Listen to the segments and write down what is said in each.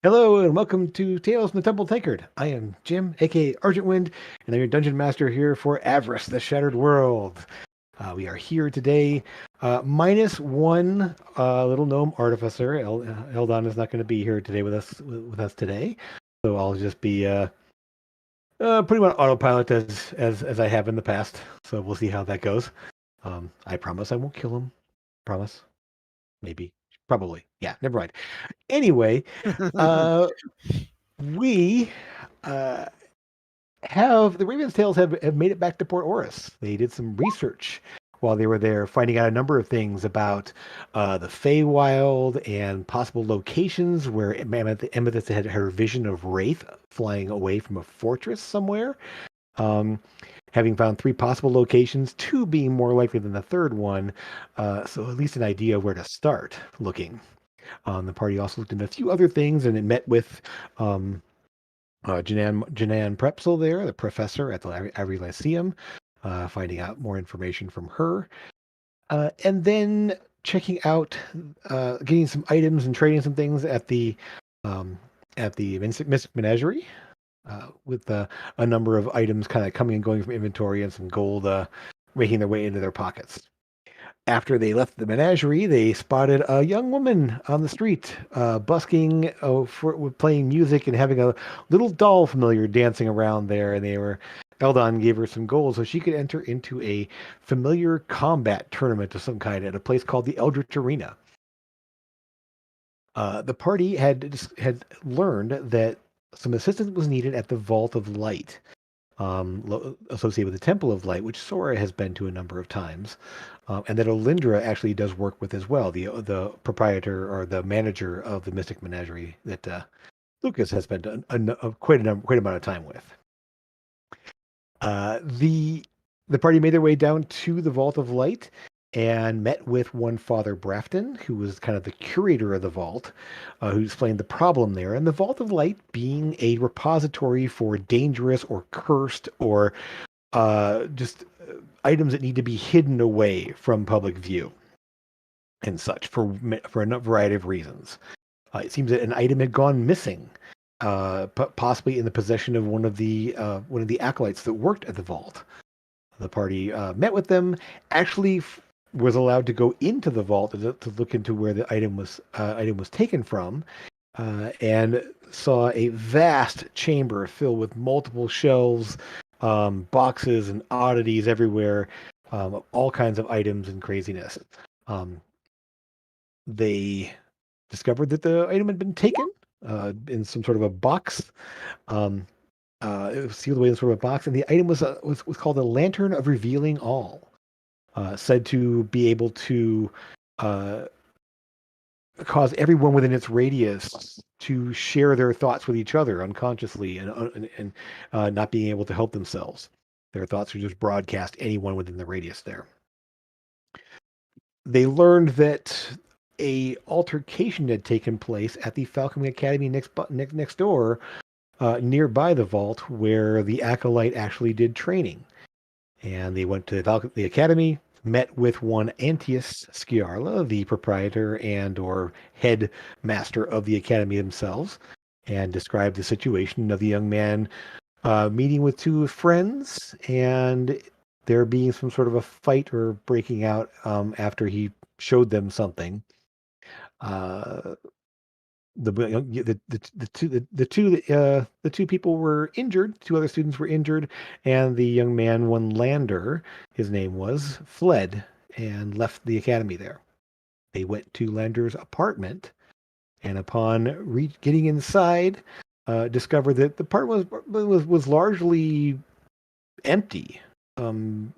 Hello and welcome to Tales from the Temple Tankard. I am Jim, aka Argent Wind, and I'm your dungeon master here for Avress, the Shattered World. We are here today, minus one little gnome artificer. Eldon is not going to be here today with us today, so I'll just be pretty much autopilot as I have in the past. So we'll see how that goes. I promise I won't kill him. Promise. Maybe. Probably. Yeah. Never mind. Anyway, uh, we uh, have the Raven's Tails have made it back to Port Oris. They did some research while they were there, finding out a number of things about the Feywild and possible locations where Amethyst had her vision of Wraith flying away from a fortress somewhere. Um, Having found three possible locations, two being more likely than the third one, so at least an idea of where to start looking. The party also looked into a few other things, and it met with Janan Prepsel there, the professor at the Avery Lyceum, finding out more information from her. And then checking out, getting some items and trading some things um, at the Mystic Menagerie, with a number of items kind of coming and going from inventory and some gold making their way into their pockets. After they left the menagerie, they spotted a young woman on the street, busking, playing music and having a little doll familiar dancing around there. And Eldon gave her some gold so she could enter into a familiar combat tournament of some kind at a place called the Eldritch Arena. The party had learned that some assistance was needed at the Vault of Light, associated with the Temple of Light, which Sora has been to a number of times, and that Olindra actually does work with as well, the proprietor or the manager of the Mystic Menagerie that Lucas has spent quite amount of time with. The party made their way down to the Vault of Light and met with one Father Brafton, who was kind of the curator of the vault, who explained the problem there. And the Vault of Light being a repository for dangerous or cursed or just items that need to be hidden away from public view and such for a variety of reasons. It seems that an item had gone missing, possibly in the possession of one of the acolytes that worked at the vault. The party met with them, actually was allowed to go into the vault to look into where the item was taken from, and saw a vast chamber filled with multiple shelves, boxes and oddities everywhere, all kinds of items and craziness. They discovered that the item had been taken in some sort of a box. It was sealed away in sort of a box, and the item was called a Lantern of Revealing All, said to be able to cause everyone within its radius to share their thoughts with each other unconsciously and not being able to help themselves. Their thoughts are just broadcast anyone within the radius there. They learned that a altercation had taken place at the Falcon Academy next door, nearby the vault where the acolyte actually did training. And they went to the academy, met with one Antius Sciarla, the proprietor and or head master of the academy themselves, and described the situation of the young man meeting with two friends and there being some sort of a fight or breaking out after he showed them something. The two people were injured. Two other students were injured, and the young man, one Lander, his name was, fled and left the academy there. They went to Lander's apartment, and upon getting inside, discovered that the apartment was largely empty. And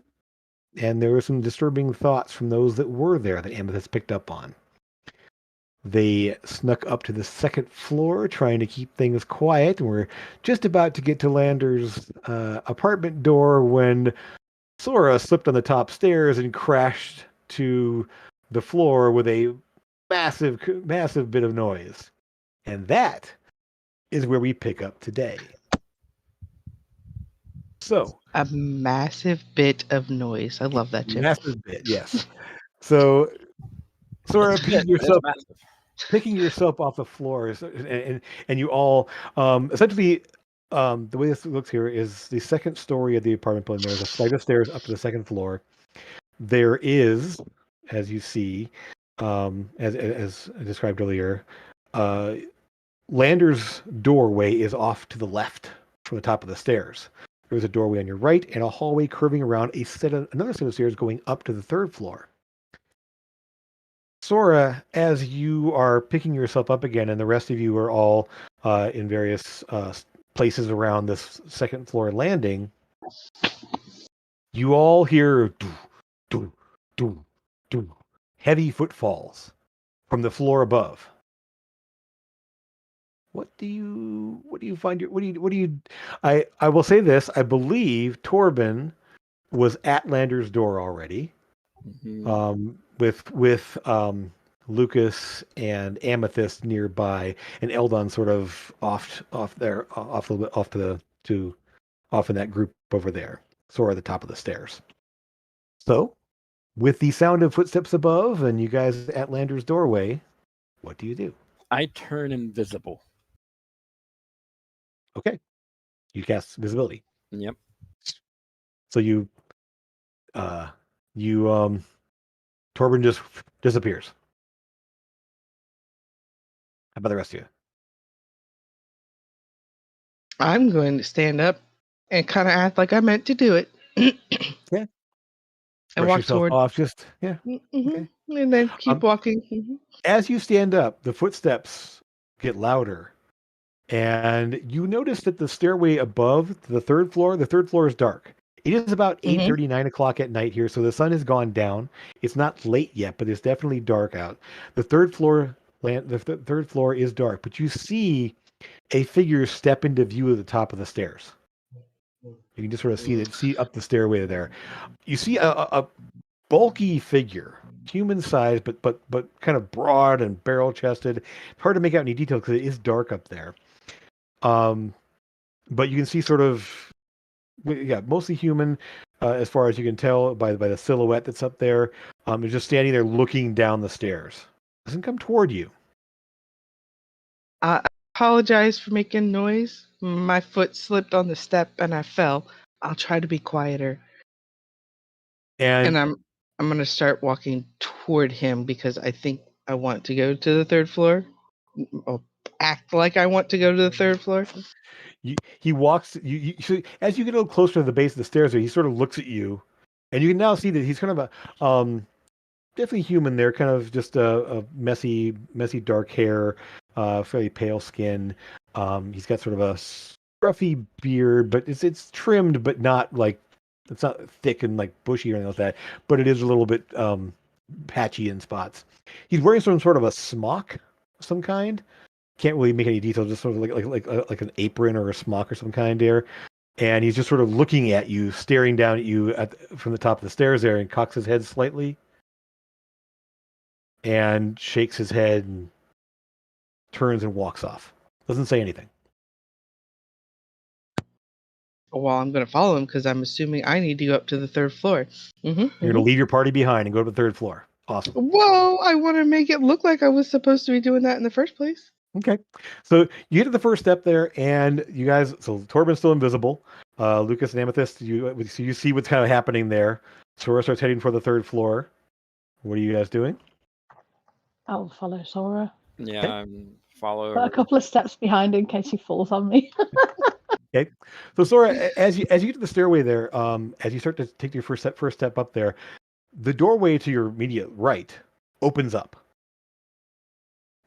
there were some disturbing thoughts from those that were there that Amethyst picked up on. They snuck up to the second floor, trying to keep things quiet, and were just about to get to Lander's apartment door when Sora slipped on the top stairs and crashed to the floor with a massive bit of noise. And that is where we pick up today. So, a massive bit of noise. I love that, Jim. massive bit, yes. So, Sora, It's peed yourself. massive. picking yourself off the floor, and you all essentially the way this looks here is the second story of the apartment building. There's a flight of stairs up to the second floor. There is, as you see, as I described earlier, uh, Lander's doorway is off to the left from the top of the stairs. There's a doorway on your right and a hallway curving around another set of stairs going up to the third floor. Sora, as you are picking yourself up again, and the rest of you are all in various places around this second floor landing, you all hear doo, doo, doo, doo, heavy footfalls from the floor above. I will say this, I believe Torben was at Lander's door already. With Lucas and Amethyst nearby, and Eldon sort of off there, off a little bit off off in that group over there, sort of at the top of the stairs. So, with the sound of footsteps above and you guys at Lander's doorway, what do you do? I turn invisible. Okay, you cast visibility. Yep. So Torben just disappears. How about the rest of you? I'm going to stand up and kind of act like I meant to do it. Yeah. And Brush walk yourself toward. off. Just yeah. Mm-hmm. Okay. And then keep walking. Mm-hmm. As you stand up, the footsteps get louder, and you notice that the stairway above to the third floor is dark. It is about 8:30, 9 o'clock at night here, so the sun has gone down. It's not late yet, but it's definitely dark out. The third floor is dark, but you see a figure step into view at the top of the stairs. You can just sort of see up the stairway there. You see a bulky figure, human sized, but kind of broad and barrel chested. Hard to make out any detail because it is dark up there. But you can see sort of, yeah, mostly human, as far as you can tell by the silhouette that's up there. It's just standing there looking down the stairs. Doesn't come toward you. I apologize for making noise. My foot slipped on the step and I fell. I'll try to be quieter. And I'm going to start walking toward him because I think I want to go to the third floor. I'll act like I want to go to the third floor. He walks. So as you get a little closer to the base of the stairs, he sort of looks at you, and you can now see that he's kind of a definitely human. There, kind of just a messy dark hair, fairly pale skin. He's got sort of a scruffy beard, but it's trimmed, but not like it's not thick and like bushy or anything like that. But it is a little bit patchy in spots. He's wearing some sort of a smock of some kind. Can't really make any details, just sort of like an apron or a smock or some kind there. And he's just sort of looking at you, staring down at you from the top of the stairs there, and cocks his head slightly and shakes his head and turns and walks off. Doesn't say anything. Well, I'm going to follow him because I'm assuming I need to go up to the third floor. You're going to leave your party behind and go to the third floor. Awesome. Whoa, I want to make it look like I was supposed to be doing that in the first place. Okay. So you get to the first step there, and you guys, so Torben's still invisible. Lucas and Amethyst, you see what's kind of happening there. Sora starts heading for the third floor. What are you guys doing? I'll follow Sora. Yeah, Okay. I'm follow. But a couple of steps behind in case he falls on me. Okay. So Sora, as you get to the stairway there, as you start to take your first step up there, the doorway to your immediate right opens up.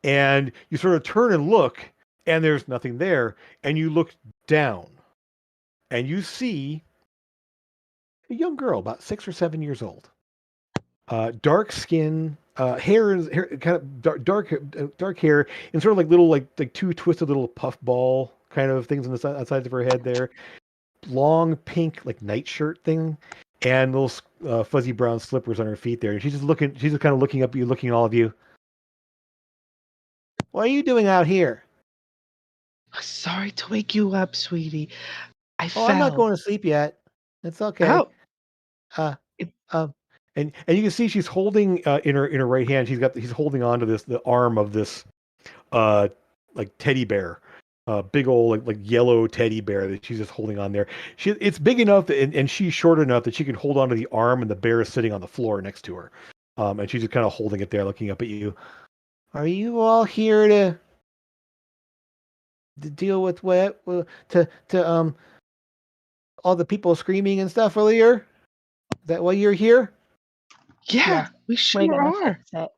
And you sort of turn and look, and there's nothing there. And you look down, and you see a young girl, about 6 or 7 years old. Dark skin, hair kind of dark hair, and sort of like little like two twisted little puff ball kind of things on the sides of her head there. Long pink like nightshirt thing, and little fuzzy brown slippers on her feet there. And she's just kind of looking up at you, looking at all of you. What are you doing out here? Sorry to wake you up, sweetie. I fell. I'm not going to sleep yet. It's okay. Ow. Uh, And you can see she's holding in her right hand. He's holding on to the arm of this like teddy bear, big old like yellow teddy bear that she's just holding on there. It's big enough that, and she's short enough that she can hold onto the arm, and the bear is sitting on the floor next to her, and she's just kind of holding it there, looking up at you. Are you all here to deal with what to all the people screaming and stuff earlier? Is that why you're here? Yeah, we We're sure gonna are. fix it.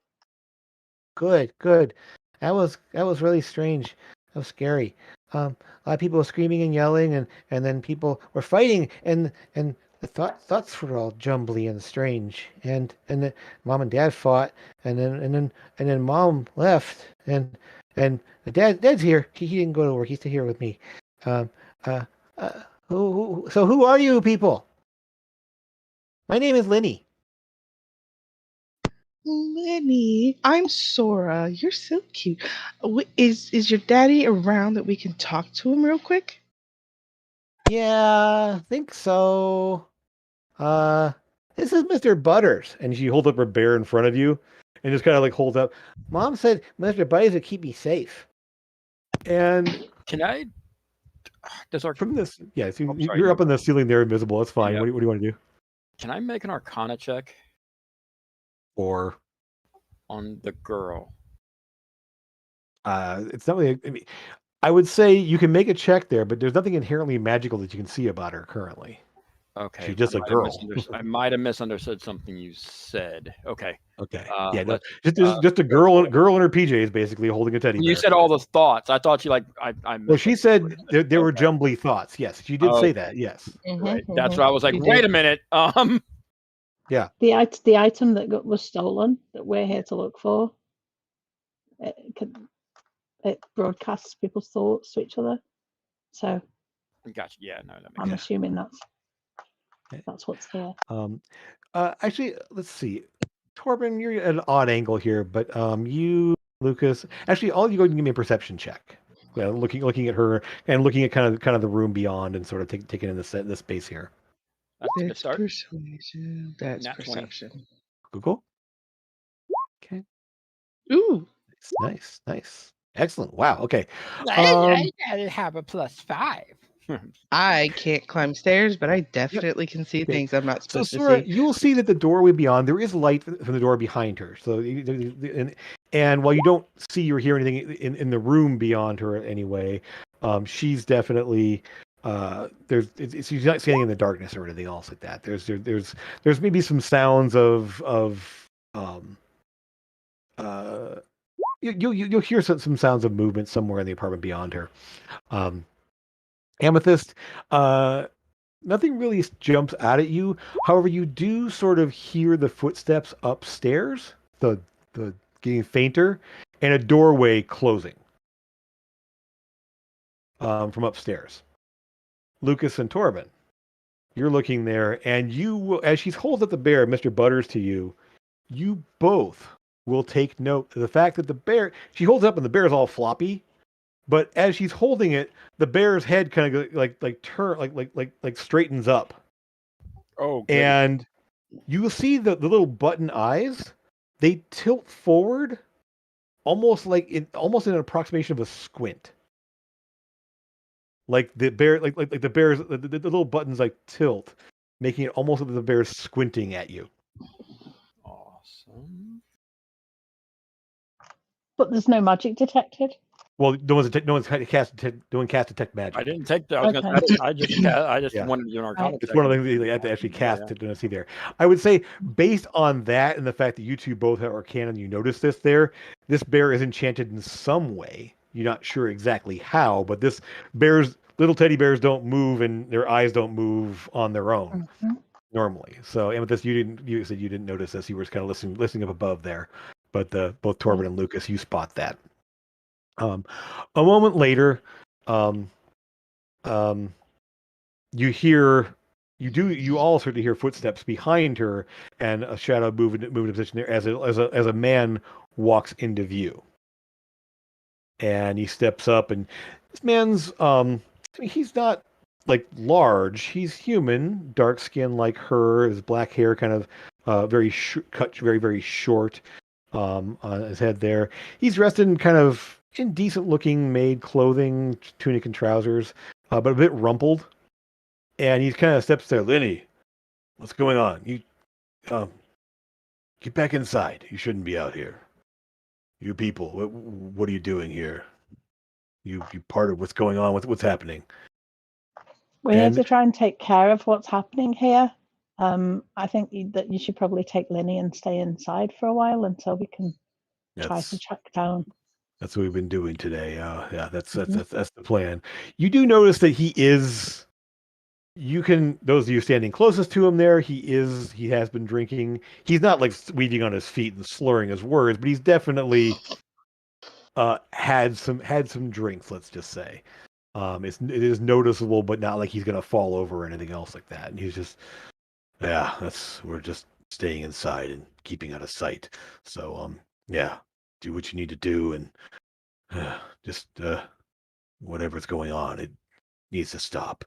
Good. That was really strange. That was scary. A lot of people were screaming and yelling, and then people were fighting, and the thoughts were all jumbly and strange. And the mom and dad fought, and then mom left, and the dad's here. He didn't go to work. He's still here with me. Um, uh, who are you people? My name is Lenny. Lenny, I'm Sora. You're so cute. Is your daddy around that we can talk to him real quick? Yeah, I think so. This is Mr. Butters. And she holds up her bear in front of you and just kind of like holds up. Mom said Mr. Butters would keep me safe. And Can I? Does our from this, yeah, so sorry, you're up on the ceiling there, invisible. That's fine. Yeah. What do you want to do? Can I make an Arcana check Or on the girl? it's not really. I mean, I would say you can make a check there, but there's nothing inherently magical that you can see about her currently. Okay, She's just a girl. I might have misunderstood something you said. Okay. Okay. Yeah, no, let's- just a girl in her PJs, basically holding a teddy bear. You said all the thoughts. I thought you like I. Well, she said there were jumbly thoughts. Yes, she did say that. Yes. Right. That's what I was like. Wait a minute. Yeah. The item that was stolen that we're here to look for, it broadcasts people's thoughts to each other. So Gotcha. Yeah. No, that makes I'm sense. assuming that's what's here. Actually, let's see. Torben, you're at an odd angle here, but you, Lucas, actually, all of you go and give me a perception check. Looking at her and looking at kind of the room beyond and sort of taking in the space here. That's a good That's start. persuasion. That's Nat 20. perception. Google. Okay. Ooh. Nice. Excellent. Wow. Okay. I have a +5. I can't climb stairs, but I definitely can see things I'm not So, supposed to Sora, see. you will see that the doorway beyond, there is light from the door behind her. So, and while you don't see or hear anything in the room beyond her anyway, she's definitely she's not standing in the darkness or anything else like that. There's maybe some sounds of you'll hear some sounds of movement somewhere in the apartment beyond her. Amethyst, nothing really jumps out at you. However, you do sort of hear the footsteps upstairs, the getting fainter, and a doorway closing from upstairs. Lucas and Torben, you're looking there, and you will, as she's holding up the bear, Mr. Butters, to you, you both will take note of the fact that the bear, she holds up and the bear's all floppy. But as she's holding it, the bear's head kind of like straightens up. Oh, good. And you will see the little button eyes, they tilt forward almost in an approximation of a squint. Like the bear, like the bear's the little buttons like tilt, making it almost like the bear's squinting at you. Awesome. But there's no magic detected. Well, no one's cast detect magic. I didn't take that. I was Okay. I just Yeah. wanted to do an Arcana It's check. one of the things that you have to actually cast to see there. I would say, based on that and the fact that you two both have Arcana and you notice this bear is enchanted in some way. You're not sure exactly how, but this little teddy bears don't move and their eyes don't move on their own normally. So, Amethyst, you said you didn't notice this. You were just kind of listening up above there, but both Torben and Lucas, you spot that. A moment later, you all start to hear footsteps behind her and a shadow move into position there as a man walks into view. And he steps up, and this man's he's not like large. He's human, dark skin like her, his black hair kind of cut very, very short on his head there. He's dressed in kind of indecent looking maid clothing, tunic and trousers, but a bit rumpled. And he kind of steps there. Lenny, what's going on? You get back inside. You shouldn't be out here. You people, what are you doing here? You part of what's going on? What's happening? We're here to try and take care of what's happening here. I think that you should probably take Linny and stay inside for a while until we can try to track down. That's what we've been doing today. Yeah, that's the plan. You do notice that he is. You can, those of you standing closest to him there, he has been drinking. He's not like weaving on his feet and slurring his words, but he's definitely had some drinks. Let's just say, it is noticeable, but not like he's gonna fall over or anything else like that. And he's just, yeah, we're just staying inside and keeping out of sight. So yeah, do what you need to do, and just whatever's going on, it needs to stop.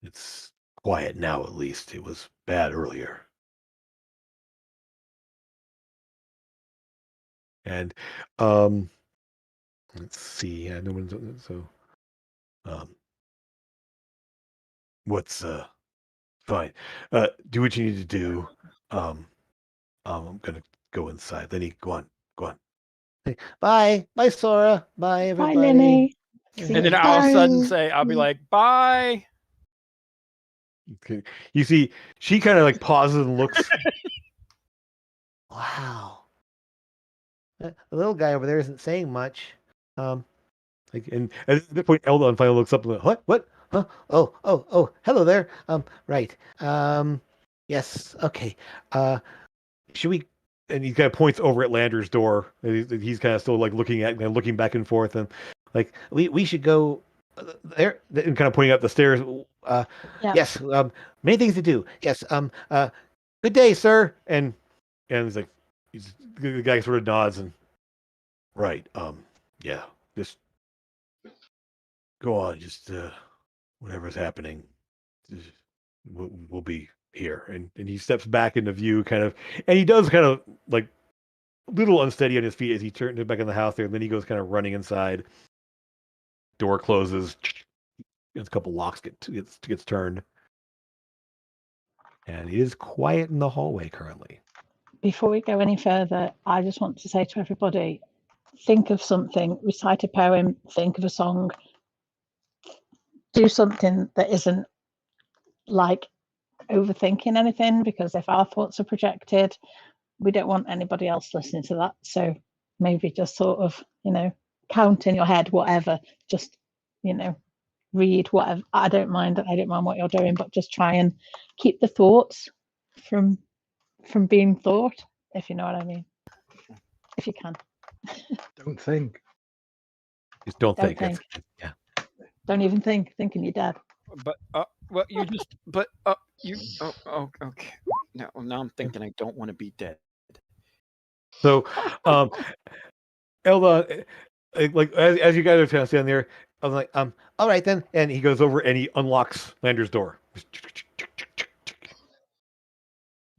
It's quiet now, at least. It was bad earlier. And let's see. No one's so. What's fine. Do what you need to do. I'm gonna go inside. Lenny, go on. Bye, Sora. Bye, everybody. Bye, Lenny. And then I'll suddenly say, I'll be like, bye. Okay. You see, she kind of like pauses and looks. Wow. The little guy over there isn't saying much. And at this point, Eldon finally looks up and goes, what? Huh? Oh, hello there. Right. Yes. Okay. Should we? And he kind of points over at Lander's door. He's kind of still like looking back and forth, and like we should go there, and kind of pointing up the stairs. Yeah. Yes. Many things to do. Yes. Good day, sir. And he's like, the guy sort of nods and right. Yeah. Just go on. Just whatever's happening, we'll be here. And he steps back into view, kind of, and he does kind of like a little unsteady on his feet as he turns back in the house there. And then he goes kind of running inside. Door closes. A couple locks gets turned, and it is quiet in the hallway currently. Before we go any further, I just want to say to everybody, think of something, recite a poem, think of a song, do something that isn't like overthinking anything, because if our thoughts are projected, we don't want anybody else listening to that. So maybe just sort of, count in your head, whatever, just, read whatever. I don't mind what you're doing, but just try and keep the thoughts from being thought, if you know what I mean. If you can. Don't think. Just don't think. Yeah. Don't even think. Thinking you're dead. But well, you just. But you. Oh, okay. Now I'm thinking I don't want to be dead. So, Elda, like as you guys are kind of standing there, I was like, all right then, and he goes over and he unlocks Lander's door.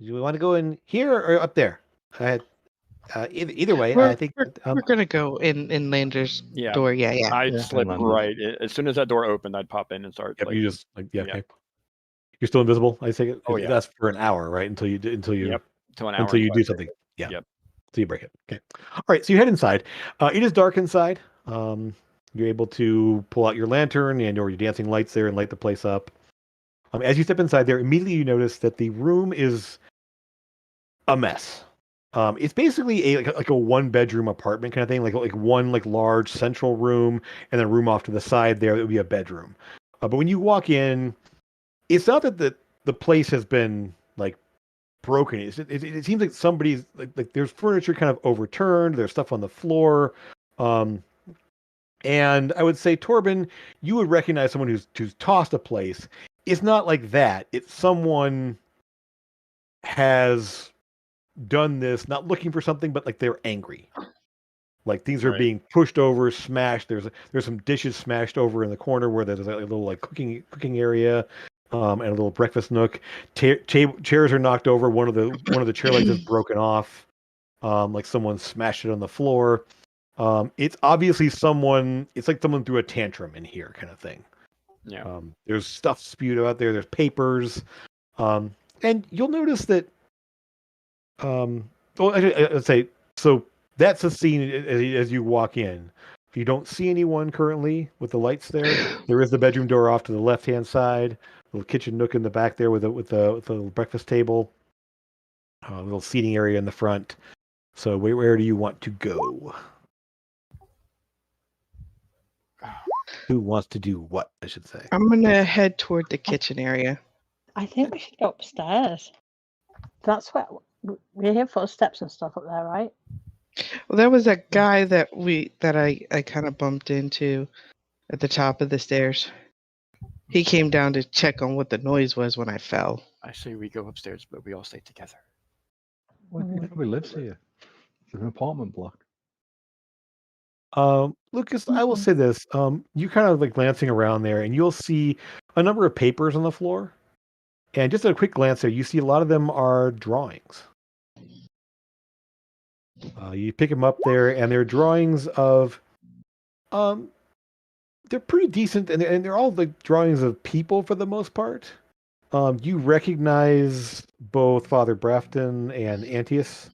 Do we want to go in here or up there? Either way, I think we're gonna go in Lander's door. Yeah. I'd slip right as soon as that door opened. I'd pop in and start. Yep, you just Okay. You're still invisible. I take it. Oh yeah. That's for an hour, right? Until you Yep. Till an hour. Until you do something. Yeah. Yep. So you break it. Okay. All right. So you head inside. It is dark inside. You're able to pull out your lantern and or your dancing lights there and light the place up. As you step inside there, immediately you notice that the room is a mess. It's basically like a one bedroom apartment kind of thing, like one like large central room and then a room off to the side there that would be a bedroom. But when you walk in, it's not that the place has been like broken. It seems like somebody's like there's furniture kind of overturned. There's stuff on the floor. And I would say, Torben, you would recognize someone who's tossed a place. It's not like that. It's someone has done this, not looking for something, but like they're angry. Like things are being pushed over, smashed. There's some dishes smashed over in the corner where there's a little like cooking area. and a little breakfast nook. Chairs are knocked over. One of the chair legs is broken off, like someone smashed it on the floor. It's obviously someone. It's like someone threw a tantrum in here, kind of thing. Yeah. There's stuff spewed out there. There's papers, and you'll notice that. Well, I'd say so. That's the scene as you walk in. If you don't see anyone currently with the lights there is the bedroom door off to the left-hand side. Little kitchen nook in the back there with the breakfast table. A little seating area in the front. So where do you want to go? Who wants to do what, I should say? I'm gonna head toward the kitchen area. I think we should go upstairs. That's where we hear footsteps and stuff up there, right? Well, there was a guy that I kind of bumped into at the top of the stairs. He came down to check on what the noise was when I fell. I say we go upstairs, but we all stay together. Well, he probably lives here. It's an apartment block. Lucas, I will say this. You kind of like glancing around there, and you'll see a number of papers on the floor. And just a quick glance there, you see a lot of them are drawings. You pick them up there, and they're drawings of, they're pretty decent, and they're all like drawings of people for the most part. You recognize both Father Brafton and Antius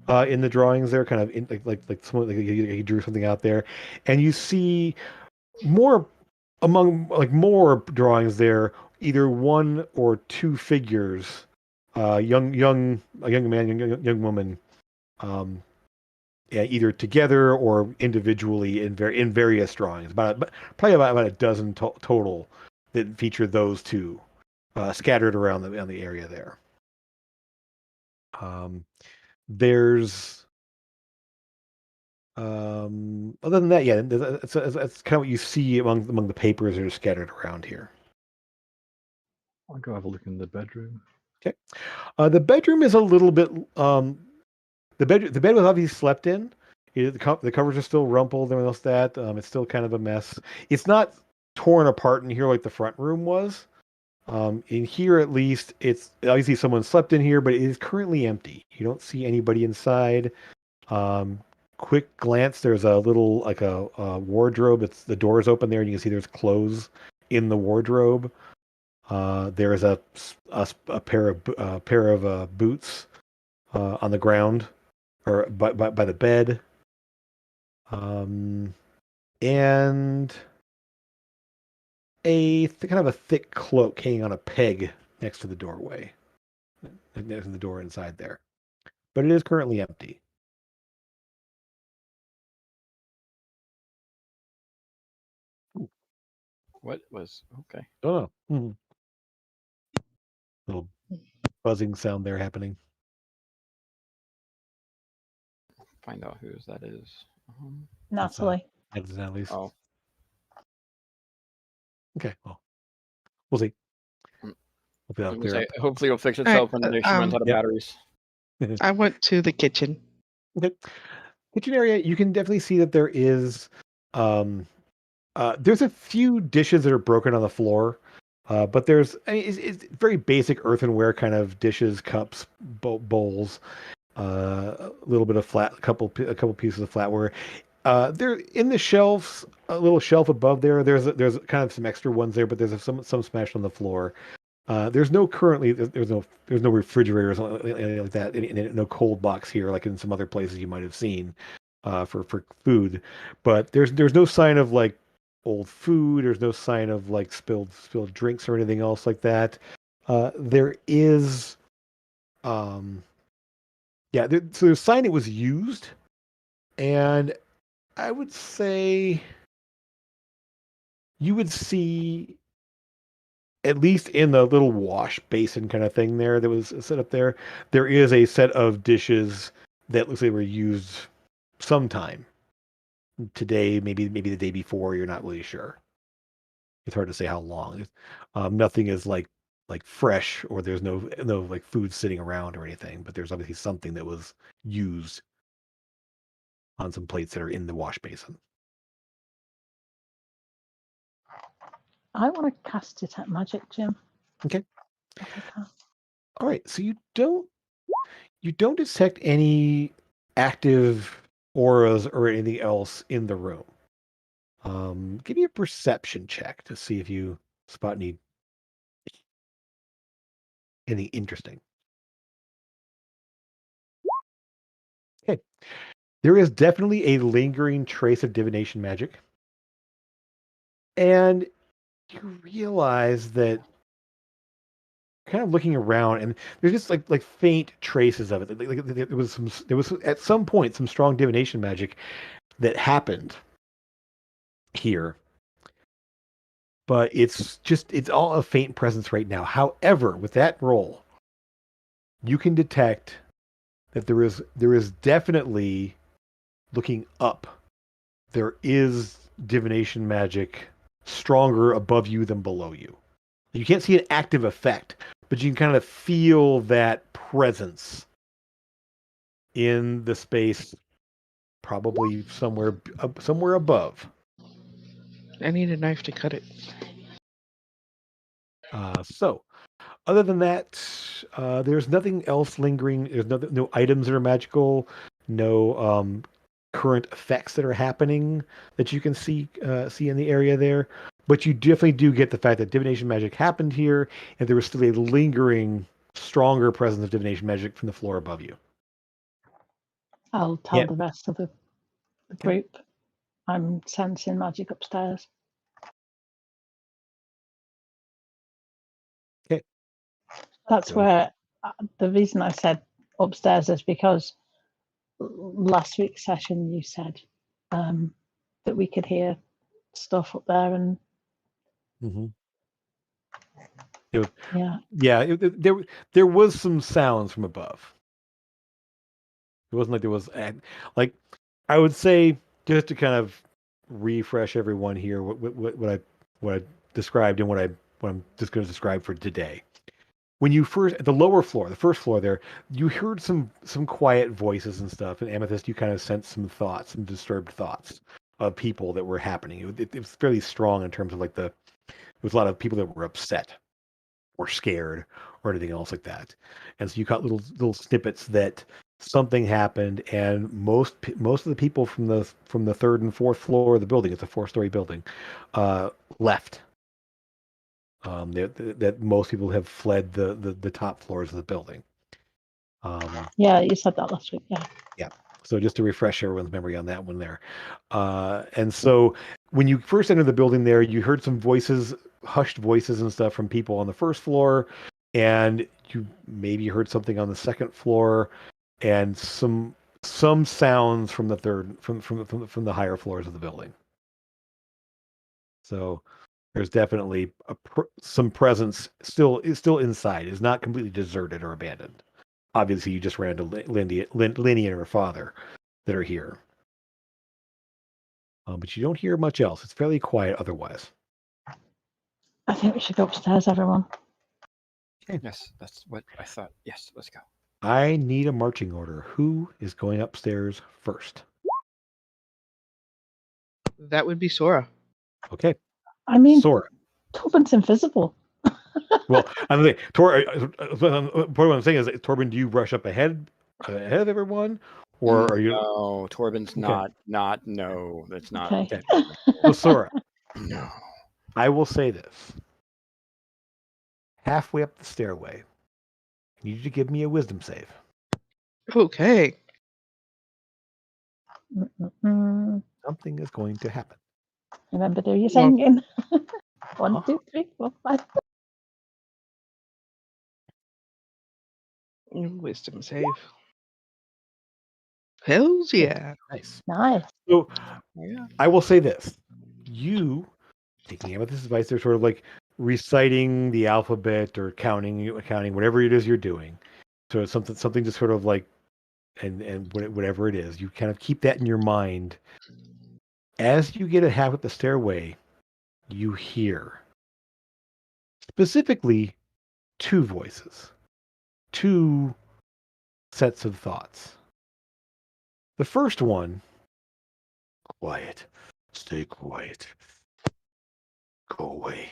in the drawings there, kind of in, like someone like he drew something out there, and you see more more drawings there, either one or two figures, a young man, young woman, yeah, either together or individually in various drawings. Probably about a dozen total that feature those two scattered around the area there. There's other than that, yeah, that's kind of what you see among the papers that are scattered around here. I'll go have a look in the bedroom. Okay, the bedroom is a little bit. The bed was obviously slept in. The covers are still rumpled and else that. It's still kind of a mess. It's not torn apart in here like the front room was. In here, at least, it's obviously someone slept in here, but it is currently empty. You don't see anybody inside. Quick glance, there's a little like a wardrobe. The door is open there, and you can see there's clothes in the wardrobe. There is a pair of boots on the ground or by the bed, and kind of a thick cloak hanging on a peg next to the doorway, next to the door inside there. But it is currently empty. What was okay? Oh, little buzzing sound there happening. Find out whose that is. Natalie. That's Natalie's. Oh, Okay. Well, we'll see. Hopefully it'll fix itself when she runs out of Yep. batteries. I went to the kitchen. Okay. Kitchen area, you can definitely see that there is there's a few dishes that are broken on the floor. But it's very basic earthenware kind of dishes, cups, bowls, a little bit of a couple pieces of flatware. There in the shelves, a little shelf above there. There's kind of some extra ones there, but there's some smashed on the floor. There's no refrigerators anything like that. No cold box here, like in some other places you might have seen for food. But there's no sign of like old food. There's no sign of like spilled drinks or anything else like that. There is, so there's a sign it was used, and I would say you would see, at least in the little wash basin kind of thing there that was set up there, there is a set of dishes that looks like were used sometime today, maybe the day before. You're not really sure. It's hard to say how long. Nothing is like fresh, or there's no like food sitting around or anything, but there's obviously something that was used on some plates that are in the wash basin. I want to cast Detect Magic, Jim. Okay. I'll take that. All right. So you don't detect any active auras or anything else in the room. Give me a perception check to see if you spot anything interesting. Okay. There is definitely a lingering trace of divination magic. And you realize that kind of looking around and there's just like faint traces of it. Like, there was at some point some strong divination magic that happened here. But it's all a faint presence right now. However, with that roll, you can detect that there is definitely looking up. There is divination magic stronger above you than below you. You can't see an active effect, but you can kind of feel that presence in the space, probably somewhere above. I need a knife to cut it. So, other than that, there's nothing else lingering. There's no items that are magical, no current effects that are happening that you can see in the area there. But you definitely do get the fact that divination magic happened here, and there was still a lingering, stronger presence of divination magic from the floor above you. I'll tell Yeah. the rest of the Okay. group I'm sensing magic upstairs. Okay. That's So- where the reason I said upstairs is because last week's session you said that we could hear stuff up there, and Mhm. yeah, there was some sounds from above. It wasn't like there was like I would say, just to kind of refresh everyone here what I described and what I'm just going to describe for today. When you first at the lower floor, the first floor there, you heard some quiet voices and stuff. And Amethyst, you kind of sensed some thoughts, some disturbed thoughts of people that were happening. It was fairly strong in terms of like there was a lot of people that were upset or scared or anything else like that. And so you got little snippets that something happened, and most of the people from the third and fourth floor of the building, it's a 4-story building, left. That most people have fled the top floors of the building. yeah, you said that last week. Yeah. So just to refresh everyone's memory on that one there. And so when you first entered the building there, you heard some voices, hushed voices and stuff from people on the first floor, and you maybe heard something on the second floor, and some sounds from the third from the higher floors of the building. So there's definitely some presence still inside. It's not completely deserted or abandoned. Obviously, you just ran into Lindy and her father that are here. But you don't hear much else. It's fairly quiet otherwise. I think we should go upstairs, everyone. Okay. Yes, that's what I thought. Yes, let's go. I need a marching order. Who is going upstairs first? That would be Sora. Okay. I mean, Sora. Tobin's invisible. Well, I'm saying, what I'm saying is, Torben, do you rush up ahead of everyone, or are you? No, Torben's Okay. not. No, that's not. Okay. So Sora, No. I will say this. Halfway up the stairway, I need you to give me a wisdom save. Okay. Mm-mm-mm. Something is going to happen. Remember, do your Well- singing. One, Huh? 2, 3, 4, 5. Wisdom save. Hells yeah. Nice. Nice. So Yeah. I will say this. You, taking Amethyst's advice, they're sort of like reciting the alphabet or counting, whatever it is you're doing. So it's something just sort of like, and whatever it is, you kind of keep that in your mind. As you get a half up the stairway, you hear specifically two voices, two sets of thoughts. The first one, quiet, stay quiet, go away,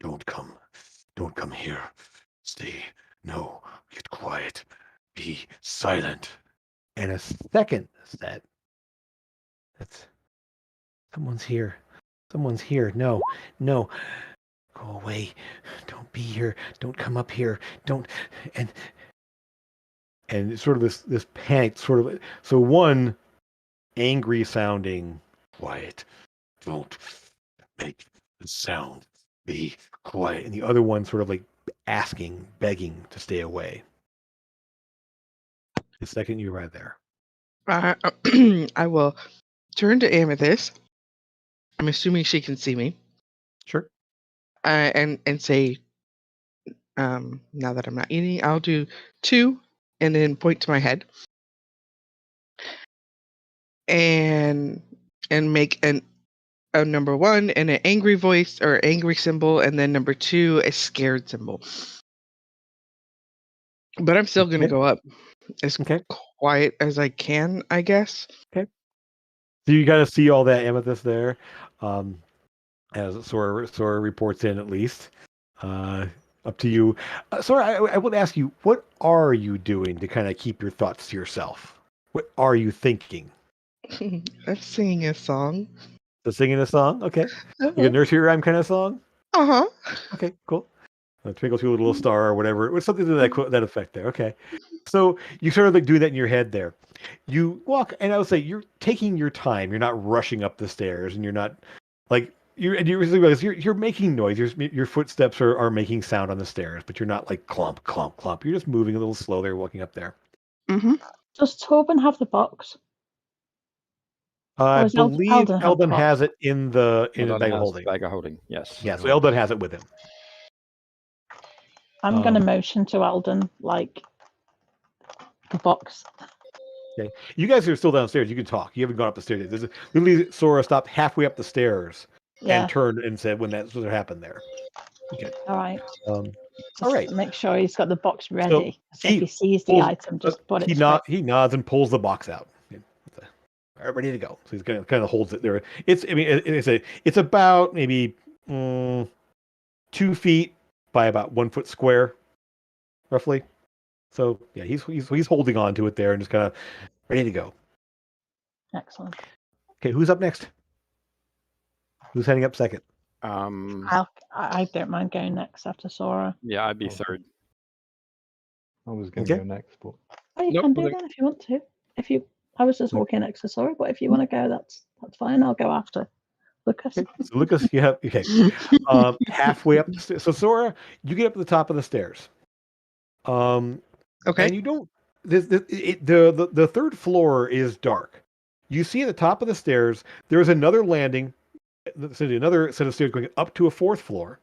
don't come Don't come here. Stay. No. Get quiet. Be silent. And a second set. That's someone's here. Someone's here. No. No. Go away. Don't be here. Don't come up here. Don't and it's sort of this panic sort of so one angry sounding quiet. Don't make the sound. Be quiet. And the other one sort of like asking, begging to stay away. The second you arrive there. I will turn to Amethyst. I'm assuming she can see me. Sure. And say, now that I'm not eating, I'll do 2 and then point to my head. And make a number 1 and an angry voice or angry symbol, and then number 2 a scared symbol. But I'm still gonna go up as quiet as I can, I guess. Okay. So you got to see all that Amethyst there, as Sora reports in at least. Up to you, Sora. I would ask you, what are you doing to kind of keep your thoughts to yourself? What are you thinking? I'm singing a song. So singing a song, okay. Like a nursery rhyme kind of song. Okay, cool. Twinkle Twinkle Little Star or whatever. It was something to that effect there. Okay. So you sort of like do that in your head there. You walk, and I would say you're taking your time. You're not rushing up the stairs, and you're not like you're making noise. Your footsteps are making sound on the stairs, but you're not like clump, clump, clump. You're just moving a little slow there, walking up there. Mm-hmm. Does Torben have the box? I believe Eldon has it in the bag of holding. Bag of holding, yes. Yeah, so Eldon has it with him. I'm going to motion to Eldon, like, the box. Okay. You guys are still downstairs. You can talk. You haven't gone up the stairs. There's literally Sora stopped halfway up the stairs and turned and said when that sort of happened there. Okay. All right. All right. Make sure he's got the box ready. So if he sees the item, just put it. He nods and pulls the box out. All right, ready to go. So he's kind of holds it there. It's about maybe 2 feet by about 1 foot square, roughly. So yeah, he's holding on to it there and just kind of ready to go. Excellent. Okay, who's up next? Who's heading up second? I don't mind going next after Sora. Yeah, I'd be third. I was going to go next, but you can do that if you want to. I was just walking next to Sora, but if you want to go, that's fine. I'll go after Lucas. Okay. So Lucas, you have halfway up the stairs. So Sora, you get up to the top of the stairs. Okay. And you don't. The third floor is dark. You see at the top of the stairs there is another landing, another set of stairs going up to a 4th floor.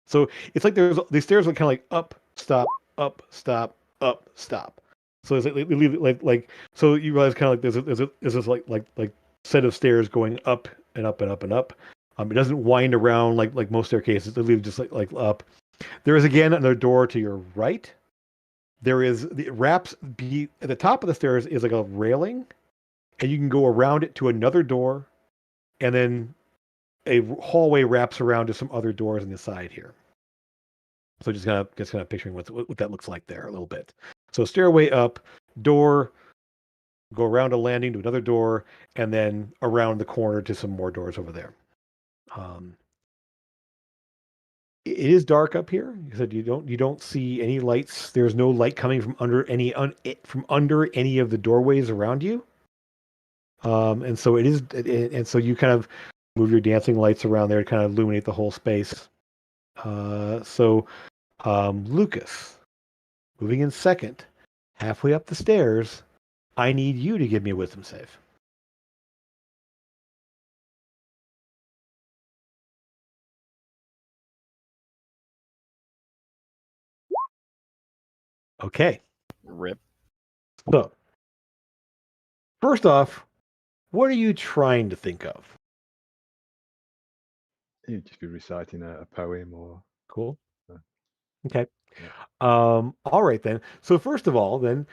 So it's like these stairs are kind of like up, stop, up, stop, up, stop. So it's like so you realize kind of like there's this like set of stairs going up and up and up and up. It doesn't wind around like most staircases. They leave just like up. There is again another door to your right. There is at the top of the stairs is like a railing, and you can go around it to another door, and then a hallway wraps around to some other doors on the side here. So just kind of picturing what that looks like there a little bit. So stairway up, door, go around a landing to another door, and then around the corner to some more doors over there. It is dark up here. You said you don't see any lights. There's no light coming from under any of the doorways around you. And so it is, and so you kind of move your dancing lights around there to kind of illuminate the whole space. Lucas, moving in second, halfway up the stairs, I need you to give me a wisdom save. Okay. Rip. So, first off, what are you trying to think of? You'd just be reciting a poem or... Cool. Okay. All right then. So first of all, then,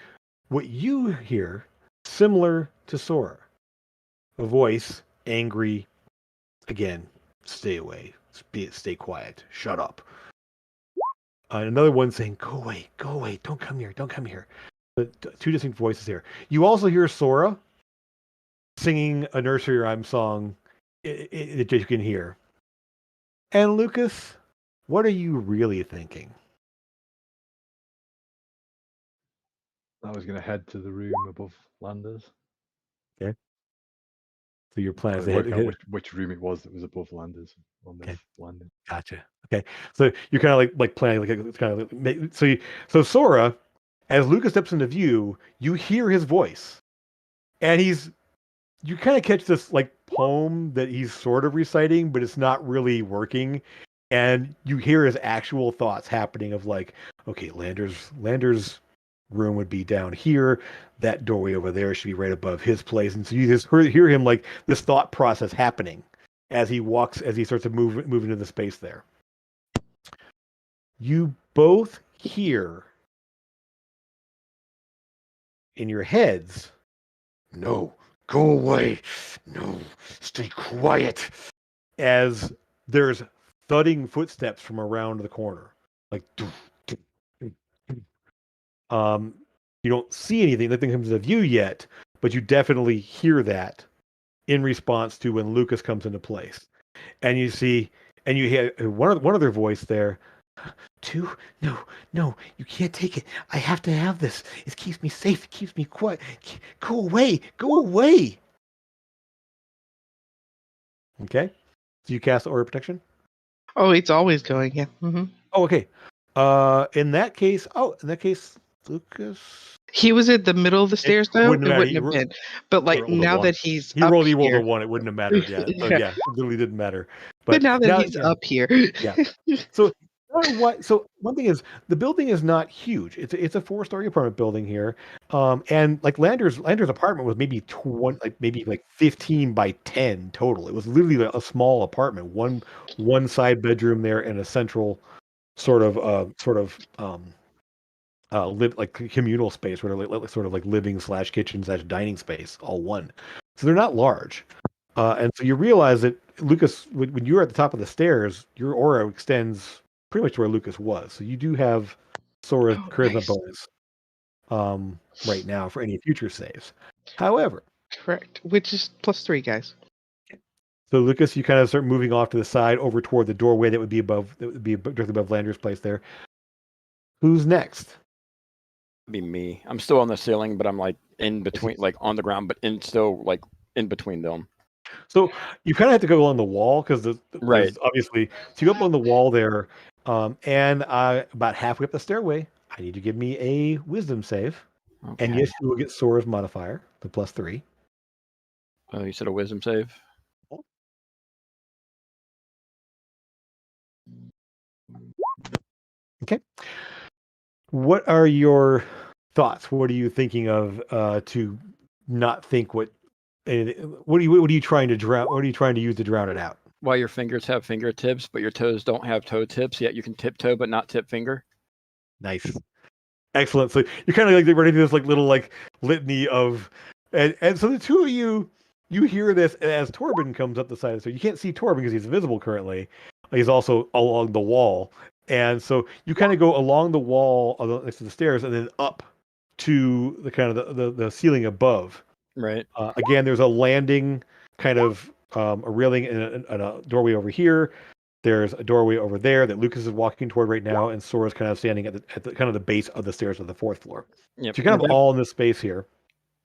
what you hear, similar to Sora, a voice, angry, again, stay away, stay quiet, shut up. Another one saying, go away, don't come here, don't come here. But two distinct voices here. You also hear Sora singing a nursery rhyme song that you can hear. And Lucas, what are you really thinking? I was going to head to the room above Landers. Okay. So your plan is to Work out hit. which room it was that was above Landers on this landing. Gotcha. Okay. So you're kind of like planning, like it's kind of like, so Sora, as Lucas steps into view, you hear his voice, and you kind of catch this like poem that he's sort of reciting, but it's not really working. And you hear his actual thoughts happening of like, okay, Lander's room would be down here. That doorway over there should be right above his place. And so you just hear him like this thought process happening as he starts to move into the space there. You both hear in your heads, no, go away. No, stay quiet. As there's thudding footsteps from around the corner. Like, you don't see anything. Nothing comes into view yet, but you definitely hear that in response to when Lucas comes into place. And you hear one other voice there. No, you can't take it. I have to have this. It keeps me safe. It keeps me quiet. Go away. Okay. So you cast Aura Protection? Oh, it's always going, yeah. Mm-hmm. Oh, okay. In that case, Lucas. He was at the middle of the stairs, though. Wouldn't It matter. wouldn't have been. But like now that he's he up rolled here, a one, it wouldn't have mattered. Yeah. So yeah, it literally didn't matter. but now that he's up here, yeah. So one thing is the building is not huge. It's a 4-story apartment building here, and like Lander's apartment was maybe 15 by 10 total. It was literally a small apartment, one side bedroom there and a central like communal space where like sort of like living / kitchen / dining space, all one. So they're not large. And so you realize that Lucas, when you're at the top of the stairs, your aura extends pretty much to where Lucas was. So you do have Sora's charisma bonus right now for any future saves. However, correct, which is +3, guys. So Lucas, you kind of start moving off to the side over toward the doorway that would be directly above Lander's place there. Who's next? Be me. I'm still on the ceiling, but I'm like in between, like on the ground, but still like in between them. So you kind of have to go along the wall because obviously, so you go up on the wall there, and about halfway up the stairway, I need you to give me a wisdom save, and yes, you will get Sora's modifier, the +3. Oh, you said a wisdom save. Okay. What are your thoughts? What are you thinking of to not think what are you trying to drown? What are you trying to use to drown it out? While your fingers have fingertips, but your toes don't have toe tips, yet you can tiptoe but not tip finger. Nice. Excellent. So you're kind of like ready to do this like little like litany of and so the two of you hear this as Torben comes up the side. So you can't see Torben because he's invisible currently. He's also along the wall. And so you kind of go along the wall next to the stairs and then up to the kind of the ceiling above. Right. Again, there's a landing, kind of a railing and a doorway over here. There's a doorway over there that Lucas is walking toward right now, and Sora's kind of standing at the kind of the base of the stairs of the 4th floor. Yep. So you're kind of all in this space here.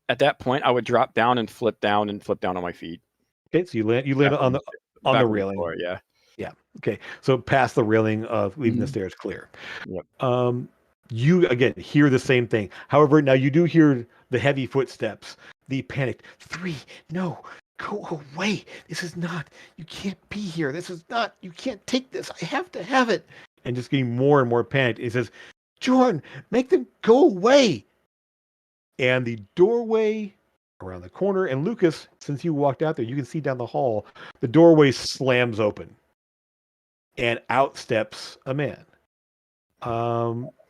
At that point, I would drop down and flip down on my feet. Okay, so you land on the railing. Floor, yeah. Yeah. Okay. So past the railing of leaving the stairs clear. Yep. You again hear the same thing. However, now you do hear the heavy footsteps, the panicked 3, no, go away. This is not, you can't be here. This is not, you can't take this. I have to have it. And just getting more and more panicked. It says, Jordan, make them go away. And the doorway around the corner, and Lucas, since you walked out there, you can see down the hall, the doorway slams open. And out steps a man.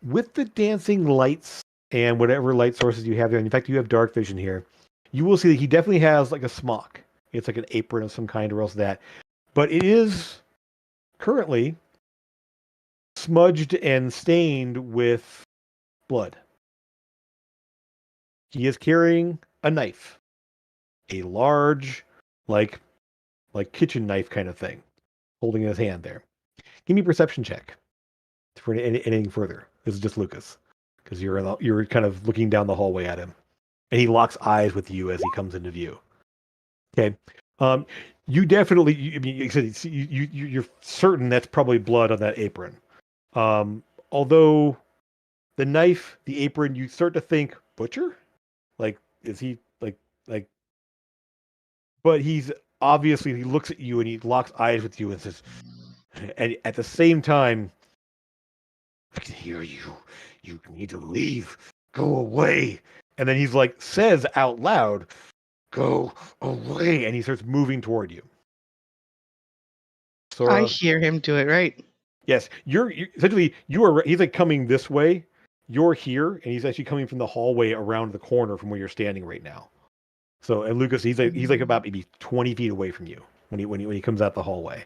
With the dancing lights and whatever light sources you have there, and in fact, you have dark vision here, you will see that he definitely has like a smock. It's like an apron of some kind or else that. But it is currently smudged and stained with blood. He is carrying a knife, a large, like kitchen knife kind of thing, holding in his hand there. Give me a perception check for anything further. This is just Lucas, because you're kind of looking down the hallway at him, and he locks eyes with you as he comes into view. Okay, you definitely. I mean, you said you're certain that's probably blood on that apron. Although the knife, the apron, you start to think butcher. Like, is he like? But he's obviously he looks at you and he locks eyes with you and says, and at the same time, I can hear you. You need to leave. Go away. And then he's like says out loud, "Go away," and he starts moving toward you. Sora, I hear him do it, right? yes, you're essentially you are. He's like coming this way. You're here, and he's actually coming from the hallway around the corner from where you're standing right now. So, and Lucas, he's like about maybe 20 feet away from you when he comes out the hallway.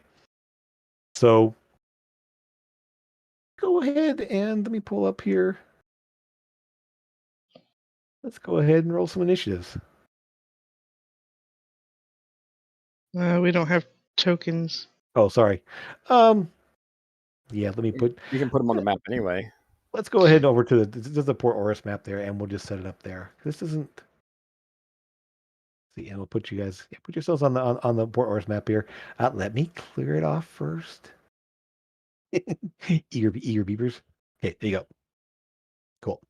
So, go ahead and let me pull up here. Let's go ahead and roll some initiatives. We don't have tokens. Oh, sorry. Yeah, let me put. You can put them on the map anyway. Let's go ahead over to the Port Oris map there, and we'll just set it up there. This isn't. See, and we'll put you guys. Yeah, put yourselves on the Port Oris map here. Let me clear it off first. eager beavers. Okay, there you go. Cool.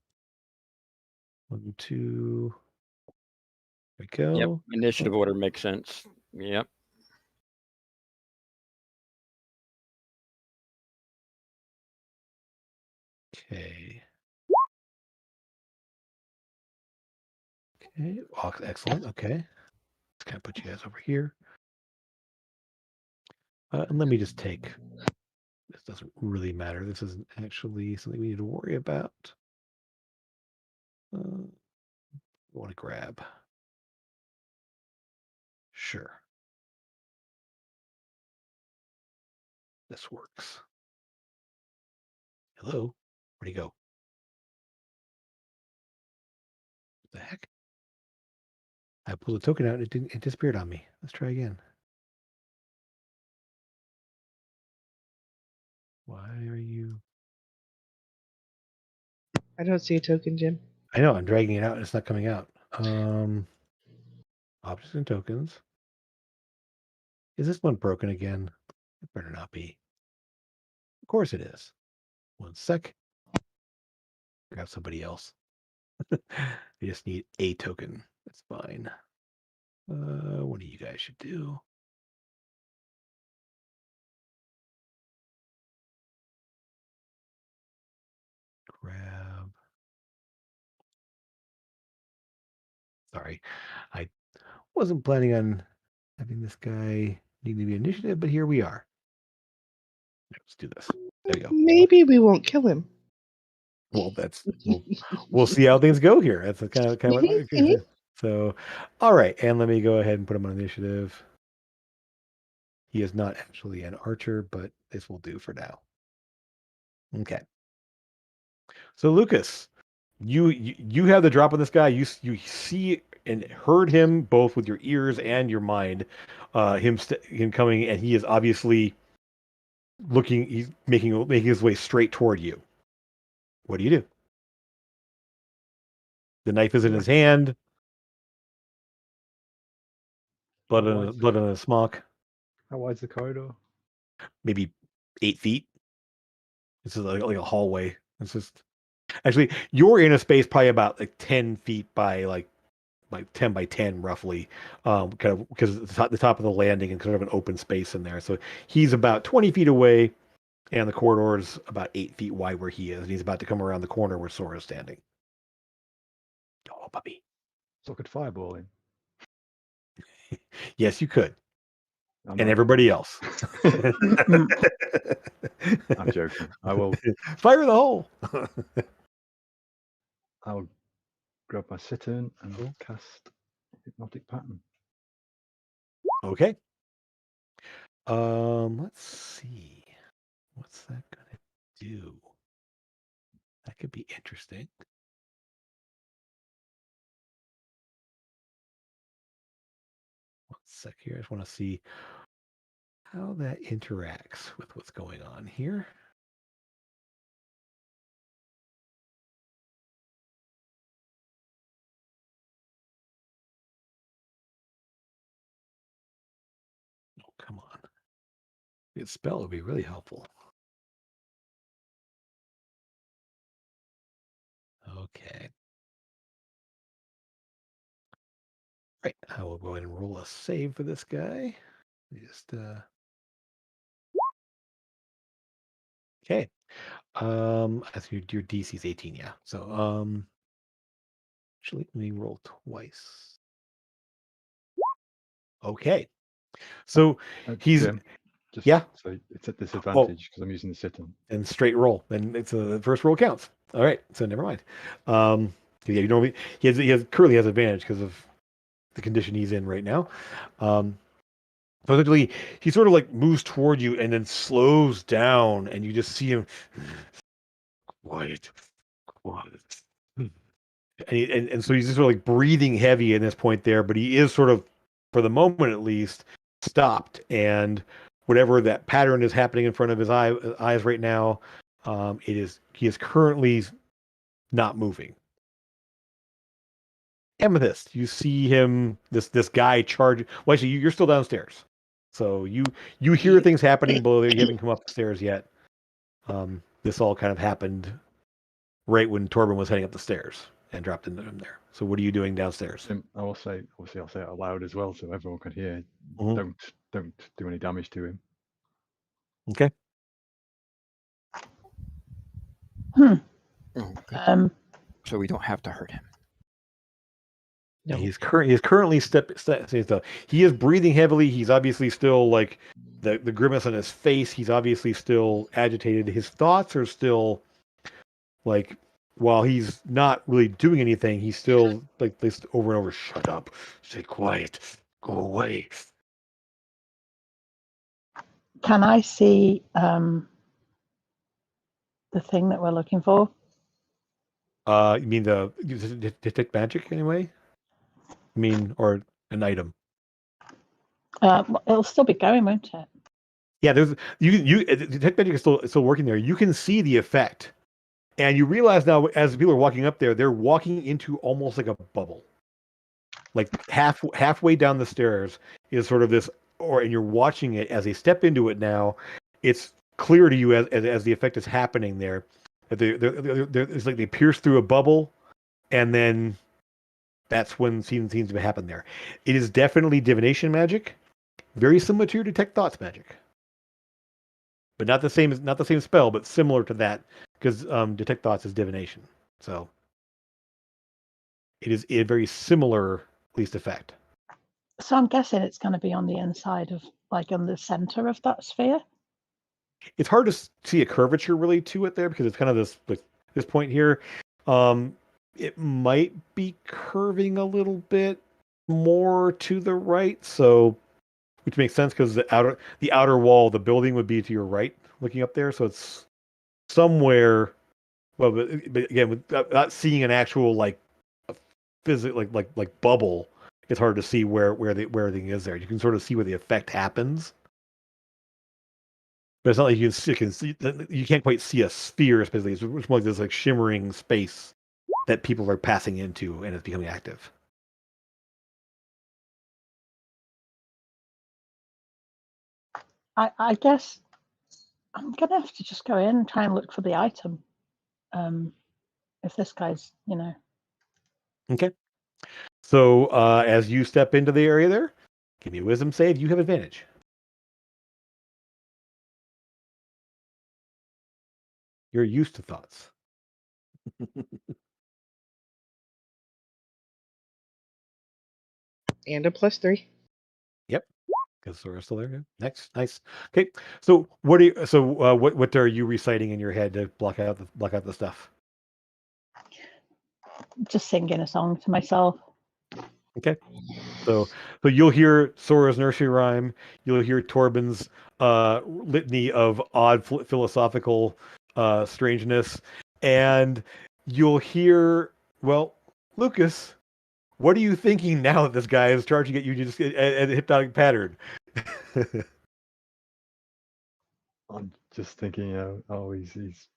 1, 2. There we go. Yep. Initiative order makes sense. Yep. Okay. Okay. Excellent. Okay. Let's kind of put you guys over here. And let me just take. This doesn't really matter. This isn't actually something we need to worry about. Want to grab. Sure. This works. Hello? Where'd he go? What the heck? I pulled a token out and it disappeared on me. Let's try again. Why are you? I don't see a token, Jim. I know, I'm dragging it out and it's not coming out. Objects and tokens. Is this one broken again? It better not be. Of course it is. 1 sec. Grab somebody else. We just need a token. That's fine. What do you guys should do? Grab. Sorry, I wasn't planning on having this guy need to be initiative, but here we are. Let's do this. There you go. Maybe we won't kill him. Well, we'll see how things go here. That's kind of what. So, all right, and let me go ahead and put him on initiative. He is not actually an archer, but this will do for now. Okay. So, Lucas, you have the drop on this guy. You see and heard him both with your ears and your mind. Him coming, and he is obviously looking. He's making his way straight toward you. What do you do? The knife is in his hand. Blood in a smock. How wide's the corridor? Maybe 8 feet. This is like a hallway. It's just actually you're in a space probably about like 10 feet by like 10 by 10 roughly, kind of because it's the top of the landing and kind of an open space in there. So he's about 20 feet away, and the corridor is about 8 feet wide where he is, and he's about to come around the corner where Sora's standing. Oh, puppy! So I could fireball him. Yes, you could. I'm And not- everybody else. I'm joking. I will. Fire the hole. I'll grab my Cittern and I'll cast Hypnotic Pattern. Okay. Let's see. What's that gonna do? That could be interesting. One sec here. I just want to see how that interacts with what's going on here. Oh, come on. A spell would be really helpful. Okay. Right. I will go ahead and roll a save for this guy. Just okay. I think your DC is 18, yeah. So actually let me roll twice. Okay. So he's Jim, just yeah. so it's at disadvantage because I'm using the sit-in. And straight roll. Then it's the first roll counts. All right. So never mind. Yeah, you normally he currently has advantage because of the condition he's in right now. So essentially, he sort of like moves toward you and then slows down, and you just see him quiet. And so he's just sort of like breathing heavy in this point there, but he is sort of, for the moment at least, stopped. And whatever that pattern is happening in front of his eyes right now, he is currently not moving. Amethyst, you see him, this guy charge. Well, actually, you're still downstairs, so you hear things happening below there. You haven't come upstairs yet. This all kind of happened right when Torben was heading up the stairs and dropped into him there. So what are you doing downstairs? I will say, obviously, I'll say it aloud as well, so everyone can hear. Mhm. Don't do any damage to him. Okay. Oh, good. So we don't have to hurt him. No. He's currently he is breathing heavily. He's obviously still like the grimace on his face. He's obviously still agitated. His thoughts are still like, while he's not really doing anything, he's still like this over and over. Shut up. Stay quiet. Go away. Can I see the thing that we're looking for? You mean the detect magic anyway? I mean, or an item? It'll still be going, won't it? Yeah, there's detect magic is still working there. You can see the effect, and you realize now as people are walking up there, they're walking into almost like a bubble. Like halfway down the stairs is sort of this, and you're watching it as they step into it now. It's clear to you as the effect is happening there that it's like they pierce through a bubble, and then that's when seems to happen there. It is definitely divination magic, very similar to your detect thoughts magic, but not the same spell, but similar to that because detect thoughts is divination, so it is a very similar, at least, effect. So I'm guessing it's going to be on the inside of, like, on the center of that sphere. It's hard to see a curvature really to it there because it's kind of this point here. It might be curving a little bit more to the right, so which makes sense because the outer wall of the building would be to your right, looking up there. So it's somewhere. Well, but again, without seeing an actual like physical like bubble, it's hard to see where everything is there. You can sort of see where the effect happens. But it's not like you can see. You can't quite see a sphere, especially. It's more like this like shimmering space that people are passing into, and it's becoming active. I guess I'm gonna have to just go in and try and look for the item. If this guy's, Okay. So as you step into the area there, give me a wisdom save. You have advantage. You're used to thoughts. And a +3. Yep. Because Sora's still there. Yeah. Next, nice. Okay. So what are you reciting in your head to block out the stuff? just singing a song to myself. Okay. So you'll hear Sora's nursery rhyme. You'll hear Torben's litany of odd philosophical strangeness, and you'll hear, well, Lucas, what are you thinking now that this guy is charging at you just at a hypnotic pattern? I'm just thinking, he's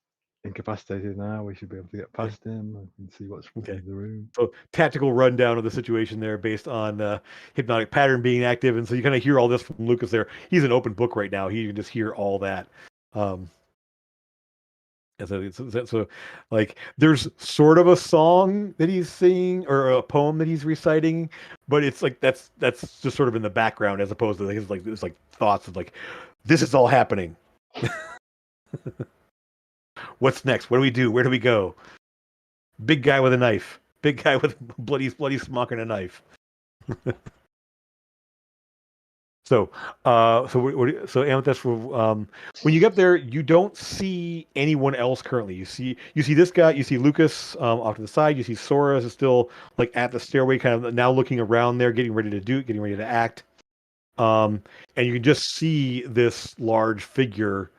incapacitated now. We should be able to get past him and see what's in the room. So tactical rundown of the situation there based on hypnotic pattern being active. And so you kind of hear all this from Lucas there. He's an open book right now. He can just hear all that. And so like there's sort of a song that he's singing or a poem that he's reciting, but it's like that's just sort of in the background as opposed to his like thoughts of like, this is all happening. What's next? What do we do? Where do we go? Big guy with a knife. Big guy with bloody smock and a knife. So Amethyst, when you get there, you don't see anyone else currently. You see this guy. You see Lucas off to the side. You see Sora is still like at the stairway, kind of now looking around there, getting ready to act. And you can just see this large figure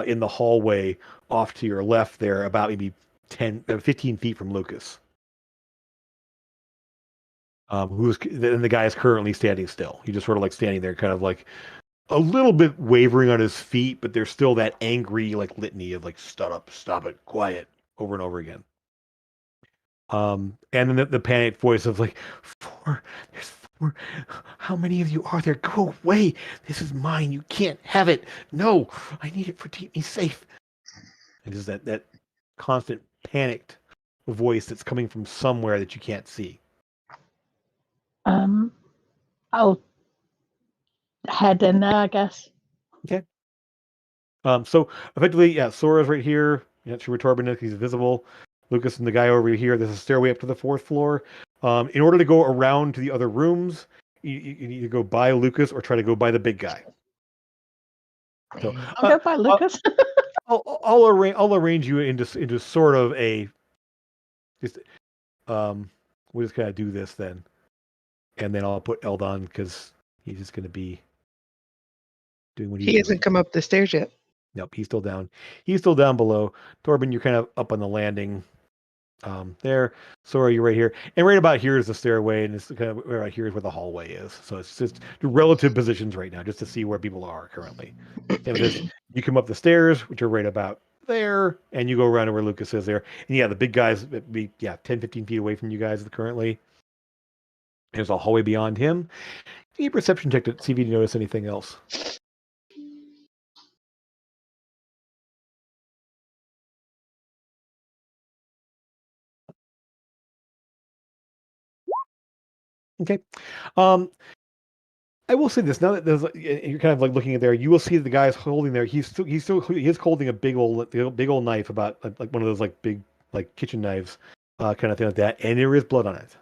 in the hallway off to your left there, about maybe 15 feet from Lucas. And the guy is currently standing still. He's just sort of like standing there, kind of like a little bit wavering on his feet, but there's still that angry like litany of like stop it, quiet, over and over again. And then the panicked voice of like, there's 4. How many of you are there? Go away. This is mine. You can't have it. No, I need it to keep me safe. And just that constant panicked voice that's coming from somewhere that you can't see. I'll head in there, I guess. Okay. So effectively, yeah, Sora's right here. Yeah, sure, Torben, he's visible. Lucas and the guy over here. There's a stairway up to the 4th floor. In order to go around to the other rooms, you need to go by Lucas or try to go by the big guy. So I'll go by Lucas. I'll arrange you into sort of a just we'll just kind of do this then, and then I'll put Eldon because he's just going to be doing what he hasn't come up the stairs yet. Nope, he's still down. He's still down below. Torben, you're kind of up on the landing. There. Sora, you're right here, and right about here is the stairway, and it's kind of right here is where the hallway is. So it's just relative positions right now, just to see where people are currently. Same with this. You come up the stairs, which are right about there, and you go around to where Lucas is there. And yeah, the big guys be 10, 15 feet away from you guys currently. There's a hallway beyond him. Give me a perception check to see if you notice anything else. Okay. I will say this now that you're kind of like looking at there, you will see the guy's holding there. He is holding a big old knife, about like one of those like big like kitchen knives, kind of thing like that, and there is blood on it,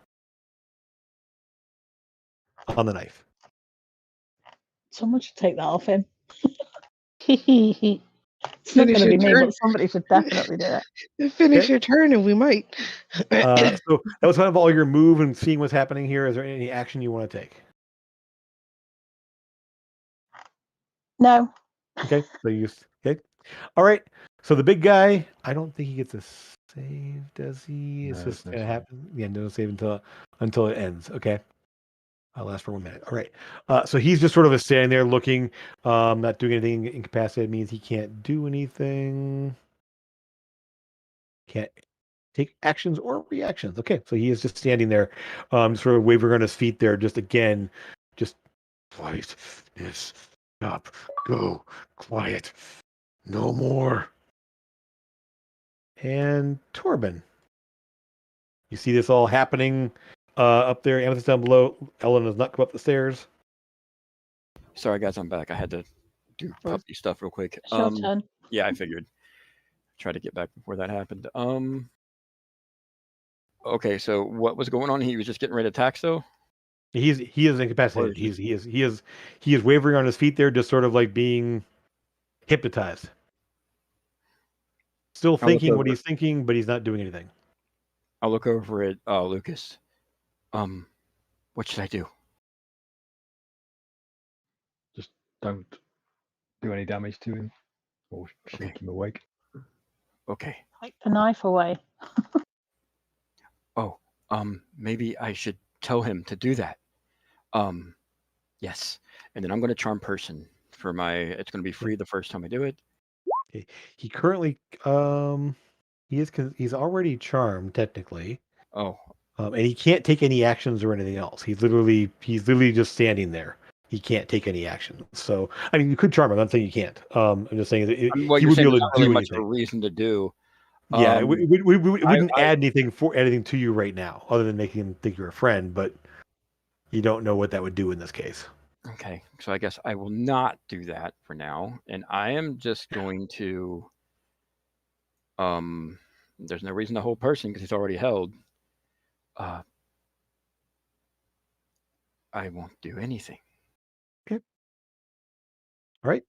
on the knife. Someone should take that off him. It's not going to be me, but somebody should definitely do it. Finish your turn, and we might. So that was kind of all your move and seeing what's happening here. Is there any action you want to take? No. Okay, so okay. All right. So the big guy, I don't think he gets a save, does he? It's just gonna happen. Yeah, no save until it ends. Okay. I'll last for 1 minute. All right. So he's just sort of standing there looking, not doing anything. Incapacitated means he can't do anything. Can't take actions or reactions. Okay. So he is just standing there, sort of wavering on his feet there, just quiet. Yes. Stop. Go. Quiet. No more. And Torben. You see this all happening up there. Amethyst down below. Ellen does not come up the stairs. Sorry, guys, I'm back. I had to do puppy stuff real quick. Short turn. Yeah, I figured. Try to get back before that happened. Okay, so what was going on? He was just getting ready to attack, though. He is incapacitated. He is wavering on his feet there, just sort of like being hypnotized. Still thinking what he's thinking, but he's not doing anything. I'll look over at Lucas. What should I do? Just don't do any damage to him or shake him awake. Okay. Take the knife away. Oh, maybe I should tell him to do that. Yes. And then I'm going to charm person for my. It's going to be free the first time I do it. Okay. He currently he's already charmed technically. Oh, And he can't take any actions or anything else. He's literally just standing there. He can't take any actions. So I mean, you could charm him. I'm not saying you can't. I'm just saying that what he you're would be saying, able there's to not really do much of a anything. reason to do. Yeah, Um, it wouldn't I add anything to you right now, other than making him think you're a friend. But you don't know what that would do in this case. okay, so I guess I will not do that for now, and I am just going to. There's no reason to hold person because he's already held. Uh, I won't do anything. Okay. All right.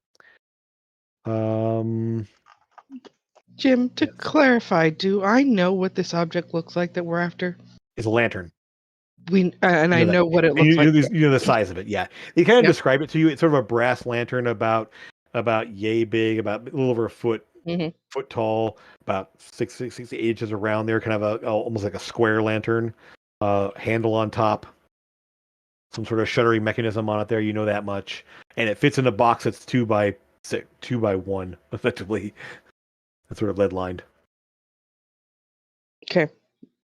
Jim, to Yes. clarify, do I know what this object looks like that we're after? It's a lantern. I know what it looks like. You know the size of it. Yeah, they kind of Yep. describe it to you. It's sort of a brass lantern about yay big, about a little over a foot tall, about 6 8 inches around there. Kind of almost like a square lantern. Handle on top, some sort of shuttering mechanism on it. There, you know that much, and it fits in a box that's 2 by 1, effectively. That's sort of lead lined. Okay.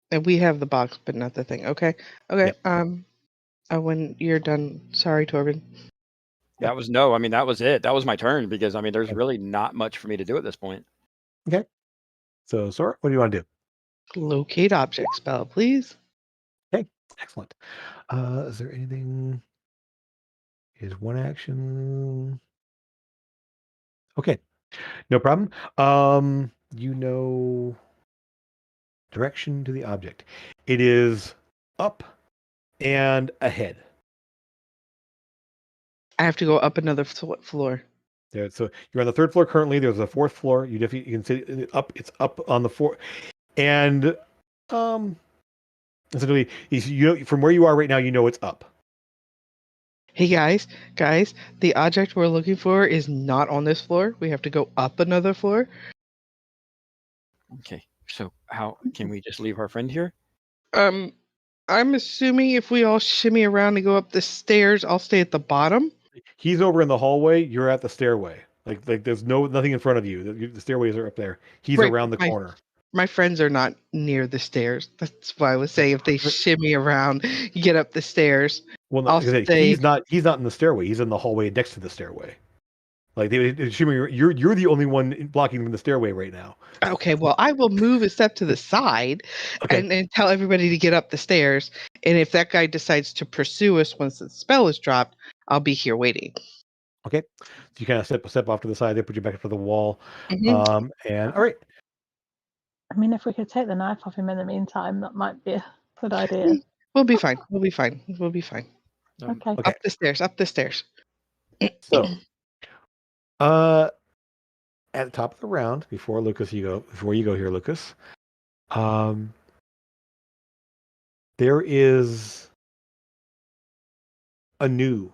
And we have the box, but not the thing. Okay. Okay. Yep. When you're done, sorry, Torben. That was I mean, that was it. That was my turn because I mean, there's really not much for me to do at this point. Okay. So, Sora, what do you want to do? Locate object spell, please. Okay. Excellent. Is there anything? Is one action? Okay. No problem. You know direction to the object. It is up and ahead. I have to go up another floor. There, so you're on the 3rd floor currently. There's a 4th floor. You can see it up. It's up on the 4th, and essentially, from where you are right now, you know it's up. Hey guys, the object we're looking for is not on this floor. We have to go up another floor. Okay, so how can we just leave our friend here? I'm assuming if we all shimmy around and go up the stairs, I'll stay at the bottom. He's over in the hallway. You're at the stairway. Like there's nothing in front of you. The stairways are up there. He's around the corner. My friends are not near the stairs. That's why I was saying if they shimmy around, get up the stairs. Well, no, he's not in the stairway. He's in the hallway next to the stairway. Like you're the only one blocking the stairway right now. Okay, well, I will move a step to the side and tell everybody to get up the stairs. And if that guy decides to pursue us once the spell is dropped, I'll be here waiting. Okay, so you kind of step off to the side. They put you back up to the wall. Mm-hmm. And all right. I mean, if we could take the knife off him in the meantime, that might be a good idea. We'll be fine. Okay. Okay. Up the stairs. So, at the top of the round, before you go here, Lucas, there is a new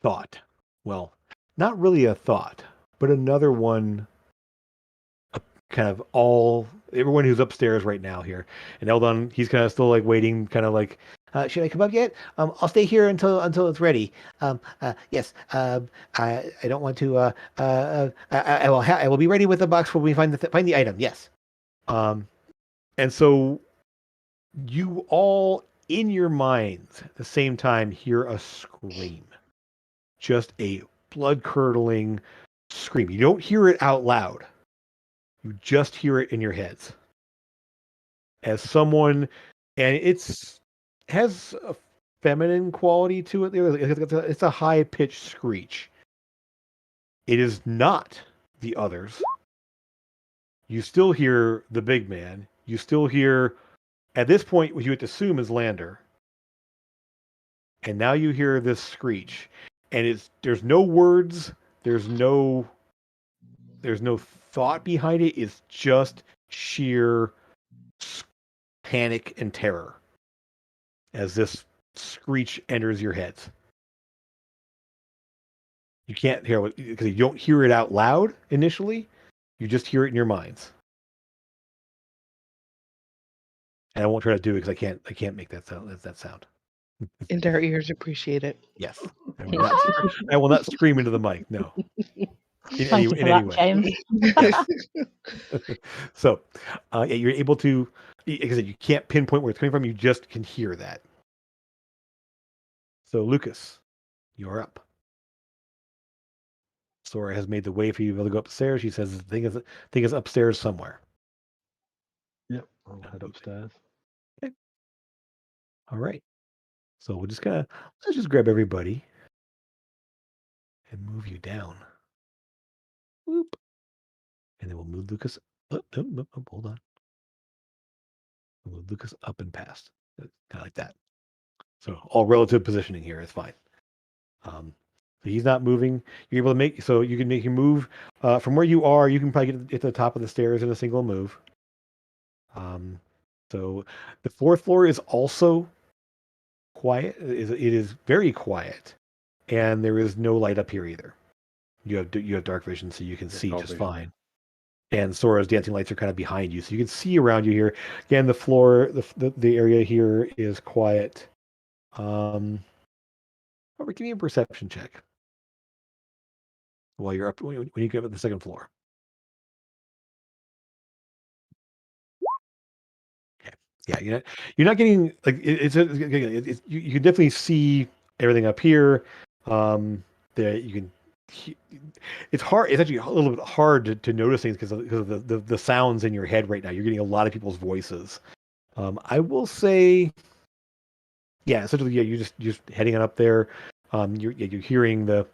thought. Well, not really a thought, but another one. Kind of everyone who's upstairs right now here, and Eldon, he's kind of still like waiting, kind of like, should I come up yet? I'll stay here until it's ready. Yes. I don't want to. I will be ready with the box when we find the item. Yes. And so you all in your minds at the same time hear a scream, just a blood curdling scream. You don't hear it out loud. You just hear it in your heads. As someone, and has a feminine quality to it. It's a high-pitched screech. It is not the others. You still hear the big man. You still hear, at this point, what you would assume is Lander. And now you hear this screech. And there's no words. There's no thought behind it. It's just sheer panic and terror as this screech enters your heads. You can't hear it because you don't hear it out loud initially. You just hear it in your minds. And I won't try to do it because I can't make that sound. And our ears appreciate it. Yes. I will not scream into the mic. No. Thank you for that, James. So, you're able to, like I said, you can't pinpoint where it's coming from. You just can hear that. So, Lucas, you're up. Sora has made the way for you to be able to go upstairs. She says the thing is upstairs somewhere. Yep, I'll head upstairs. Okay. All right. So we'll just let's just grab everybody and move you down. Whoop. And then we'll move Lucas. Hold on. We'll move Lucas up and past. Kind of like that. So all relative positioning here is fine. So he's not moving. You're able to make so you can make him move from where you are. You can probably get to the top of the stairs in a single move. So the fourth floor is also quiet. It is very quiet, and there is no light up here either. You have dark vision, so you can see just fine. And Sora's dancing lights are kind of behind you, so you can see around you here. Again, the floor, the area here is quiet. Give me a perception check while you're up when you get up to the second floor. Okay. Yeah, you're not getting like you can definitely see everything up here. That you can. It's hard. It's actually a little bit hard to notice things because of the sounds in your head right now. You're getting a lot of people's voices. I will say, yeah, essentially, yeah, you're just heading on up there. You're hearing the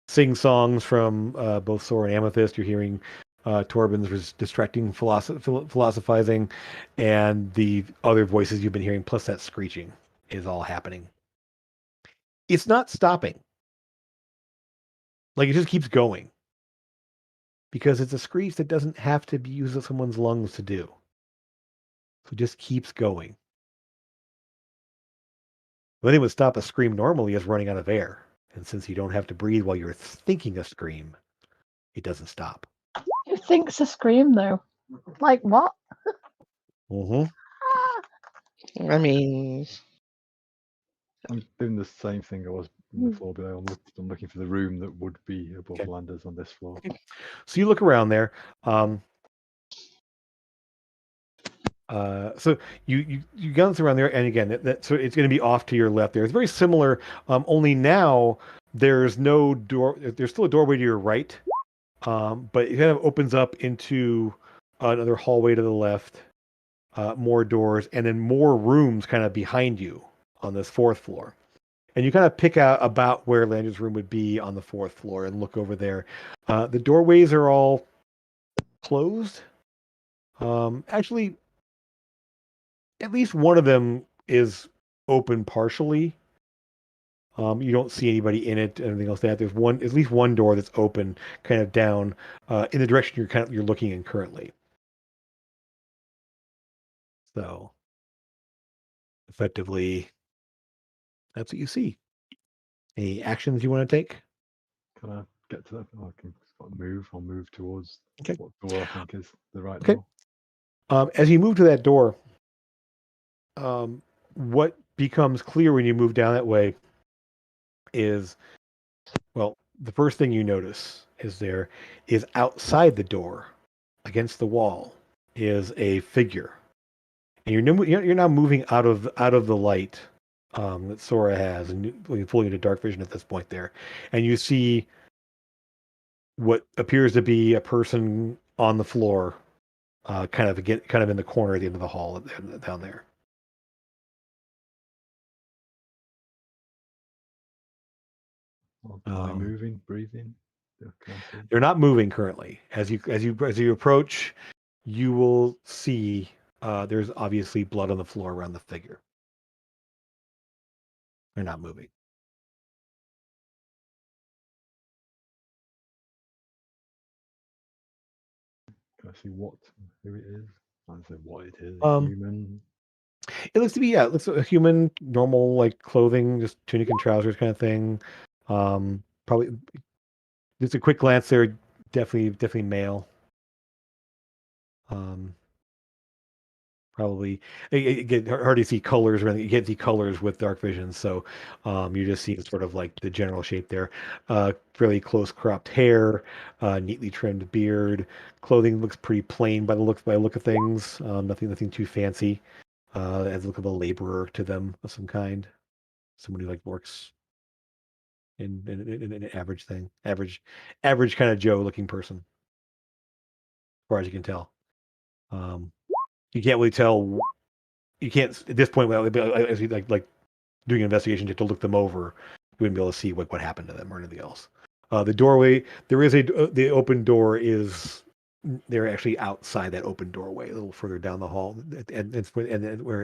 sing songs from both Sora and Amethyst. You're hearing Torben's distracting philosophizing, and the other voices you've been hearing, plus that screeching, is all happening. It's not stopping. Like it just keeps going. Because it's a screech that doesn't have to be used with someone's lungs to do. So it just keeps going. The only thing that would stop a scream normally is running out of air. And since you don't have to breathe while you're thinking a scream, it doesn't stop. Who thinks a scream, though? Like what? Mm-hmm. I mean, I'm doing the same thing I was on the floor below. I'm looking for the room that would be above Landers on this floor. Okay. So you look around there. So you glance around there, and again, so it's going to be off to your left there. It's very similar, only now there's no door. There's still a doorway to your right, but it kind of opens up into another hallway to the left, more doors, and then more rooms kind of behind you on this fourth floor. And you kind of pick out about where Lander's room would be on the fourth floor and look over there. The doorways are all closed. Actually, at least one of them is open partially. You don't see anybody in it. Anything else that there's at least one door that's open, kind of down in the direction you're looking in currently. So, effectively, that's what you see. Any actions you want to take? Can I get to that? Oh, I can move. I'll move towards Okay. what door I think is the right Okay. door. As you move to that door, what becomes clear when you move down that way is, well, the first thing you notice is outside the door, against the wall, is a figure, and you're now moving out of the light that Sora has, and fully into dark vision at this point there, and you see what appears to be a person on the floor, kind of in the corner at the end of the hall down there. Are they moving, breathing? They're not moving currently. As you approach, you will see there's obviously blood on the floor around the figure. They're not moving. Can I see who it is? I say what it is. Human. It looks to be it looks like a human, normal like clothing, just tunic and trousers kind of thing. Probably just a quick glance there. Definitely male. Probably get hard to see colors or anything. You can't see colors with dark vision, so you're just seeing sort of like the general shape there. Fairly close cropped hair, neatly trimmed beard. Clothing looks pretty plain by the look of things. Nothing too fancy. Has the look of a laborer to them of some kind. Somebody who like works in an average thing, average kind of Joe looking person, as far as you can tell. You can't really tell. You can't at this point as you like doing an investigation just to look them over. You wouldn't be able to see what happened to them or anything else. The doorway, there is the open door is they're actually outside that open doorway a little further down the hall, and where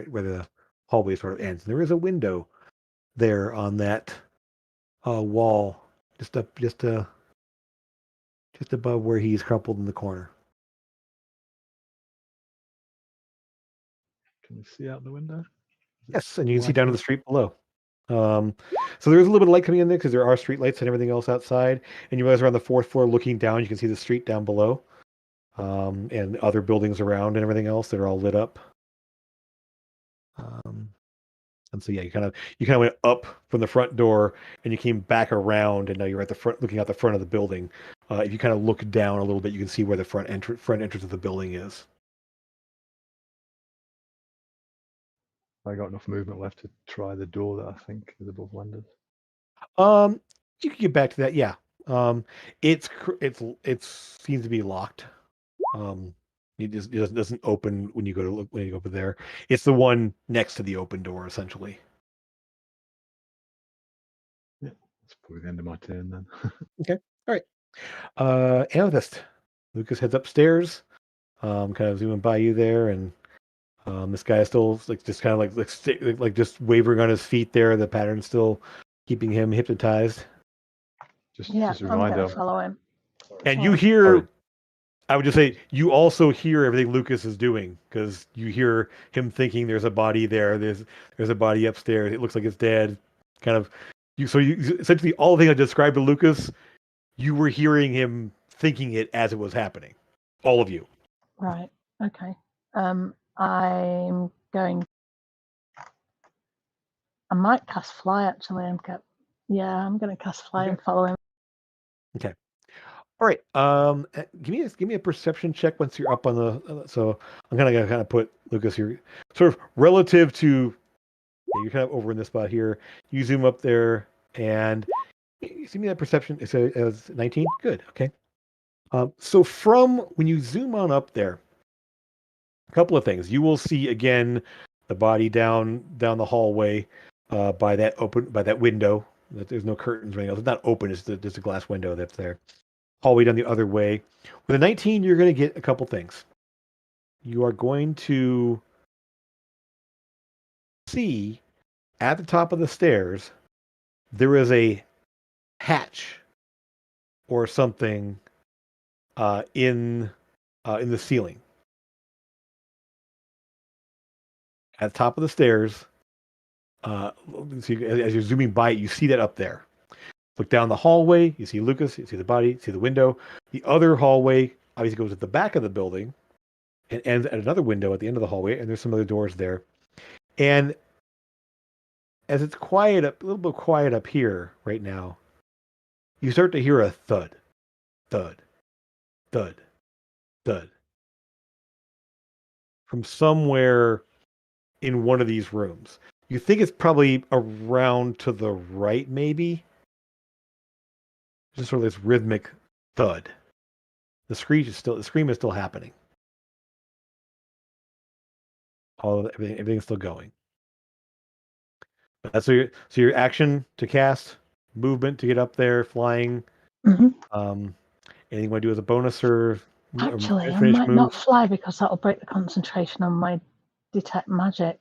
the hallway sort of ends. There is a window there on that wall, just above where he's crumpled in the corner. Can you see out the window? Yes, and you can see down to the street below. So there's a little bit of light coming in there because there are street lights and everything else outside. And you guys are on the fourth floor looking down. You can see the street down below, and other buildings around and everything else that are all lit up. And so yeah, you kind of went up from the front door and you came back around, and now you're at the front, looking out the front of the building. If you kind of look down a little bit, you can see where the front entrance of the building is. I got enough movement left to try the door that I think is above windows. You can get back to that. Yeah. It seems to be locked. It doesn't open when you go to look when you go over there. It's the one next to the open door, essentially. Yeah, that's probably the end of my turn then. Okay. All right. Amethyst. Lucas heads upstairs. Kind of zooming by you there, and this guy is still like just kind of like just wavering on his feet there. The pattern's still keeping him hypnotized. Just Yeah, a I'm reminder. going to follow him. And you Sorry. hear, Sorry. I would just say, you also hear everything Lucas is doing because you hear him thinking there's a body there. There's a body upstairs. It looks like it's dead. Kind of, you essentially all the things I described to Lucas, you were hearing him thinking it as it was happening. All of you. Right. Okay. I'm going. I might cast fly actually. I'm going to cast fly and follow him. Okay. All right. Give me a perception check once you're up on the. So I'm gonna kind of put Lucas here, sort of relative to. Yeah, you're kind of over in this spot here. You zoom up there and you see me that perception. It's as 19. Good. Okay. So from when you zoom on up there, a couple of things. You will see again the body down the hallway by that window. There's no curtains or anything else. It's not open. It's just a glass window that's there. Hallway down the other way. With a 19, you're going to get a couple things. You are going to see at the top of the stairs there is a hatch or something in the ceiling. At the top of the stairs, so as you're zooming by it, you see that up there. Look down the hallway, you see Lucas, you see the body, you see the window. The other hallway obviously goes at the back of the building and ends at another window at the end of the hallway, and there's some other doors there. And as it's quiet a little bit quiet up here right now, you start to hear a thud, thud, thud, thud from somewhere in one of these rooms. You think it's probably around to the right, maybe. Just sort of this rhythmic thud. The scream is still happening. Everything's still going. But that's so your action to cast, movement to get up there, flying. Mm-hmm. Anything you want to do as a bonus or Actually, I finish might move? not fly because that'll break the concentration on my detect magic.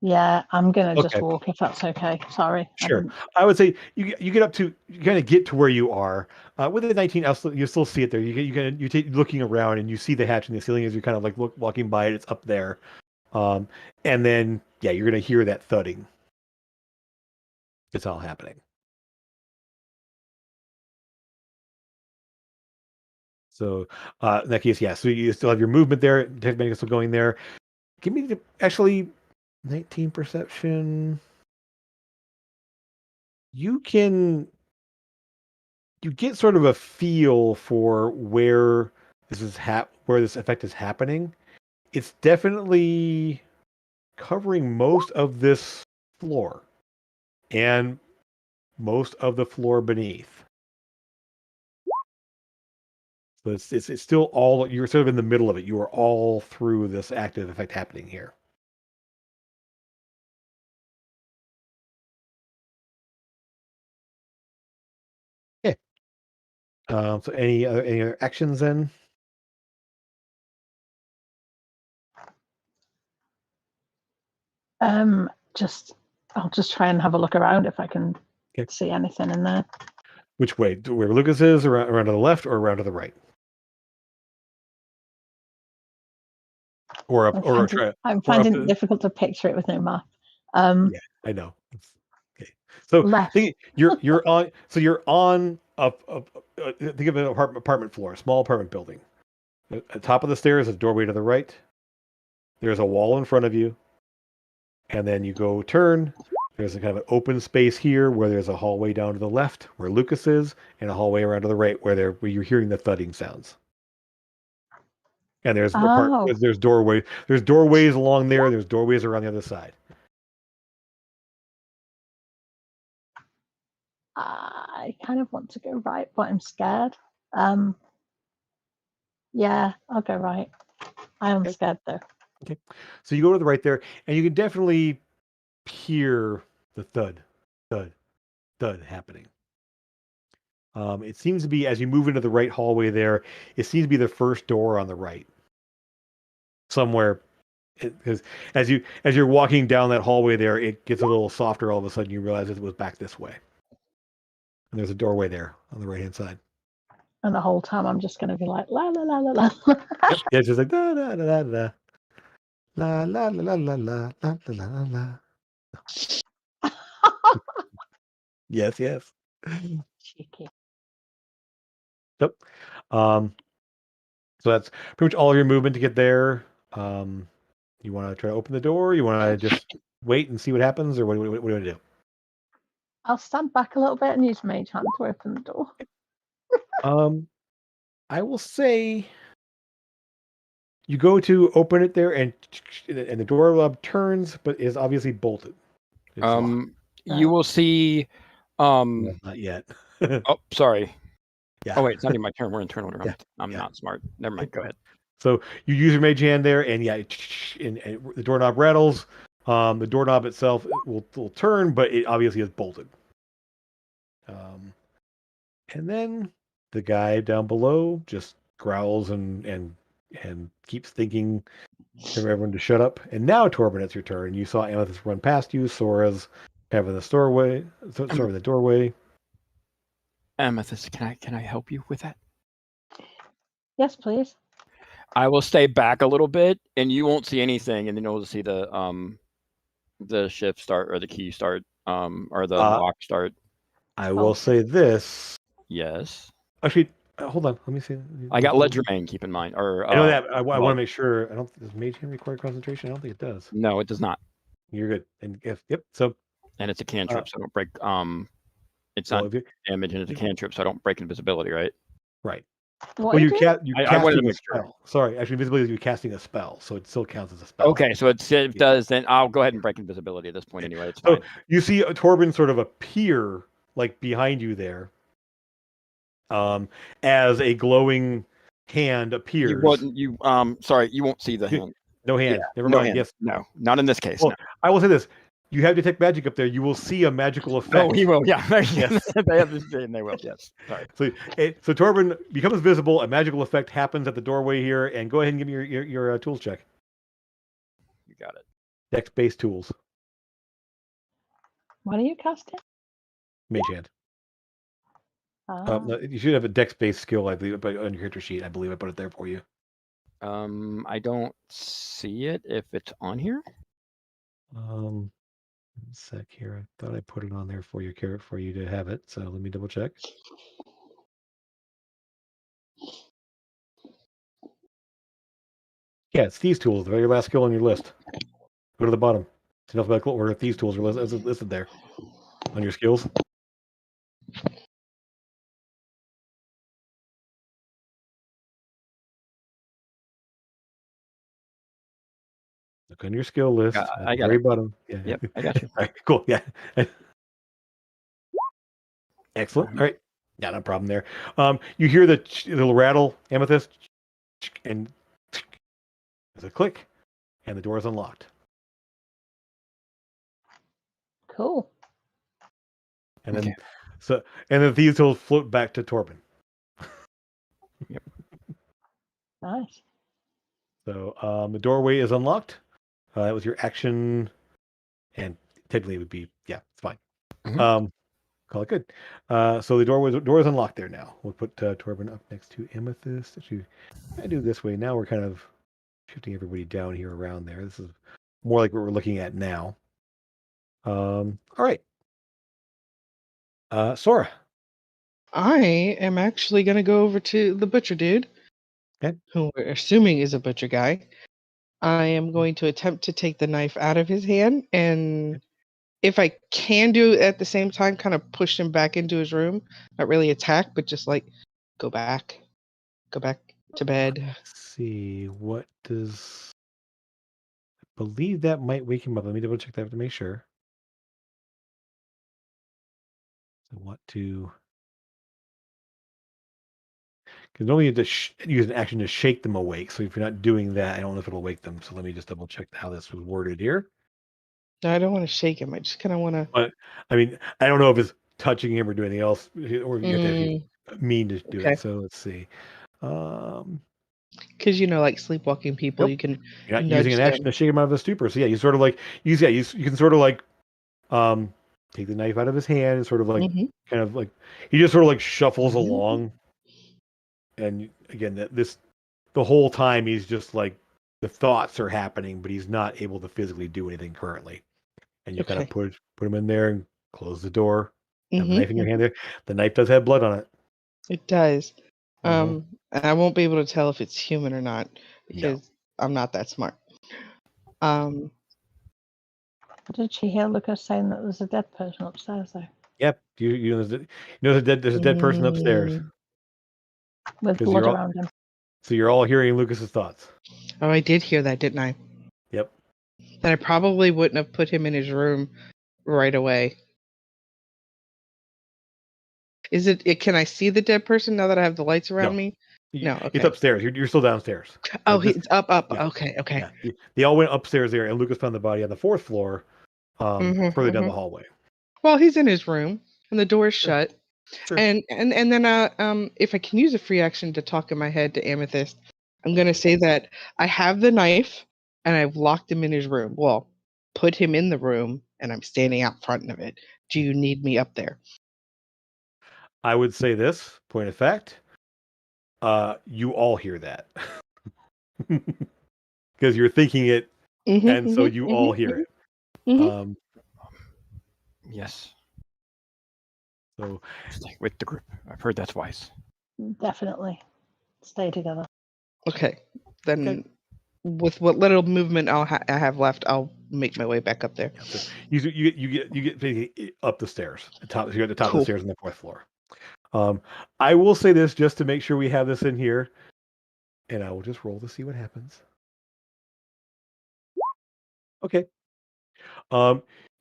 Yeah, I'm gonna just walk if that's okay. Sorry. Sure. I would say you get up to you kind of get to where you are with the 19. You still see it there. You take looking around and you see the hatch in the ceiling as you're kind of like walking by it. It's up there, and then yeah, you're gonna hear that thudding. It's all happening. So in that case, yeah. So you still have your movement there. Detect magic is still going there. Give me actually 19 perception. You get sort of a feel for where where this effect is happening. It's definitely covering most of this floor and most of the floor beneath. So it's still all, you're sort of in the middle of it. You are all through this active effect happening here. Okay. So any other actions then? I'll just try and have a look around if I can Okay. see anything in there. Which way? Where Lucas is, around to the left or around to the right? Or up, I'm finding it difficult to picture it with no map. Yeah, I know. Okay. So left. you're on. So you're on think of an apartment floor, a small apartment building. At the top of the stairs is a doorway to the right. There's a wall in front of you, and then you go turn. There's a kind of an open space here where there's a hallway down to the left where Lucas is, and a hallway around to the right where you're hearing the thudding sounds. And there's there's doorways along there. There's doorways around the other side. I kind of want to go right, but I'm scared. Yeah, I'll go right. I am scared though. Okay. So you go to the right there, and you can definitely hear the thud happening. It seems to be, as you move into the right hallway there, it seems to be the first door on the right. Somewhere, because as you're walking down that hallway there, it gets a little softer. All of a sudden, you realize it was back this way, and there's a doorway there on the right hand side. And the whole time, I'm just going to be like la la la la la. Yep. Yeah, it's just like da da da da da. La la la la la la la la la. Yes, yes. Cheeky. Yep. So that's pretty much all your movement to get there. You want to try to open the door? You want to just wait and see what happens, or what do you want to do? I'll stand back a little bit and use Mage Hand to open the door. I will say you go to open it there, and the door turns, but is obviously bolted. It's locked. You will see. Not yet. Oh, sorry. Yeah. Oh wait, it's not even my turn. We're in turn order. Yeah. I'm not smart. Never mind. Go ahead. So you use your mage hand there, and yeah, and the doorknob rattles. The doorknob itself will turn, but it obviously is bolted. And then the guy down below just growls and keeps thinking for everyone to shut up. And now, Torben, it's your turn. You saw Amethyst run past you. Sora's having the doorway. Amethyst, can I help you with that? Yes, please. I will stay back a little bit, and you won't see anything, and then you'll see the shift start or the key start, or the lock start. I will say this. Yes. Actually, hold on. Let me see. I got Legerdemain, keep in mind. Or I know that. I want to make sure. Does Mage Hand require concentration? I don't think it does. No, it does not. You're good. And yep. So. And it's a cantrip, so I don't break. It's not damage, and it's a cantrip, so I don't break invisibility, right? Right. What you're casting a spell. Sorry, actually, invisibility is you're casting a spell, so it still counts as a spell. Okay, so it does. Then I'll go ahead and break invisibility at this point anyway. It's fine. So you see Torben sort of appear like behind you there, as a glowing hand appears. Sorry, you won't see the hand. No hand. Yeah, Never mind. Hand. Yes. No, not in this case. Well, no. I will say this. You have detect magic up there. You will see a magical effect. Oh, he will. Yeah. Yes. They have this, and they will. Yes. Sorry. So Torben becomes visible. A magical effect happens at the doorway here. And go ahead and give me your tools check. You got it. Dex-based tools. What are you casting? Mage Hand. No, you should have a dex-based skill, I believe, on your character sheet. I believe I put it there for you. I don't see it if it's on here. One sec here. I thought I put it on there for you to have it. So let me double check. Yeah, it's Thieves Tools, the very last skill on your list. Go to the bottom. It's in alphabetical order. Thieves Tools are listed there on your skills. Look on your skill list at I the got very it. bottom. Yeah. Yep, I got you. All right, cool. Yeah. Excellent. All right. Yeah, no problem there. You hear the little rattle, Amethyst, and there's a click, and the door is unlocked. Cool. And then, Okay. and then these tools float back to Torben. Yep. Nice. So the doorway is unlocked. That was your action, and technically it would be it's fine. Mhm. Call it good. So the door is unlocked there now. We'll put Torben up next to Amethyst. Actually, I do this way. Now we're kind of shifting everybody down here around there. This is more like what we're looking at now. All right. Sora. I am actually going to go over to the butcher dude, Okay. who we're assuming is a butcher guy. I am going to attempt to take the knife out of his hand, and if I can do it at the same time, kind of push him back into his room. Not really attack, but just like go back to bed. Let's see. What does... I believe that might wake him up. Let me double check that to make sure. So what to... Because normally you just use an action to shake them awake. So if you're not doing that, I don't know if it'll wake them. So let me just double check how this was worded here. No, I don't want to shake him. I just kind of want to. But I mean, I don't know if it's touching him or doing anything else, or you have to actually mean to do Okay. it. So let's see. Because like sleepwalking people, Nope. you can You're not nudge using an action them. to shake him out of the stupor. So yeah, you sort of like you can sort of like take the knife out of his hand and sort of like kind of like he just sort of like shuffles along. And again, the whole time he's just like the thoughts are happening, but he's not able to physically do anything currently. And you kind of put him in there and close the door. Have the knife in your hand there. The knife does have blood on it. It does. And I won't be able to tell if it's human or not because I'm not that smart. Did she hear Lucas saying that there's a dead person upstairs there? Yep. You know there's a dead person upstairs. With blood around him. So you're all hearing Lucas's thoughts. Oh, I did hear that, didn't I? Yep. Then I probably wouldn't have put him in his room right away. Is it? Can I see the dead person now that I have the lights around me? No. Okay. It's upstairs. You're still downstairs. Oh, he's up. Yeah. Okay. Yeah. They all went upstairs there, and Lucas found the body on the 4th floor, further down the hallway. Well, he's in his room, and the door is shut. Sure. And then if I can use a free action to talk in my head to Amethyst, I'm gonna say that I have the knife, and I've locked him in his room. Well, put him in the room, and I'm standing out front of it. Do you need me up there? I would say this, point of fact, you all hear that. Because you're thinking it, and so you all hear it. Yes. So stay with the group. I've heard that's wise. Definitely. Stay together. Okay. Then with what little movement I have left, I'll make my way back up there. So you get up the stairs. So you're at the top of the stairs on the 4th floor. I will say this just to make sure we have this in here, and I will just roll to see what happens. Okay.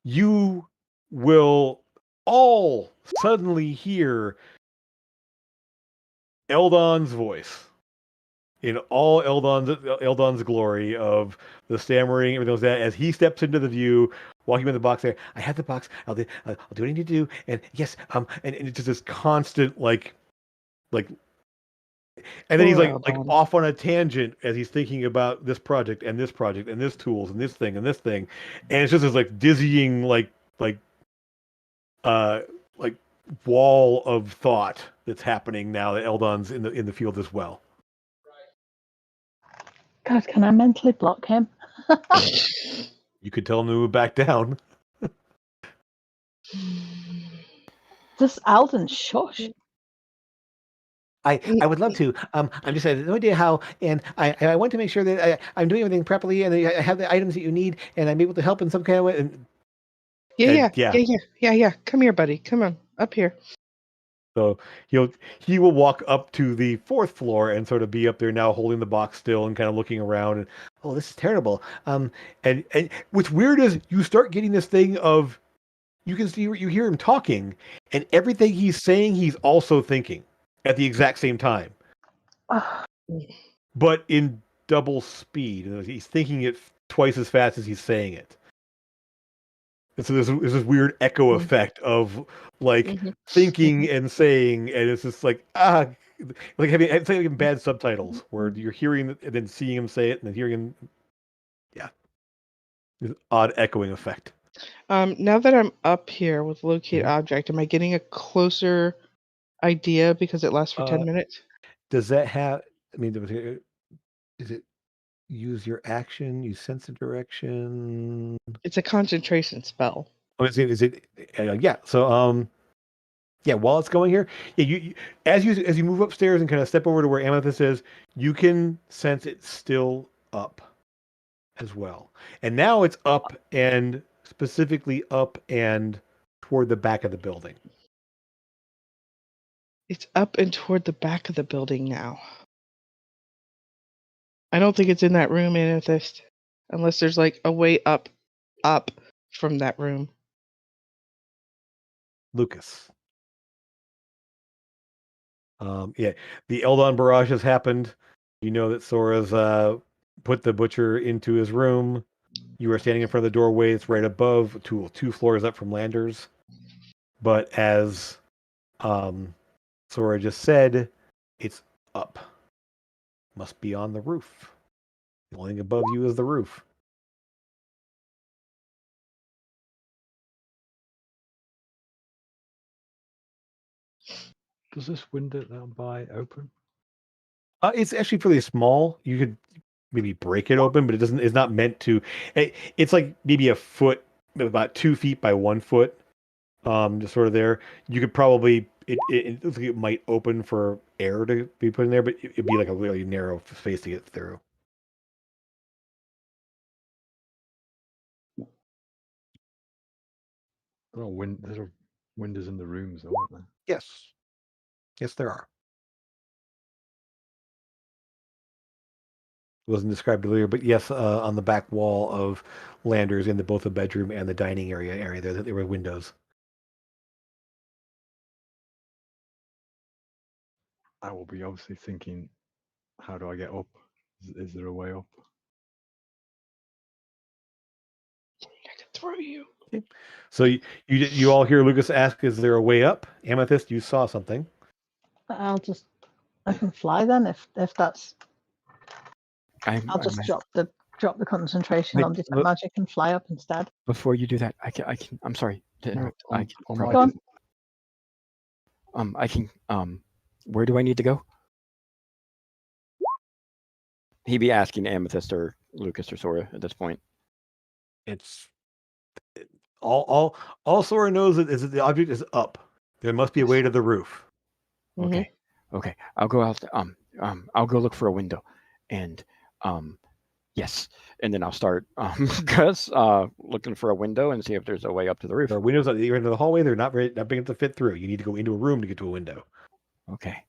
You will all suddenly hear Eldon's voice in all Eldon's glory of the stammering, everything like that, as he steps into the view, walking in the box there. I have the box. I'll do what I need to do. And yes, and it's just this constant like, and then he's like off on a tangent as he's thinking about this project and this project and this tools and this thing and this thing, and it's just this like dizzying like wall of thought that's happening now that Eldon's in the field as well. God, can I mentally block him? You could tell him to move back down. Just Alden, shush. I would love to. I'm just I have no idea how, and I want to make sure that I'm doing everything properly, and I have the items that you need, and I'm able to help in some kind of way. And Yeah. Come here, buddy. Come on, up here. So he will walk up to the fourth floor and sort of be up there now, holding the box still and kind of looking around. And oh, this is terrible. And what's weird is you start getting this thing of you hear him talking, and everything he's saying, he's also thinking at the exact same time, but in double speed. He's thinking it twice as fast as he's saying it. And so there's this weird echo effect of like thinking and saying, and it's just like like having bad subtitles where you're hearing it and then seeing him say it and then hearing him. Yeah, this odd echoing effect. Now that I'm up here with locate object, am I getting a closer idea because it lasts for 10 minutes? Does that have? I mean, is it use your action? You sense a direction. It's a concentration spell. Oh, is it? Yeah. So yeah. While it's going here, yeah. You as you move upstairs and kind of step over to where Amethyst is, you can sense it's still up as well. And now it's up and specifically up and toward the back of the building. It's up and toward the back of the building now. I don't think it's in that room, Amethyst, unless there's like a way up from that room. Lucas. Yeah, the Eldon barrage has happened. You know that Sora's put the butcher into his room. You are standing in front of the doorway. It's right above, two floors up from Landers. But as Sora just said, it's up. Must be on the roof. The only thing above you is the roof. Does this window down by open? It's actually fairly small. You could maybe break it open, but it's not meant to. It's like maybe a foot, about 2 feet by 1 foot. Just sort of there. You could probably it looks like it might open for air to be put in there, but it'd be like a really narrow space to get through. There are windows in the rooms, though, aren't there? Yes, there are. It wasn't described earlier, but yes, on the back wall of Landers in both the bedroom and the dining area there were windows. I will be obviously thinking, how do I get up? Is there a way up? I can throw you. Okay. So you all hear Lucas ask, "Is there a way up?" Amethyst, you saw something. I can fly then if that's. I'll just drop the concentration on detect magic and fly up instead. Before you do that, I can. I'm sorry to interrupt. I can. Where do I need to go? He'd be asking Amethyst or Lucas or Sora at this point. It's all Sora knows is that the object is up. There must be a way to the roof. Okay. Okay. I'll go out. I'll go look for a window, and yes, and then I'll start Gus looking for a window and see if there's a way up to the roof. There are windows at the end of the hallway. They're not big enough to fit through. You need to go into a room to get to a window. Okay.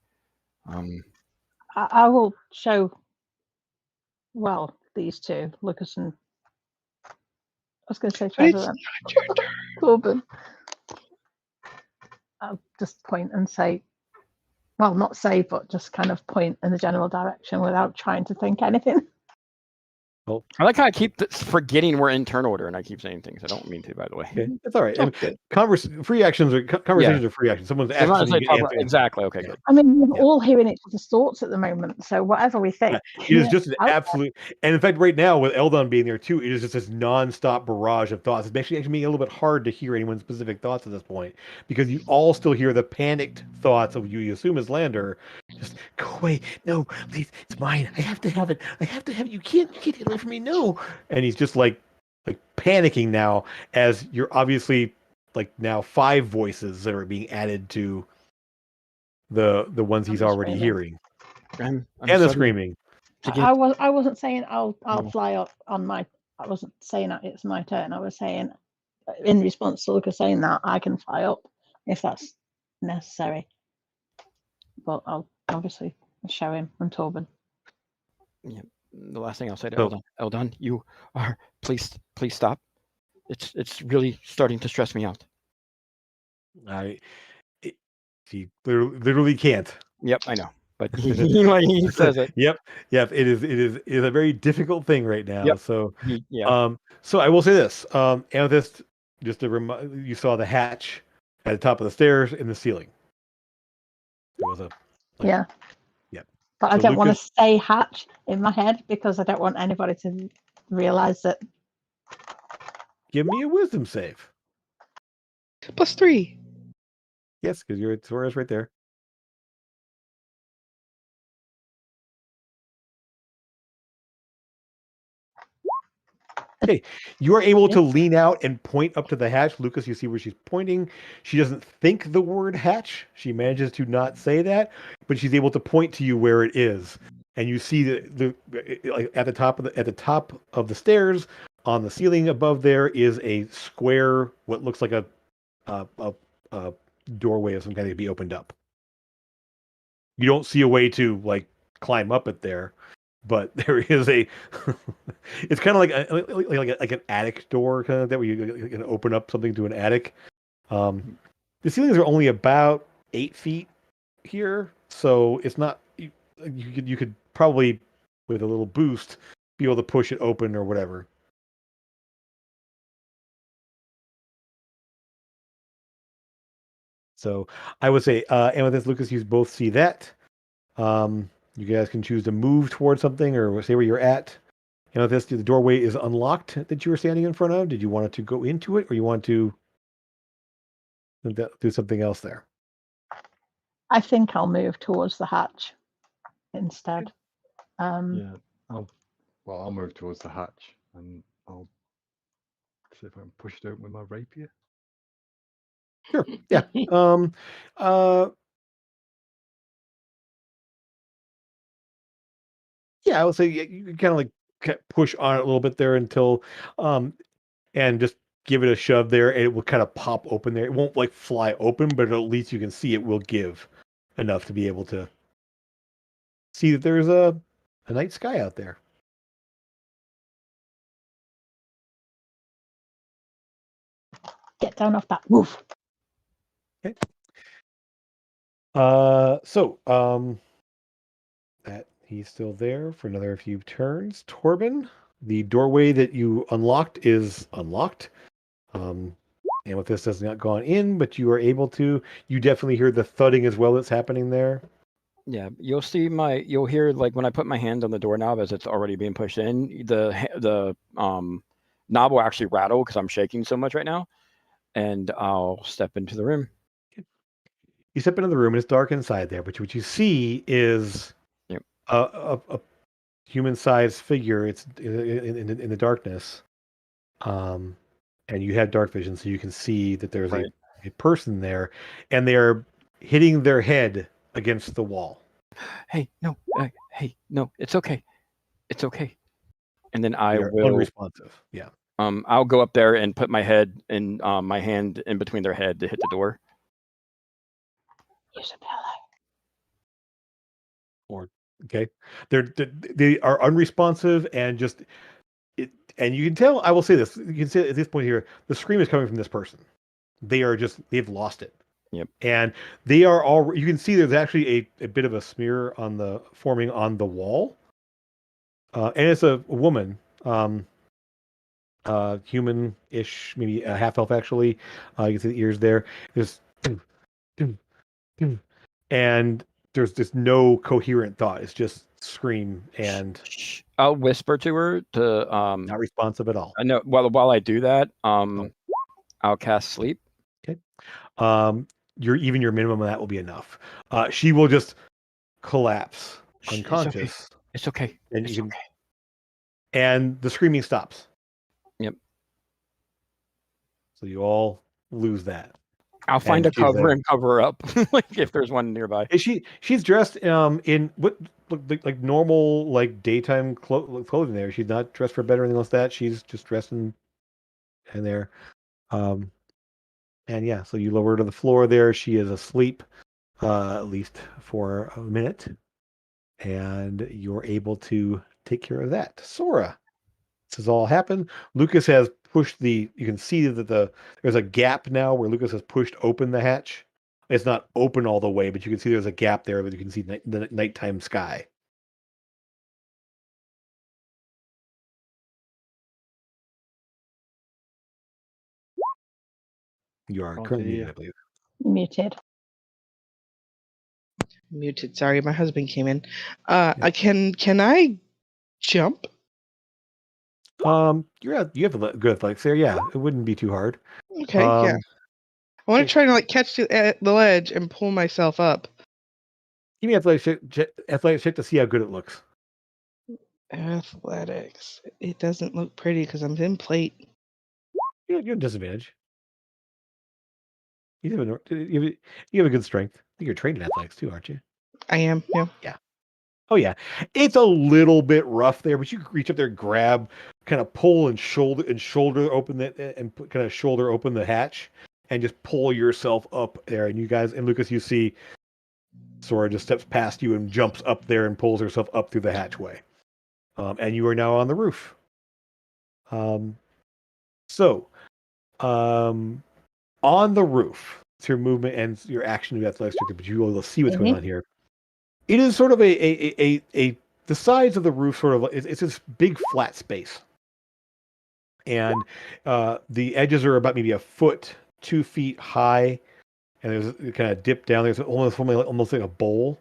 I will show. Well, these two, Lucas and I was going to say Trevor and Corbin. I'll just point and say, well, not say, but just kind of point in the general direction without trying to think anything. Well, I like how I keep forgetting we're in turn order, and I keep saying things I don't mean to. By the way, okay, that's all right. And free actions are conversations are free actions. Someone's asking exactly. Okay, good. I mean, we're all hearing each other's thoughts at the moment, so whatever we think, it is just an absolute. And in fact, right now with Eldon being there too, it is just this non-stop barrage of thoughts. It's actually making it a little bit hard to hear anyone's specific thoughts at this point because you all still hear the panicked thoughts of you assume as Lander. Just go away. No, please, it's mine. I have to have it. I have to have it. You can't get it away from me. No. And he's just like panicking now as you're obviously like now 5 voices that are being added to the ones he's the already screaming. hearing. I'm And the starting screaming. to get. I wasn't saying I'll No. fly up on my. I wasn't saying that it's my turn. I was saying, in response to Lucas saying that, I can fly up if that's necessary. But I'll obviously show him and Torben. Yeah. The last thing I'll say to So- Eldon, you are please stop. It's really starting to stress me out. He literally can't. Yep, I know, but he says it. Yep. It is a very difficult thing right now. Yep. So, Yeah. so I will say this, Amethyst. Just to remind, you saw the hatch at the top of the stairs in the ceiling. There was a Yeah. Yep. But I So don't want Lucas- to say hatch in my head because I don't want anybody to realize that. Give me a wisdom save. +3. Yes, because you're at Taurus right there. Okay, you are able to lean out and point up to the hatch. Lucas, you see where she's pointing. She doesn't think the word hatch. She manages to not say that, but she's able to point to you where it is. And you see like at the top of the stairs, on the ceiling above there is a square, what looks like a doorway of some kind to be opened up. You don't see a way to like climb up it there, but there is a. It's kind of like an attic door kind of that where you can open up something to an attic. The ceilings are only about 8 feet here, so it's not. You could probably with a little boost be able to push it open or whatever. So I would say, Amethyst, Lucas, you both see that. You guys can choose to move towards something or say where you're at. Amethyst, the doorway is unlocked that you were standing in front of. Did you want to go into it or you want to do something else there? I think I'll move towards the hatch instead. Yeah, I'll move towards the hatch and I'll see if I can push it open with my rapier. Sure. Yeah. Yeah, I would say you kind of like push on it a little bit there until, and just give it a shove there, and it will kind of pop open there. It won't like fly open, but at least you can see it will give enough to be able to see that there's a night sky out there. Get down off that roof. Okay. That he's still there for another few turns. Torben, the doorway that you unlocked is unlocked. And with this has not gone in, but you are able to. You definitely hear the thudding as well that's happening there. Yeah, you'll hear like when I put my hand on the doorknob as it's already being pushed in, the knob will actually rattle because I'm shaking so much right now, and I'll step into the room. You step into the room and it's dark inside there, but what you see is a human-sized figure. It's in the darkness, and you have dark vision, so you can see that there's a person there, and they are hitting their head against the wall. Hey, no, it's okay, And then I will unresponsive. Yeah. I'll go up there and put my head and my hand in between their head to hit the door. Use a pillow. Or okay, they are unresponsive and just it. And you can tell. I will say this. You can say at this point here, the scream is coming from this person. They've lost it. Yep. And they are all. You can see there's actually a bit of a smear forming on the wall. And it's a woman. Human-ish, maybe a half elf actually. You can see the ears there. There's and there's just no coherent thought. It's just scream and I'll whisper to her to not responsive at all. I know while I do that, I'll cast sleep. Okay. Your minimum of that will be enough. She will just collapse unconscious. It's okay. And it's okay. And the screaming stops. Yep. So you all lose that. I'll find And a cover and cover up, like if there's one nearby. She's dressed in what look like normal like daytime clothing. There, she's not dressed for bed or anything like that. She's just dressed in there. And yeah, so you lower her to the floor. There, she is asleep, at least for a minute, and you're able to take care of that. Sora, this has all happened. Lucas has pushed you can see that there's a gap now where Lucas has pushed open the hatch. It's not open all the way, but you can see there's a gap there that you can see the nighttime sky. You are currently muted, I believe. Muted. Muted. Sorry, my husband came in. Can I jump? You have a good athletics there. Yeah, it wouldn't be too hard. Okay, yeah. I want to try to like catch the ledge and pull myself up. Give me athletics check to see how good it looks. Athletics. It doesn't look pretty because I'm in plate. You're at disadvantage. You have a good strength. I think you're trained in athletics too, aren't you? I am. Yeah. Yeah. Oh yeah, it's a little bit rough there, but you can reach up there, grab, kind of pull and shoulder open kind of shoulder open the hatch, and just pull yourself up there. And you guys and Lucas, you see Sora just steps past you and jumps up there and pulls herself up through the hatchway. And you are now on the roof. So, on the roof, it's your movement and your action to athletics, but you will see what's going on here. It is sort of the sides of the roof sort of it's this big flat space, and the edges are about maybe a foot, 2 feet high, and there's kind of dip down. There's almost like a bowl,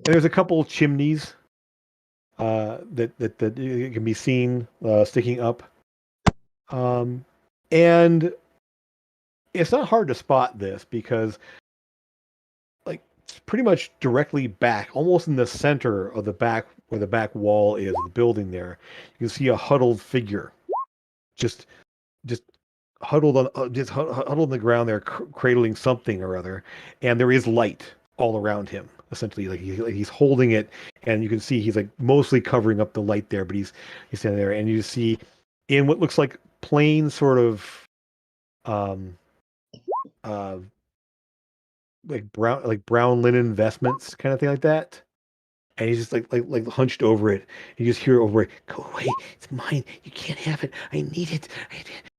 and there's a couple chimneys that can be seen sticking up, and it's not hard to spot this because it's pretty much directly back, almost in the center of the back, where the back wall is, the building there. You can see a huddled figure, just huddled on the ground there, cradling something or other, and there is light all around him. Essentially, like he's holding it, and you can see he's like mostly covering up the light there, but he's standing there, and you see in what looks like plain sort of like brown linen vestments, kind of thing like that. And he's just like hunched over it. You just hear over it, "Go away! It's mine. You can't have it. I need it.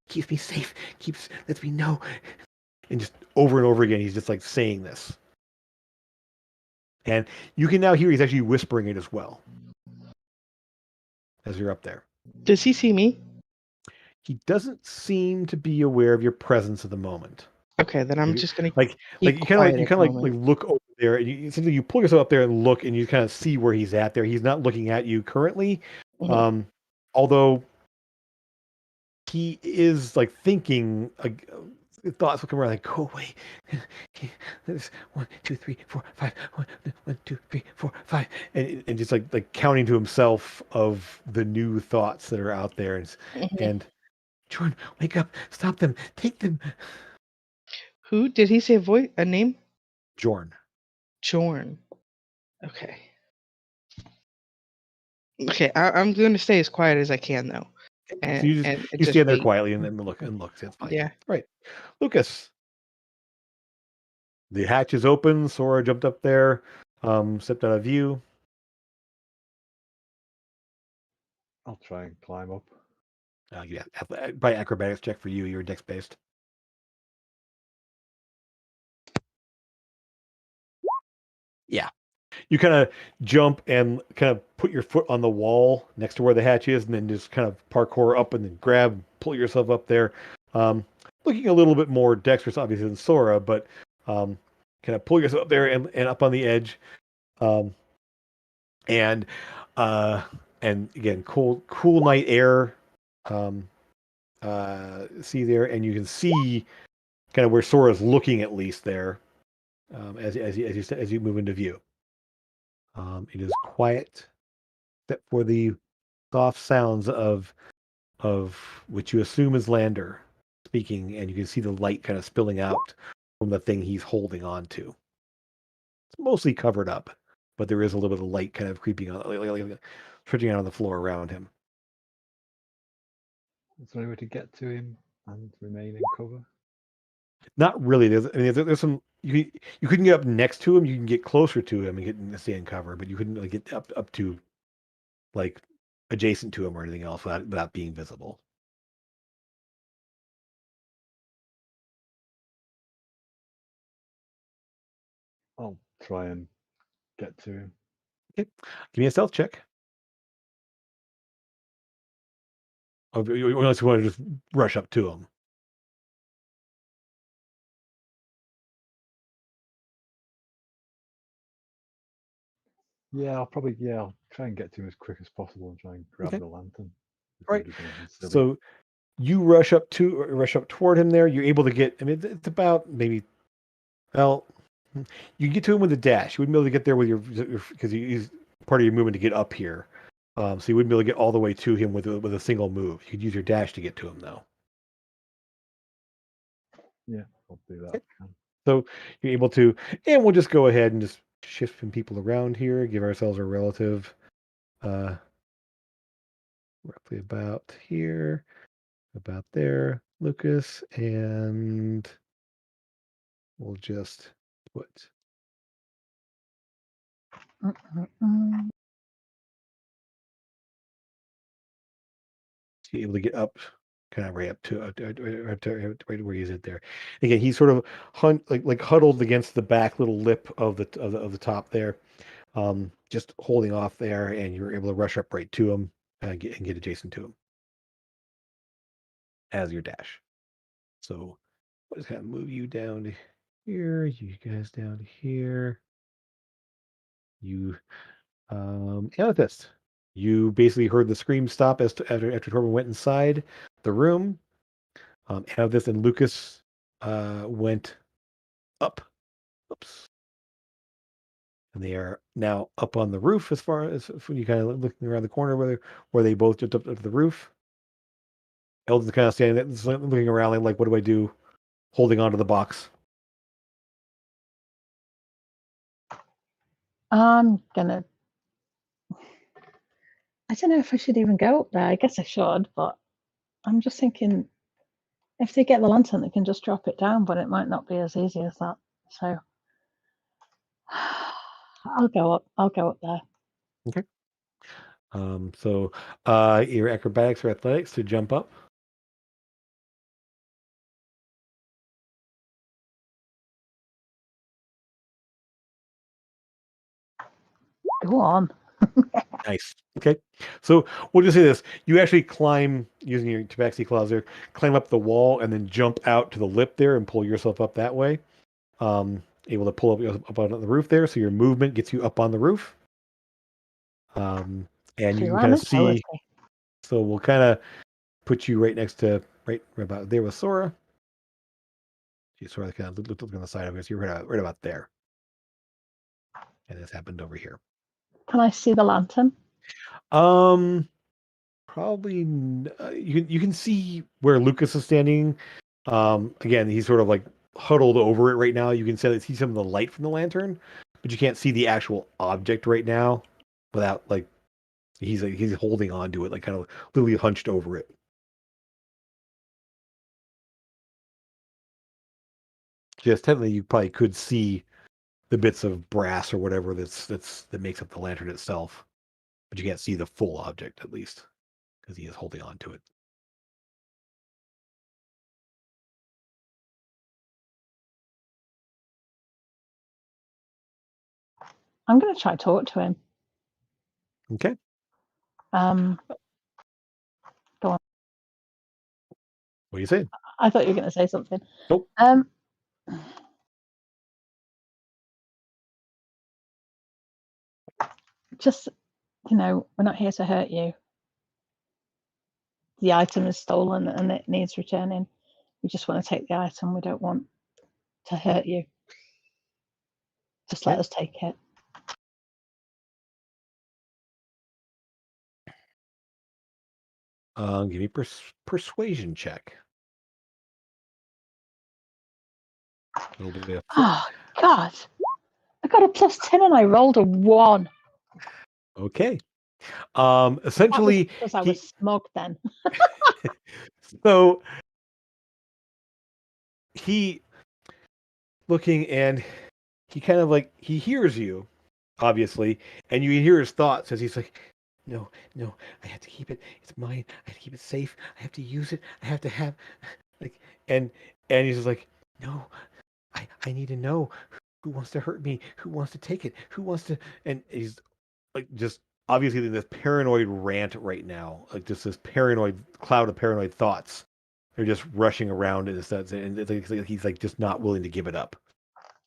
Keeps me safe. Lets me know." And just over and over again, he's just like saying this. And you can now hear he's actually whispering it as well as you're up there. Does he see me? He doesn't seem to be aware of your presence at the moment. Okay, then I'm just gonna you kind of look over there, and you pull yourself up there and look, and you kind of see where he's at there. He's not looking at you currently, although he is like thinking. Thoughts will come around like, "Go away." There's 1, 2, 3, 4, 5. 1, 2, 3, 4, 5, and just like counting to himself of the new thoughts that are out there, and Jordan, wake up! Stop them! Take them! Who did he say? A name? Jorn. Okay. Okay, I'm going to stay as quiet as I can though. So you stand there quietly and then look. It's fine. Yeah. Right. Lucas. The hatch is open. Sora jumped up there, stepped out of view. I'll try and climb up. Yeah, by acrobatics check for you. You're dex based. Yeah. You kind of jump and kind of put your foot on the wall next to where the hatch is, and then just kind of parkour up and then pull yourself up there. Looking a little bit more dexterous, obviously, than Sora, but kind of pull yourself up there and up on the edge. And again, cool night air. See there, and you can see kind of where Sora's looking, at least there, as you move into view. It is quiet, except for the soft sounds of which you assume is Lander speaking, and you can see the light kind of spilling out from the thing he's holding on to. It's mostly covered up, but there is a little bit of light kind of creeping on, stretching out on the floor around him. Is there any way to get to him and remain in cover? Not really. There's some you couldn't get up next to him. You can get closer to him and stay in cover, but you couldn't really get up to like adjacent to him or anything else without being visible. I'll try and get to him. Okay. Give me a stealth check. Oh, unless you want to just rush up to him. Yeah, I'll try and get to him as quick as possible and try and grab the lantern. Right. So you rush up toward him there. You're able to get, it's about maybe, well, you get to him with a dash. You wouldn't be able to get there with because he's part of your movement to get up here. So you wouldn't be able to get all the way to him with a single move. You could use your dash to get to him, though. Yeah, I'll do that. Okay. So you're able to, and we'll just go ahead and just shift some people around here, give ourselves a relative, roughly about here, about there, Lucas, and we'll just put able to get up, kind of right up to right where he's at there. Again, he's sort of huddled against the back little lip of the top there, just holding off there, and you're able to rush up right to him and get adjacent to him as your dash. So I'll just kind of move you down to here, you guys down to here. You, Amethyst. You basically heard the scream stop after Torben went inside the room. Amethyst and Lucas went up. Oops. And they are now up on the roof as far as when you kind of looking around the corner where they both jumped up to the roof. Eldon's kind of standing there, looking around like, what do I do? Holding onto the box. I'm gonna. I don't know if I should even go up there. I guess I should, but I'm just thinking if they get the lantern, they can just drop it down, but it might not be as easy as that. So I'll go up there. Okay. So your acrobatics or athletics to jump up. Go on. Nice. Okay. So we'll just say this. You actually climb using your tabaxi claws there, climb up the wall and then jump out to the lip there and pull yourself up that way. Able to pull up on the roof there. So your movement gets you up on the roof. And you can kind of see. So we'll kind of put you right next to, right about there with Sora. You sort of kind of look on the side of it. So you're right about there. And this happened over here. Can I see the lantern? Probably you can see where Lucas is standing. Again, he's sort of like huddled over it right now. You can see some of the light from the lantern, but you can't see the actual object right now without like he's holding on to it, like kind of literally hunched over it. Just technically, you probably could see the bits of brass or whatever that makes up the lantern itself, but you can't see the full object at least because he is holding on to it. I'm going to try to talk to him. Okay. Go on. What are you saying? I thought you were going to say something. Nope. Just, we're not here to hurt you. The item is stolen and it needs returning. We just want to take the item. We don't want to hurt you. Just let us take it. Give me persuasion check. It'll be a Oh, God. I got a +10 and I rolled a 1. Okay. That was Essentially, because I was smug then. so he looking and he kind of like he hears you, obviously, and you hear his thoughts as he's like, no, I have to keep it. It's mine. I have to keep it safe. I have to use it. I have to have like and he's just like, no, I need to know who wants to hurt me, who wants to take it, who wants to, and he's like just obviously in this paranoid rant right now, like just this paranoid cloud of paranoid thoughts. They're just rushing around in a sense, and it's like he's like just not willing to give it up.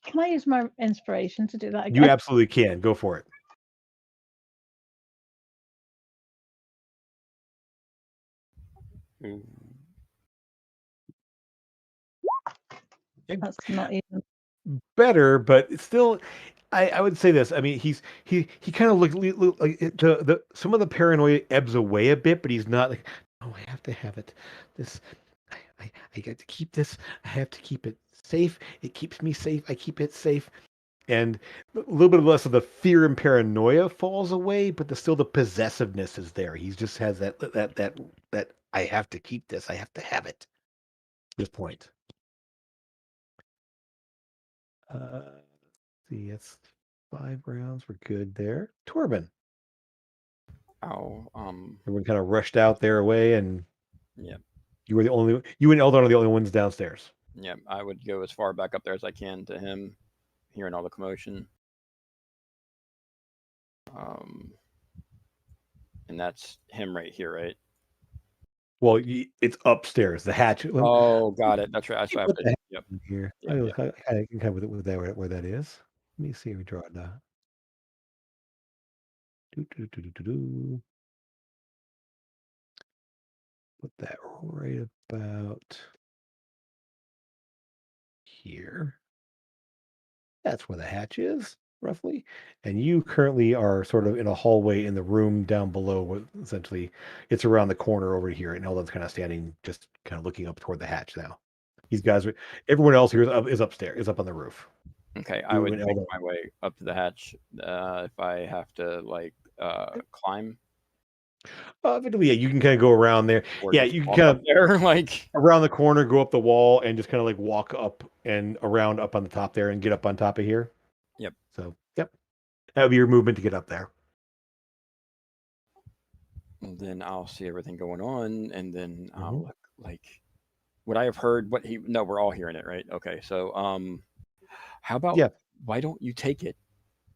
Can I use my inspiration to do that again? You absolutely can. Go for it. That's not even Better, but it's still. I would say this. I mean, he kind of like the some of the paranoia ebbs away a bit, but he's not like, oh, I have to have it. This, I got to keep this. I have to keep it safe. It keeps me safe. I keep it safe. And a little bit less of the fear and paranoia falls away, but still the possessiveness is there. He just has that I have to keep this. I have to have it. This point. See, it's 5 rounds. We're good there. Torben. Oh, Everyone kind of rushed out there away, and yeah, you and Eldon are the only ones downstairs. yeah. I would go as far back up there as I can to him, hearing all the commotion. And that's him right here, right? Well, it's upstairs. The hatch. Oh, got it. That's right. That's right. What the heck Yep. here? Yep, I can come with that where that is. Let me see if we draw it now. Put that right about here. That's where the hatch is, roughly. And you currently are sort of in a hallway in the room down below. Essentially, it's around the corner over here, and Eldon's kind of standing, just kind of looking up toward the hatch now. These guys, everyone else here is upstairs, is up on the roof. Okay, I would make my way up to the hatch if I have to climb. Yeah, you can kind of go around there. Or Yeah, just you can walk kind up of there like around the corner, go up the wall, and just kind of like walk up and around up on the top there and get up on top of here. Yep. So, yep. That would be your movement to get up there. And then I'll see everything going on, and then I'll Mhm. look like would I have heard what he? No, we're all hearing it, right? Okay, so how about Yeah. why don't you take it,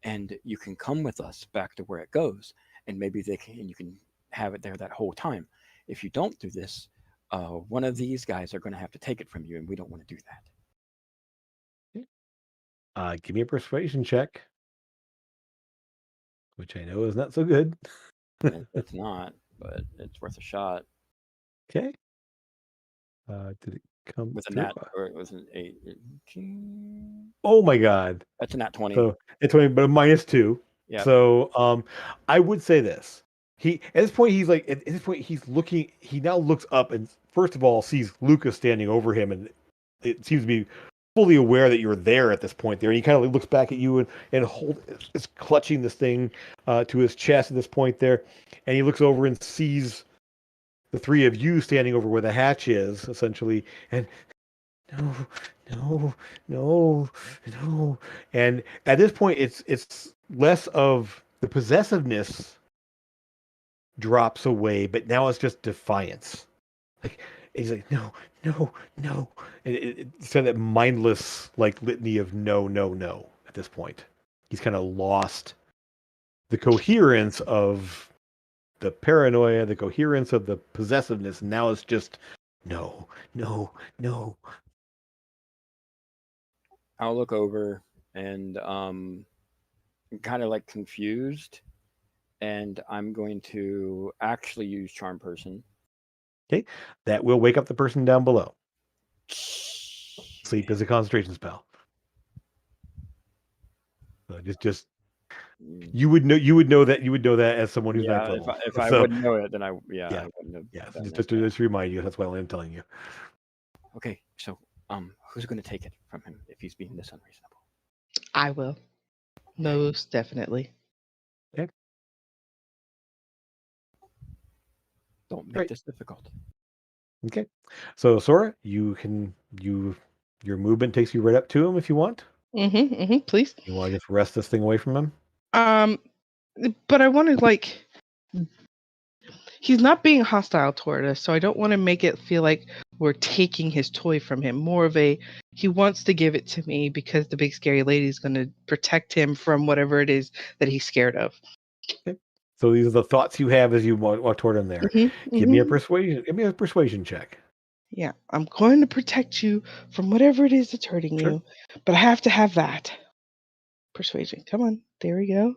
and you can come with us back to where it goes, and maybe you can have it there that whole time. If you don't do this, one of these guys are going to have to take it from you, and we don't want to do that. Give me a persuasion check, which I know is not so good. It's not, but it's worth a shot. Okay. Did it come With a through? nat, or it was an 8. Oh my God. That's a nat 20. So it's 20, but a -2. Yeah. So I would say this. At this point he's looking. He now looks up and first of all sees Lucas standing over him, and it seems to be fully aware that you're there at this point there. And he kind of looks back at you and is clutching this thing to his chest at this point there, and he looks over and sees the 3 of you standing over where the hatch is essentially, and no. And at this point, it's less of the possessiveness drops away, but now it's just defiance. Like he's like, no. And it's kind of that mindless like litany of no. At this point, he's kind of lost the coherence of the paranoia, the coherence of the possessiveness. Now it's just no. I'll look over and kind of like confused, and I'm going to actually use Charm Person. Okay, that will wake up the person down below. Sleep is a concentration spell. So just you would know that as someone who's not level. If I wouldn't know it, then I wouldn't have. Just to remind you, that's why I'm telling you. Okay, so who's going to take it from him if he's being this unreasonable? I will. Most definitely. Okay. Don't make Right. this difficult. Okay. So Sora, your movement takes you right up to him if you want. Please. You want to just wrest this thing away from him? But I want to he's not being hostile toward us, so I don't want to make it feel like we're taking his toy from him. More of he wants to give it to me because the big scary lady is going to protect him from whatever it is that he's scared of. Okay. So these are the thoughts you have as you walk toward him there. Give me a persuasion check. Yeah, I'm going to protect you from whatever it is that's hurting you, but I have to have that. Persuasion. Come on. There we go.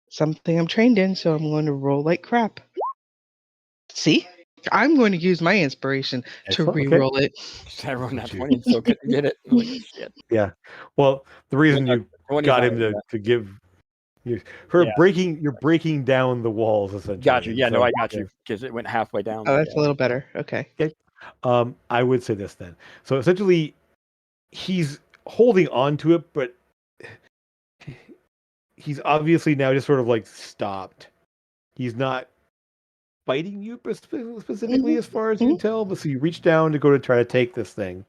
Something I'm trained in, so I'm going to roll like crap. See? I'm going to use my inspiration to re-roll it. I rolled that 20 and still couldn't get it. Like, shit. Yeah. Well, the reason you got him to give you're breaking down the walls essentially. Got you. Yeah, so, no, I got you because it went halfway down. Oh, that's a little better. Okay. I would say this then. So essentially, he's holding on to it, but he's obviously now just sort of stopped. He's not biting you specifically, as far as you can tell. But so you reach down to go to try to take this thing.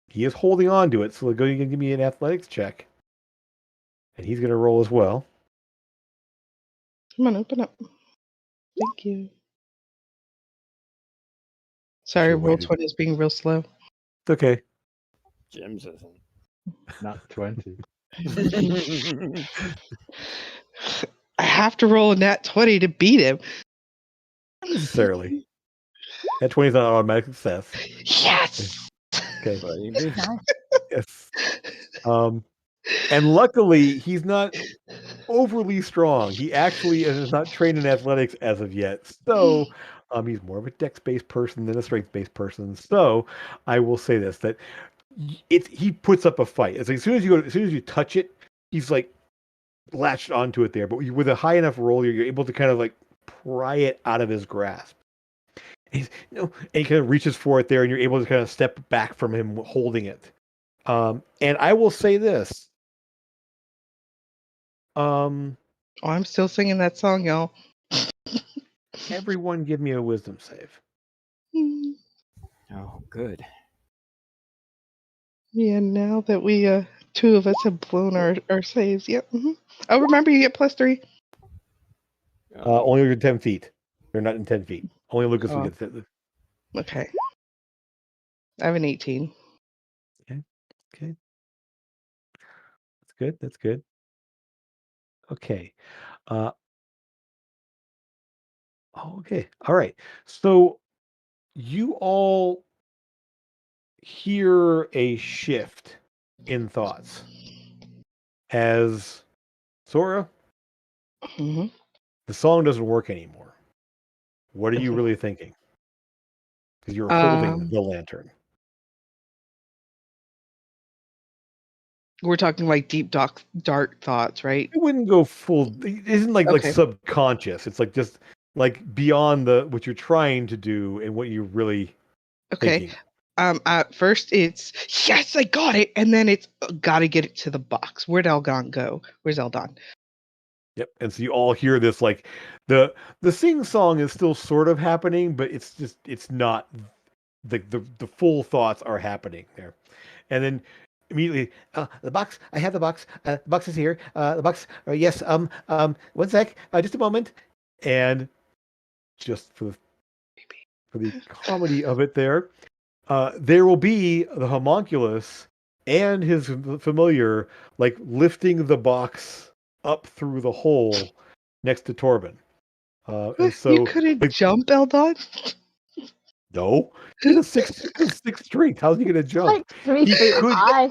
He is holding on to it, so you can give me an athletics check, and he's going to roll as well. Come on, open up. Thank you. Sorry, Roll20 is being real slow. It's okay. Jim's isn't. Not 20. I have to roll a nat 20 to beat him. Not necessarily. That 20 is not an automatic success. Yes. Okay. Nice. Yes. And luckily, he's not overly strong. He actually is not trained in athletics as of yet. So he's more of a dex-based person than a strength-based person. So I will say this, that he puts up a fight. It's as soon as you touch it, he's latched onto it there. But with a high enough roll, you're able to kind of pry it out of his grasp. And he kind of reaches for it there, and you're able to kind of step back from him holding it. And I will say this. I'm still singing that song, y'all. Everyone give me a wisdom save. Oh, good. Yeah, now that we two of us have blown our saves. Yep. Oh, remember, you get +3. Only in 10 feet. They're not in 10 feet. Only Lucas will get it. Okay. I have an 18. Okay. That's good. Okay. Okay. All right. So you all hear a shift in thoughts as Sora, the song doesn't work anymore. What are you really thinking? Because you're holding the lantern. We're talking deep dark thoughts, right? It wouldn't go full. It isn't like subconscious. It's just beyond what you're trying to do and what you're really thinking. At first it's yes, I got it, and then it's gotta get it to the box. Where'd Eldon go? Where's Eldon? Yep. And so you all hear this the sing song is still sort of happening, but it's not the full thoughts are happening there. And then immediately, the box. I have the box. The box is here. The box. Yes. 1 sec. Just a moment. And just for the comedy of it, there will be the homunculus and his familiar lifting the box up through the hole next to Torben. And so you couldn't jump, Eldon? No, he's a six strength. How's he going to jump? 3 feet high.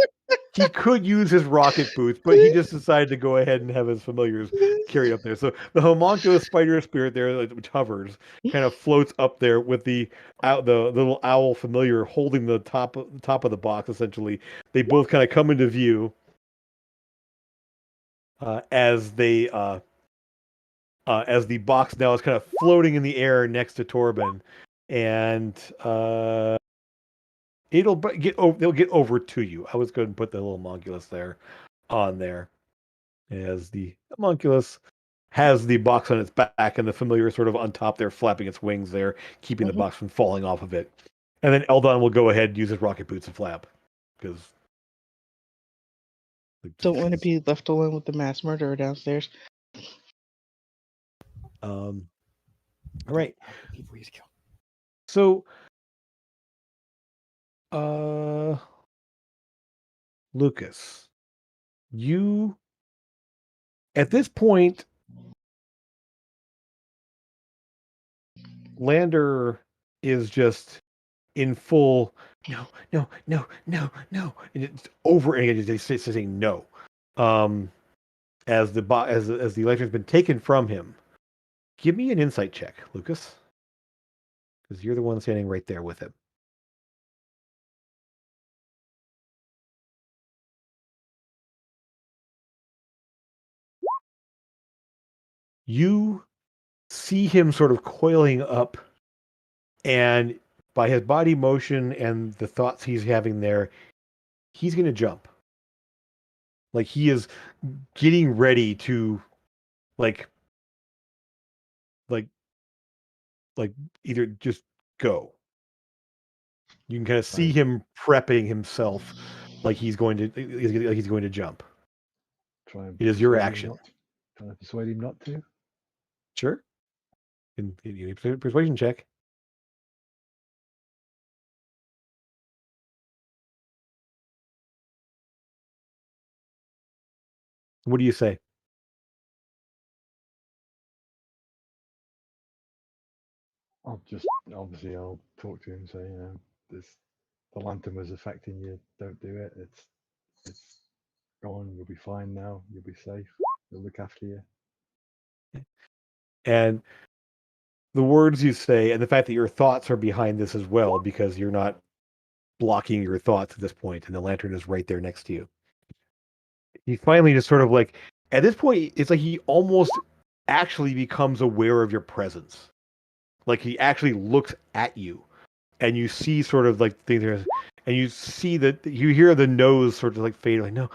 He could use his rocket boots, but he just decided to go ahead and have his familiars carried up there. So the homunculus spider spirit there, which hovers, kind of floats up there with the little owl familiar holding the top of the box. Essentially, they both kind of come into view as the box now is kind of floating in the air next to Torben. And They'll get over to you. I was going to put the little homunculus there on there, as the homunculus has the box on its back and the familiar sort of on top there, flapping its wings there, keeping the box from falling off of it. And then Eldon will go ahead and use his rocket boots and flap, because don't want to be left alone with the mass murderer downstairs. All right. So, Lucas, you at this point, Lander is just in full no, and it's over and again. He's saying no. As the electron has been taken from him. Give me an insight check, Lucas, because you're the one standing right there with him. You see him sort of coiling up, and by his body motion and the thoughts he's having there, he's going to jump. Like he is getting ready to, like either just go. You can kind of see him prepping himself, like he's going to jump. It is your action. Trying to persuade him not to. Sure. You need a persuasion check. What do you say? I'll talk to him and say, the lantern was affecting you. Don't do it. It's gone. You'll be fine now. You'll be safe. We'll look after you. And the words you say, and the fact that your thoughts are behind this as well, because you're not blocking your thoughts at this point, and the lantern is right there next to you. He finally just sort of like, at this point, it's like he almost actually becomes aware of your presence. Like he actually looks at you, and you see sort of like things, and you see that you hear the nose sort of like fade, like no,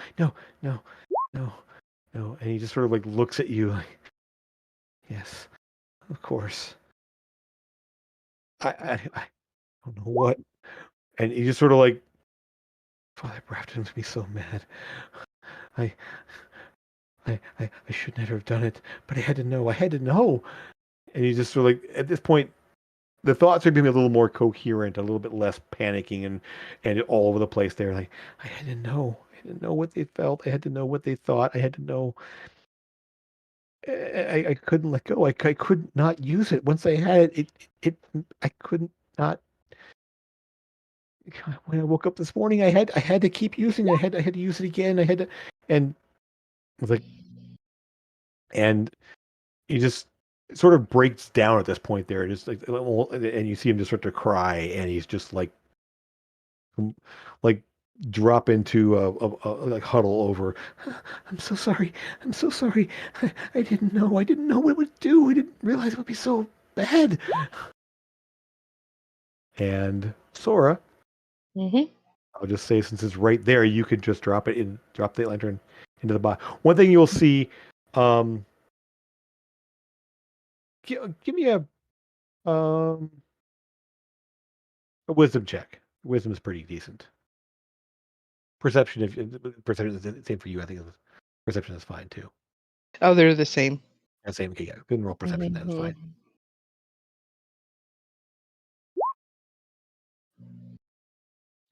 and he just sort of like looks at you like, yes, of course. I don't know what, and he just sort of like, Father Brafton makes me so mad. I should never have done it, but I had to know. And he just sort of like, at this point, the thoughts are being a little more coherent, a little bit less panicking and all over the place there. Like, I had to know. I had to know what they felt. I had to know what they thought. I had to know. I couldn't let go. I could not use it. Once I had it I couldn't not. When I woke up this morning, I had to keep using it. I had to use it again. I had to, and I was like, and he just sort of breaks down at this point there. Just like, and you see him just start to cry, and he's just like drop into a like huddle over. I'm so sorry. I'm so sorry. I didn't know. I didn't know what it would do. I didn't realize it would be so bad. And Sora, I'll just say, since it's right there, you could just drop the lantern into the box. One thing you'll see, give me a wisdom check. Wisdom is pretty decent. Perception is the same for you. I think perception is fine too. Oh, they're the same. Same. Okay, yeah. Good roll perception. That's fine.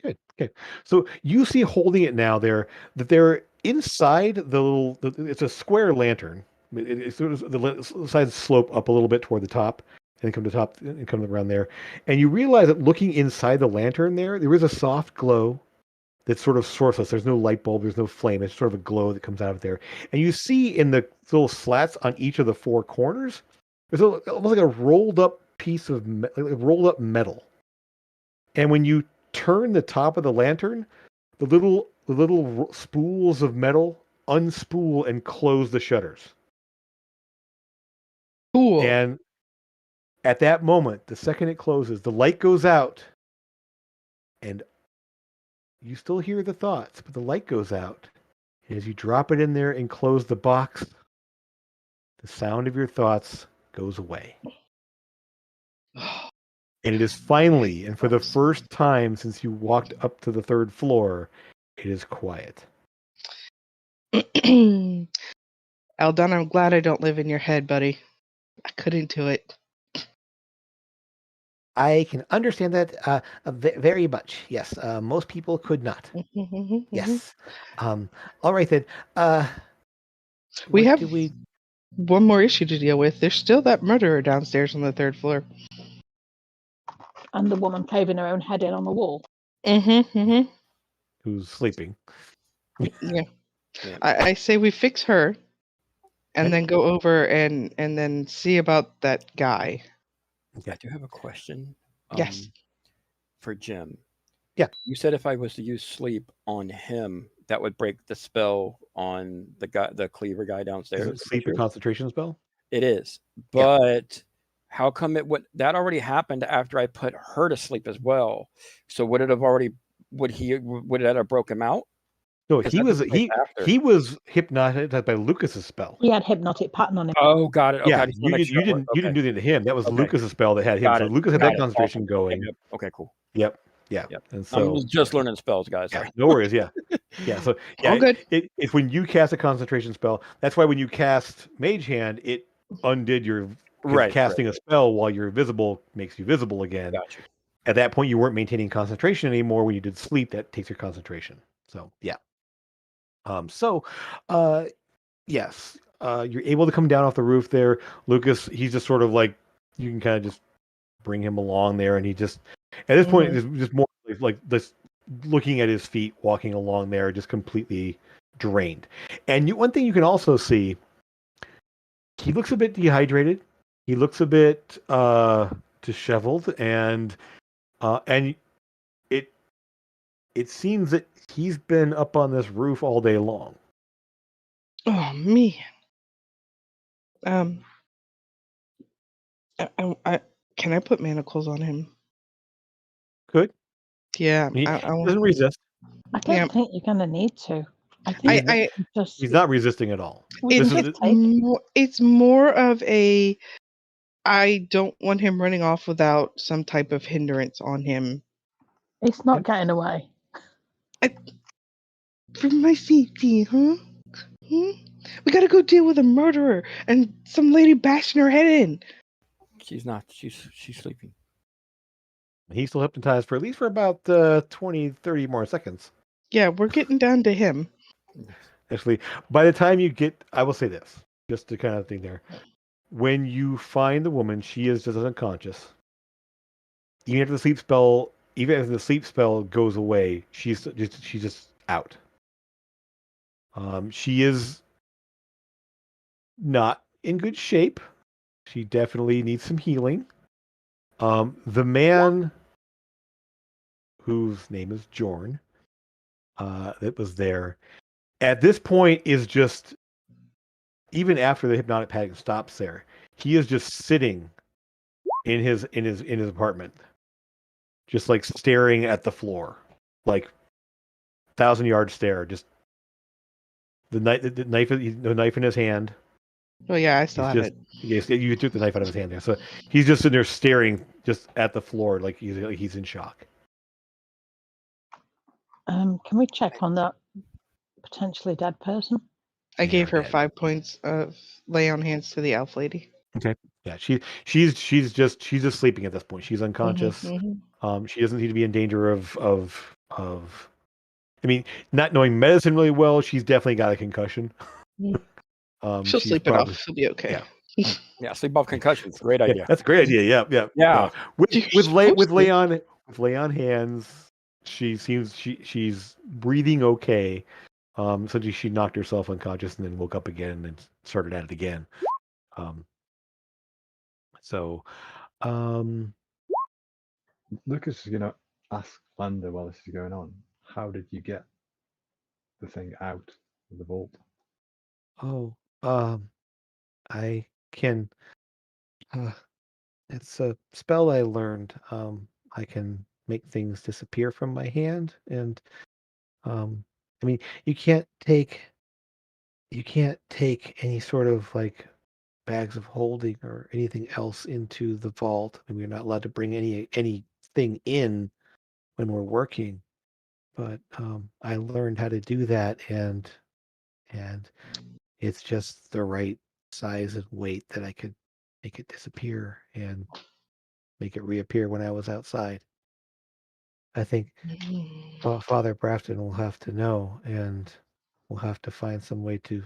Good. Okay. So you see, holding it now there, that they're inside the little. It's a square lantern. It's sort of the sides slope up a little bit toward the top, and then come to the top and come around there. And you realize that looking inside the lantern there is a soft glow that's sort of sourceless. There's no light bulb. There's no flame. It's sort of a glow that comes out of there. And you see in the little slats on each of the four corners, there's almost like a rolled up piece of rolled up metal. And when you turn the top of the lantern, the little spools of metal unspool and close the shutters. Cool. And at that moment, the second it closes, the light goes out, and you still hear the thoughts, but the light goes out. And as you drop it in there and close the box, the sound of your thoughts goes away. And it is finally, and for the first time since you walked up to the third floor, it is quiet. Eldon, I'm glad I don't live in your head, buddy. I couldn't do it. I can understand that very much. Yes, most people could not. Yes. All right then. We what have do we? one more issue to deal with. There's still that murderer downstairs on the third floor. And the woman caving her own head in on the wall. Who's sleeping? Yeah. Yeah. I say we fix her, and Okay. then go over and then see about that guy. I do have a question. Yes. For Jim. Yeah. You said if I was to use sleep on him, that would break the spell on the guy, the cleaver guy downstairs. Is it sleep a concentration spell? It is, but how come it would? That already happened after I put her to sleep as well. So would it have already? Would that have broke him out? No, 'Cause he that was took place after. he was hypnotized by Lucas's spell. He had hypnotic pattern on him. Oh, got it. Okay, I Yeah, just wanna make sure you didn't okay. do anything to him. That was Okay. Lucas's spell that had him. Got So it. Lucas had Got that it. concentration Awesome. going. Yep. Okay, cool. Yep. Yeah. Yep. And so I'm just learning spells, guys. yeah, Sorry. no worries. Yeah. Yeah. So yeah, All good. it's when you cast a concentration spell. That's why when you cast Mage Hand, it undid your casting a spell while you're visible makes you visible again. Gotcha. At that point, you weren't maintaining concentration anymore. When you did sleep, that takes your concentration. So yeah. Yes, you're able to come down off the roof there. Lucas, he's just sort of like you can kind of just bring him along there, and he just at this point is just more like this looking at his feet, walking along there, just completely drained. And one thing you can also see, he looks a bit dehydrated. He looks a bit disheveled, and it seems that he's been up on this roof all day long. Oh man. I can I put manacles on him? Good. Yeah. He I doesn't resist. I don't Yeah. think you're going to need to. I think I just He's not resisting at all. we This can is just take it. it's more of a I don't want him running off without some type of hindrance on him. It's not getting away. For my safety, huh? We gotta go deal with a murderer and some lady bashing her head in. She's not. She's sleeping. He's still hypnotized for at least for about 20, 30 more seconds. Yeah, we're getting down to him. Actually, by the time you get, I will say this, just to kind of thing there. When you find the woman, she is just unconscious. Even if the sleep spell goes away, she's just out. She is not in good shape. She definitely needs some healing. The man whose name is Jorn, that was there, at this point is just, even after the hypnotic pattern stops there, he is just sitting in his apartment, just like staring at the floor, like 1,000-yard stare. Just the knife in his hand. Oh yeah, I still have it. Yes, you took the knife out of his hand there. So he's just sitting there staring just at the floor, like he's in shock. Can we check on that potentially dead person? I They gave are her dead. 5 points of lay on hands to the elf lady. Okay. Yeah, she's just sleeping at this point. She's unconscious. She doesn't seem to be in danger of. I mean, not knowing medicine really well, she's definitely got a concussion. She'll sleep it off. She'll be okay. Yeah. Yeah, sleep off concussions. Great idea. That's a great idea. Yeah. Yeah. With lay on hands, she seems she's breathing okay. So she knocked herself unconscious and then woke up again and started at it again. Lucas is going to ask Lander while this is going on, how did you get the thing out of the vault? Oh, I can. It's a spell I learned. I can make things disappear from my hand, and I mean, you can't take any sort of like bags of holding or anything else into the vault. I mean, we're not allowed to bring anything in when we're working. But I learned how to do that, and it's just the right size and weight that I could make it disappear and make it reappear when I was outside. I think Father Brafton will have to know, and we'll have to find some way to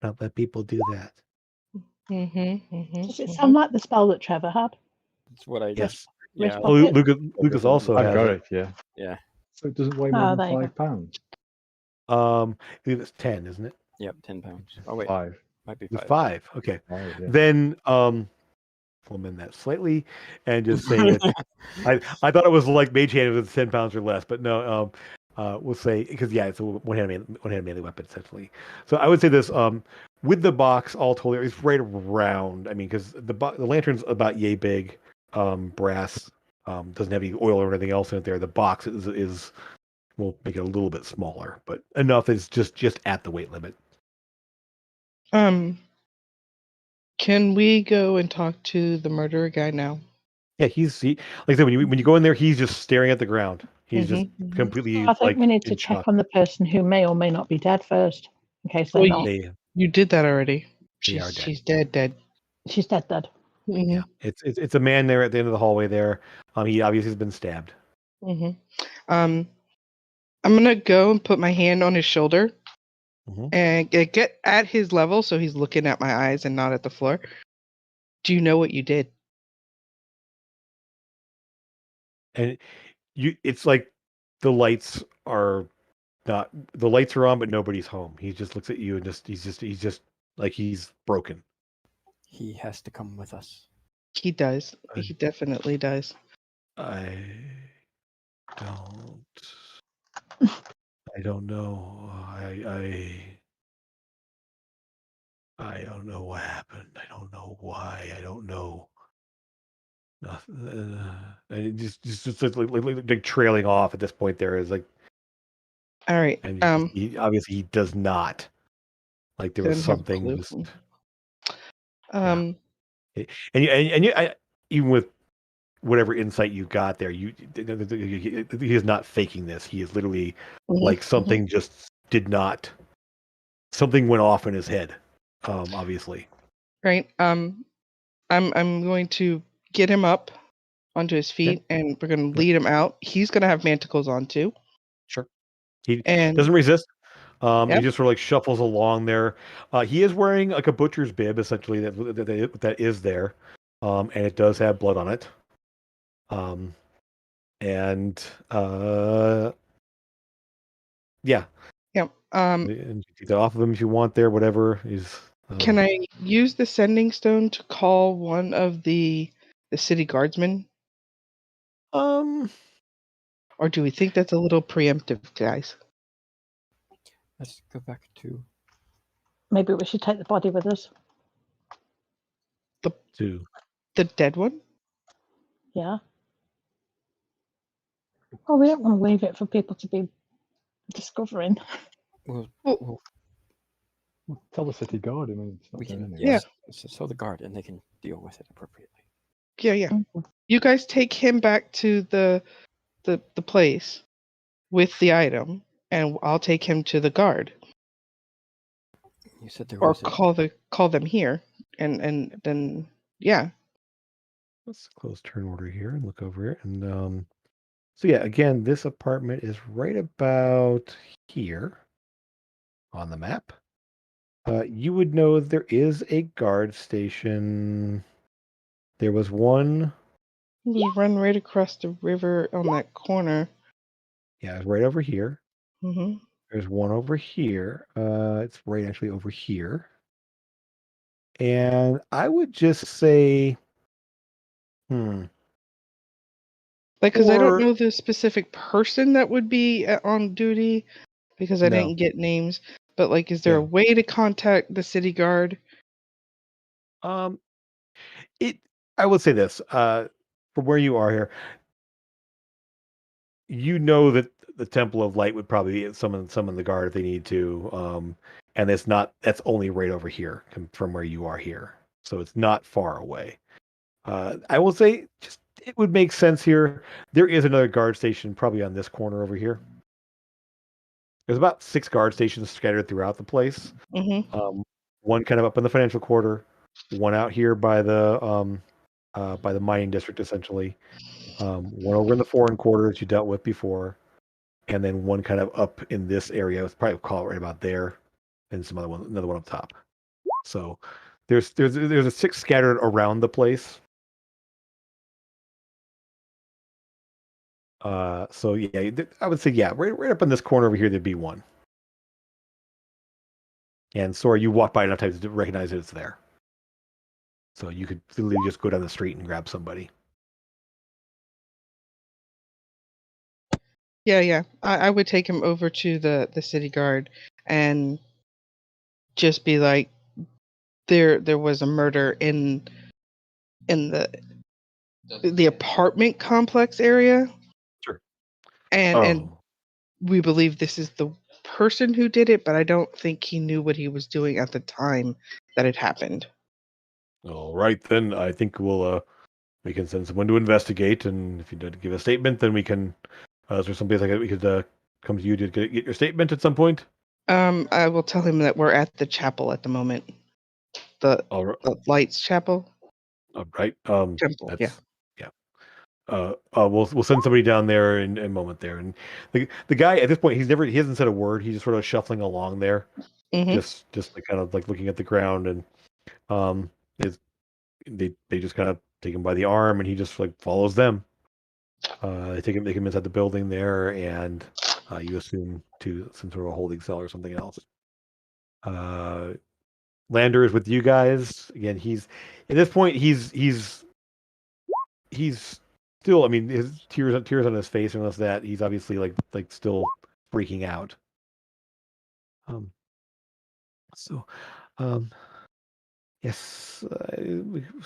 not let people do that. Does it sound like the spell that Trevor had? That's what I Yes. just. Wrist Yeah. Oh, pocket? Lucas also I've has got it. it. Yeah. Yeah. So it doesn't weigh more Oh, than there you go. £5. I believe it's 10, isn't it? Yep. 10 pounds. Oh wait, 5. might be It's 5. 5. Okay. 5. Yeah. Then we'll amend that slightly and just say it. I thought it was like mage hand with 10 pounds or less, but no. We'll say because it's a one-handed melee weapon essentially. So I would say this with the box all told, it's right around. I mean, because the lantern's about yay big, brass, doesn't have any oil or anything else in it. There, the box is we'll make it a little bit smaller, but enough is just at the weight limit. Can we go and talk to the murderer guy now? Yeah, like I said, when you go in there, he's just staring at the ground. He's just completely. I think we need to in check shock. on the person who may or may not be dead first, in case they're Well, not. You did that already. They are She's dead. She's dead. Yeah, it's a man there at the end of the hallway there. He obviously has been stabbed. I'm gonna go and put my hand on his shoulder and get at his level so he's looking at my eyes and not at the floor. Do you know what you did? And it's like the lights are on, but nobody's home. He just looks at you and he's just like he's broken. He has to come with us. He does. He definitely does. I don't know. I don't know what happened. I don't know why. I don't know. Nothing. And it just like trailing off at this point. There is like, all right. and he obviously he does not like there was something just. Um. Yeah. And you even with whatever insight you got there, he is not faking this. He is literally like something just did not. Something went off in his head. Obviously. Right. I'm going to get him up onto his feet, and we're going to lead him out. He's going to have manticles on too. Sure. He doesn't resist. He just sort of like shuffles along there. He is wearing like a butcher's bib, essentially that is there, and it does have blood on it. Yeah. And you take that off of him if you want. There, whatever is. Can I use the sending stone to call one of the city guardsmen? Or do we think that's a little preemptive, guys? Let's go back to. Maybe we should take the body with us. The dead one? Yeah. Well, we don't want to leave it for people to be discovering. Well, tell the city guard. I mean, it's not we doing can. anything. Yeah. So the guard, and they can deal with it appropriately. Yeah. You guys take him back to the place with the item, and I'll take him to the guard. You said there or was call them here, and then yeah. Let's close turn order here and look over it. And so yeah, again, this apartment is right about here on the map. You would know there is a guard station. There was one. We run right across the river on that corner. Yeah, it's right over here. Mm-hmm. There's one over here. It's right actually over here. And I would just say, Like, because I don't know the specific person that would be on duty, because I didn't get names. But like, is there a way to contact the city guard? I would say this. From where you are here, you know that the Temple of Light would probably summon the guard if they need to. And that's only right over here from where you are here, so it's not far away. I will say, just it would make sense here. There is another guard station probably on this corner over here. There's about 6 guard stations scattered throughout the place. Mm-hmm. One kind of up in the financial quarter, one out here by the mining district, essentially. One over in the foreign quarters you dealt with before, and then one kind of up in this area. Let's probably call it right about there, and another one up top. So there's a 6 scattered around the place. So yeah, I would say right up in this corner over here there'd be one. And Sora, you walk by enough times to recognize that it's there. So you could literally just go down the street and grab somebody. Yeah. I would take him over to the city guard and just be like, there was a murder in the apartment complex area. Sure. And we believe this is the person who did it, but I don't think he knew what he was doing at the time that it happened. All right, then I think we can send someone to investigate, and if you did give a statement, then we can. Is there someplace like we could come to you to get your statement at some point? I will tell him that we're at the chapel at the moment. The Lights Chapel. All right. Temple. Yeah. We'll send somebody down there in a moment there, and the guy at this point he hasn't said a word. He's just sort of shuffling along there, Mm-hmm. just like kind of like looking at the ground, and they just kind of take him by the arm, and he just like follows them. They take him inside the building there, and you assume to some sort of a holding cell or something else. Lander is with you guys again. He's at this point he's still. I mean, his tears on his face, unless that he's obviously like still freaking out. So, yes. So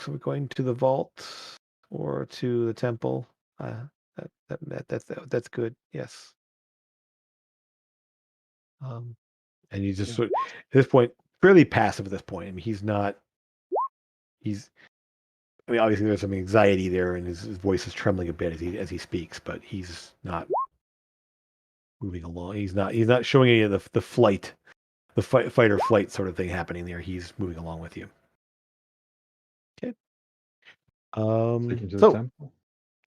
we're going to the vault or to the temple. That's good. Yes. And he's just at this point fairly passive at this point. I mean, he's not. I mean, obviously there's some anxiety there, and his voice is trembling a bit as he speaks, but he's not moving along. He's not showing any of the fight or flight sort of thing happening there. He's moving along with you. Okay. Taking to the temple.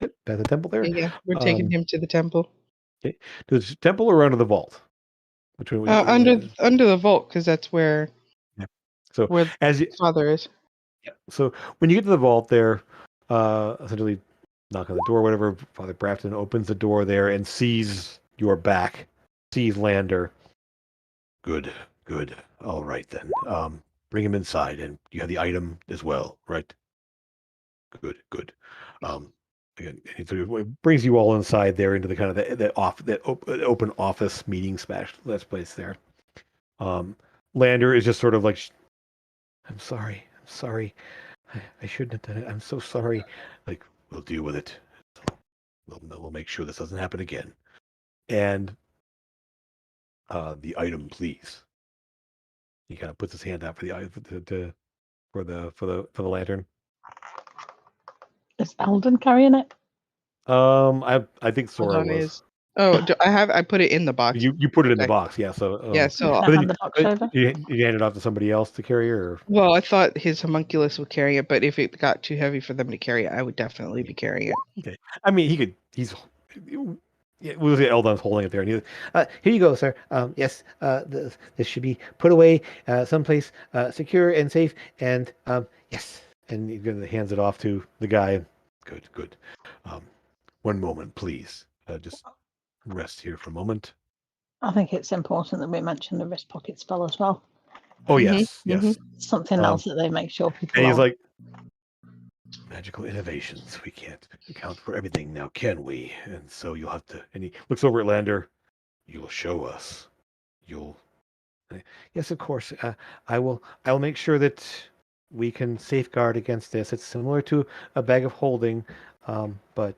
Yep, that's the temple there. Yeah, we're taking him to the temple. Okay. To the temple or under the vault? Under the vault, because that's where. Yeah. So where father is. Yeah. So when you get to the vault there, essentially knock on the door, whatever. Father Brafton opens the door there and sees your back, sees Lander. Good. All right then. Bring him inside, and you have the item as well, right? Good. Again, it sort of brings you all inside there into the kind of that open office meeting that's place there. Lander is just sort of like, I'm sorry. I shouldn't have done it. I'm so sorry. Like, we'll deal with it. We'll make sure this doesn't happen again. And the item, please. He kind of puts his hand out for the lantern. Is Eldon carrying it? I think Sora was. I put it in the box. You put it in the box, yeah. So so hand the box over. You hand it off to somebody else to carry, or well, I thought his homunculus would carry it, but if it got too heavy for them to carry it, I would definitely be carrying it. Okay, I mean he could. Eldon's holding it there, and here you go, sir. Yes, this should be put away someplace secure and safe, and yes, and he hands it off to the guy. Good. One moment, please. Just rest here for a moment. I think it's important that we mention the wrist pocket spell as well. Oh, yes. Something else that they make sure people. And he's like, magical innovations. We can't account for everything now, can we? And so you'll have to. And he looks over at Lander. You'll show us. Yes, of course. I will make sure that we can safeguard against this. It's similar to a bag of holding, but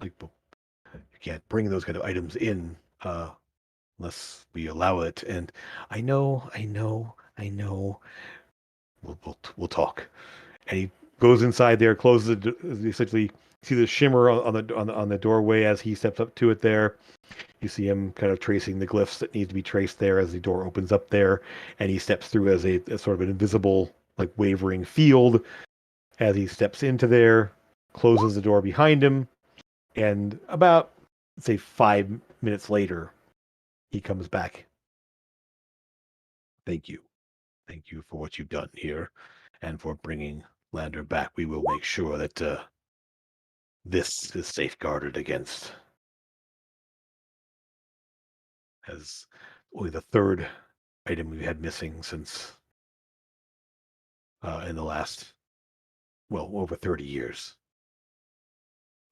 like you can't bring those kind of items in unless we allow it. And I know. We'll talk. And he goes inside there, closes it. Essentially, see the shimmer on the doorway as he steps up to it. There, you see him kind of tracing the glyphs that need to be traced there as the door opens up there, and he steps through as a sort of an invisible, like wavering field. As he steps into there, closes the door behind him, and about say 5 minutes later, he comes back. Thank you for what you've done here, and for bringing Lander back. We will make sure that this is safeguarded against. As only the third item we've had missing since in the last, over 30 years.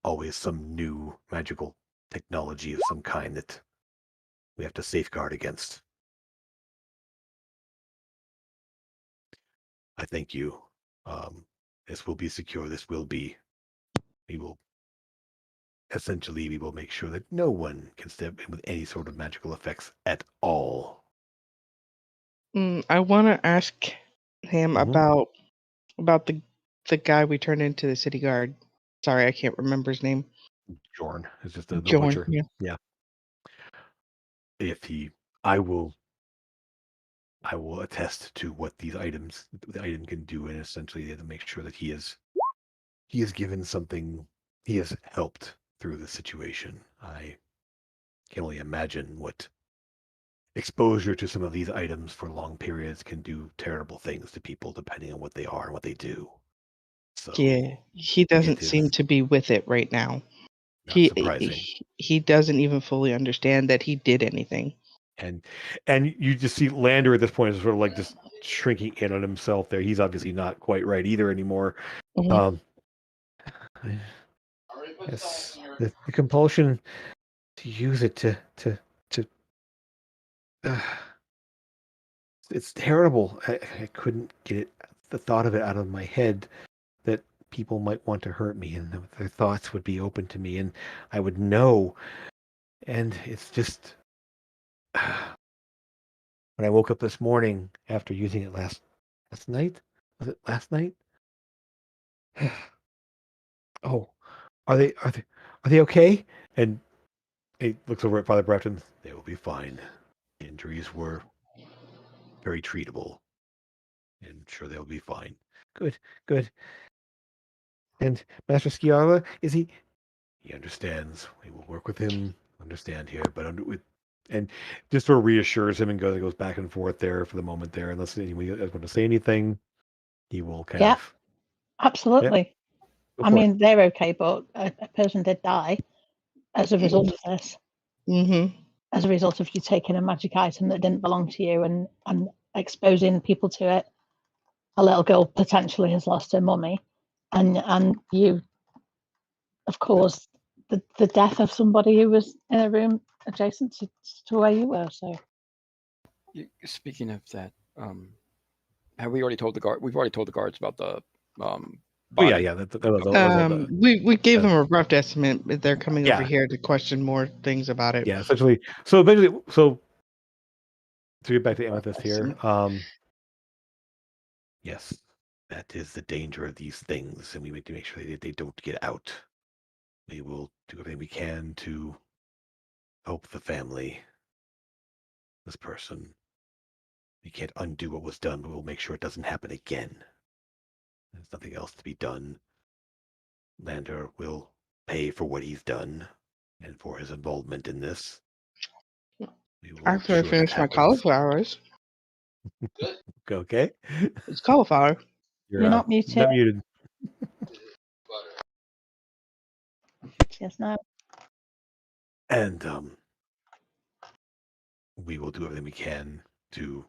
Always some new magical technology of some kind that we have to safeguard against. I thank you. This will be secure. We will make sure that no one can step in with any sort of magical effects at all. I want to ask him Mhm. about the guy we turned into the city guard. Sorry, I can't remember his name. Jorn is just the Jorn, butcher. yeah. I will attest to what the item can do, and essentially they have to make sure that he is given something. He has helped through the situation. I can only imagine what exposure to some of these items for long periods can do terrible things to people, depending on what they are and what they do. So Yeah, he doesn't seem to be with it right now. Not surprising. He doesn't even fully understand that he did anything. And you just see Lander at this point is sort of like just shrinking in on himself there. He's obviously not quite right either anymore. Mhm. Yes, the compulsion to use it to it's terrible. I couldn't get the thought of it out of my head that people might want to hurt me, and their thoughts would be open to me, and I would know. And it's just when I woke up this morning after using it last night. Was it last night? Oh, are they okay? And he looks over at Father Breton. They will be fine. The injuries were very treatable, and sure they'll be fine. Good, good. And Master Sciarla, is he? He understands. We will work with him. Understand here, but and just sort of reassures him and goes back and forth there for the moment there. Unless anybody else want to say anything, he will kind of. Absolutely. I mean, they're okay, but a person did die as a result of this. Mm-hmm. As a result of you taking a magic item that didn't belong to you and exposing people to it. A little girl potentially has lost her mummy, and you, of course, the death of somebody who was in a room adjacent to where you were. So, speaking of that, have we already told the guard? We've already told the guards about the body. Yeah. That was all we gave them a rough estimate. They're coming over here to question more things about it. Yeah, essentially. So basically, to get back to Amethyst here, yes, that is the danger of these things, and we need to make sure they don't get out. We will do everything we can to help the family. This person. We can't undo what was done, but we'll make sure it doesn't happen again. There's nothing else to be done. Lander will pay for what he's done and for his involvement in this. After I finish my cauliflowers. Okay. It's cauliflower. You're not muted. Not muted. Yes, no. And we will do everything we can to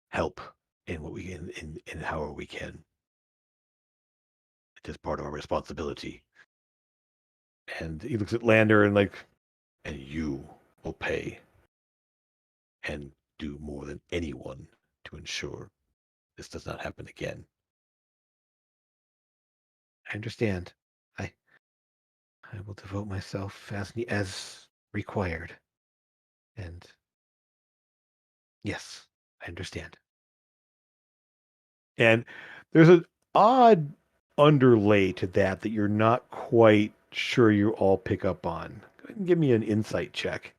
help in what we can, in however we can. It is part of our responsibility. And he looks at Lander and and you will pay and do more than anyone to ensure this does not happen again. I understand. I will devote myself as required. And yes, I understand. And there's an odd underlay to that you're not quite sure you all pick up on. Go ahead and give me an insight check.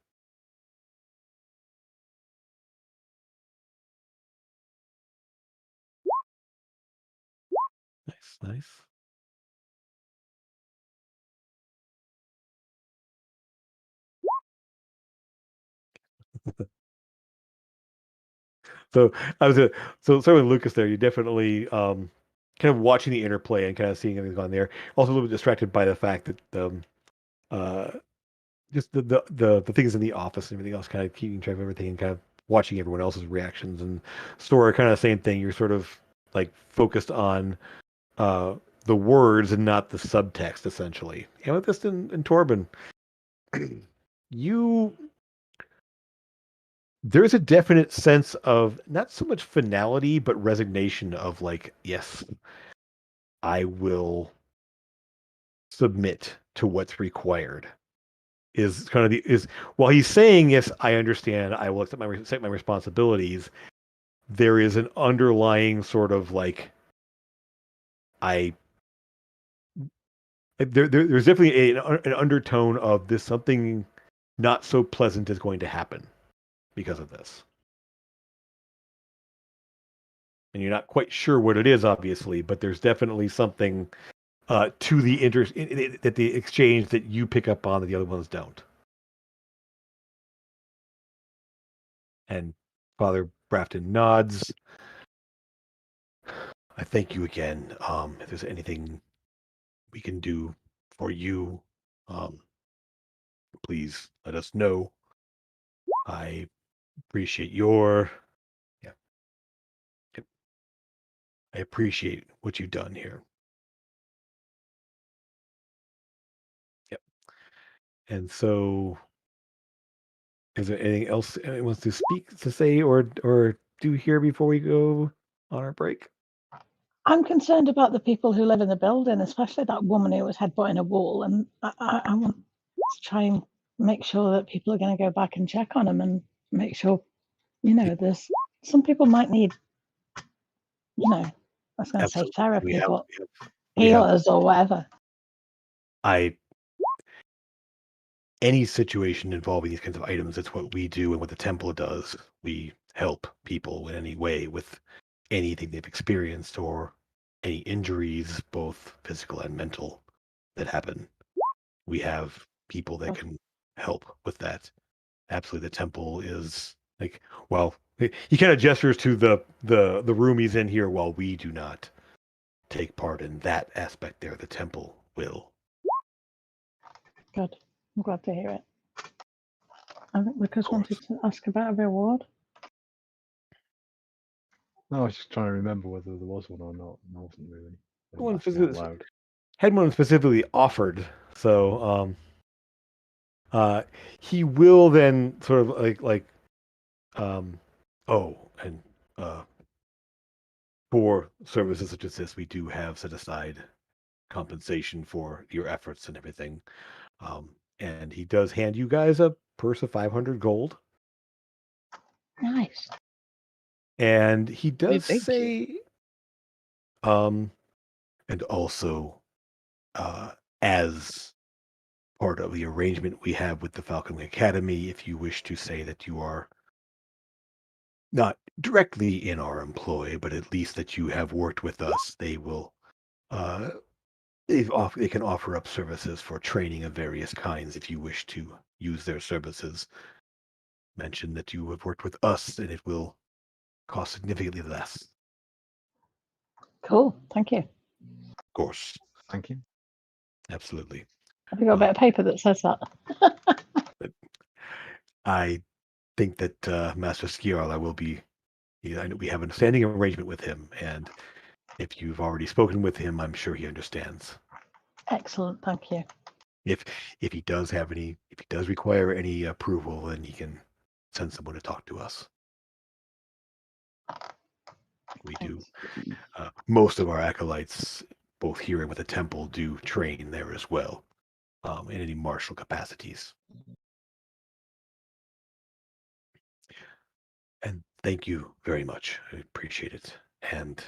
Nice. So I was so starting with Lucas there. You definitely kind of watching the interplay and kind of seeing everything on there. Also a little bit distracted by the fact that uh, just the things in the office and everything else, kind of keeping track of everything and kind of watching everyone else's reactions. And Sora, kind of same thing. You're sort of like focused on uh, the words and not the subtext, essentially. Amethyst and Torben, you there's a definite sense of not so much finality, but resignation of like, yes, I will submit to what's required. Is kind of is while he's saying yes, I understand, I will accept my responsibilities. There is an underlying sort of like I there's definitely an undertone of this something not so pleasant is going to happen because of this. And you're not quite sure what it is, obviously, but there's definitely something to the that the exchange that you pick up on that the other ones don't. And Father Brafton nods. I thank you again. If there's anything we can do for you, um, please let us know. I appreciate yeah, I appreciate what you've done here. Yep. And so, is there anything else anyone wants to say, or do here before we go on our break? I'm concerned about the people who live in the building, especially that woman who was headbutting a wall. And I want to try and make sure that people are going to go back and check on them and make sure, there's some people might need, I was going to say therapy, but healers or whatever. Any situation involving these kinds of items, it's what we do and what the temple does. We help people in any way with anything they've experienced or any injuries, both physical and mental, that happen. We have people that can help with that. Absolutely, the temple is like, well, he kind of gestures to the room he's in here. While we do not take part in that aspect there, the temple will. Good. I'm glad to hear it. I think Lucas wanted to ask about a reward. No, I was just trying to remember whether there was one or not. And I wasn't really. Had one specifically offered, so he will then sort of for services such as this, we do have set aside compensation for your efforts and everything. And he does hand you guys a purse of 500 gold. Nice. And he does say, and also, as part of the arrangement we have with the Falcon Academy, if you wish to say that you are not directly in our employ, but at least that you have worked with us, they will they can offer up services for training of various kinds if you wish to use their services. Mention that you have worked with us and it will cost significantly less. Cool. Thank you. Of course. Thank you. Absolutely. Have you got a bit of paper that says that? I think that Master Skiarla will be. I know we have a standing arrangement with him, and if you've already spoken with him, I'm sure he understands. Excellent. Thank you. If he does require any approval, then he can send someone to talk to us. We do. Most of our acolytes, both here and with the temple, do train there as well. in any martial capacities. And thank you very much. I appreciate it. And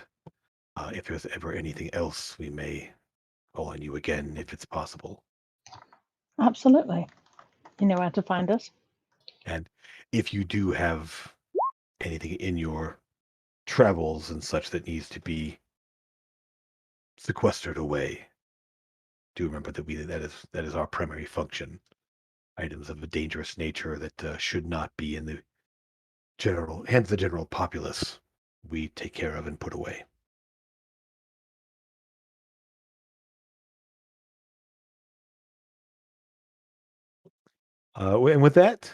if there's ever anything else, we may call on you again if it's possible. Absolutely. You know where to find us. And if you do have anything in your travels and such that needs to be sequestered away, do remember that that is our primary function. Items of a dangerous nature that should not be in the hands of the general populace, we take care of and put away. And with that,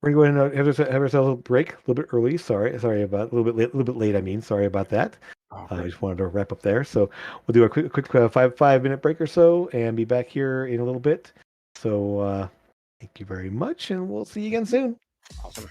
we're going to go ahead and have ourselves a break a little bit early. Sorry about a little bit late. I mean, sorry about that. I just wanted to wrap up there. So we'll do a quick 5-minute break or so, and be back here in a little bit. So thank you very much, and we'll see you again soon. Awesome.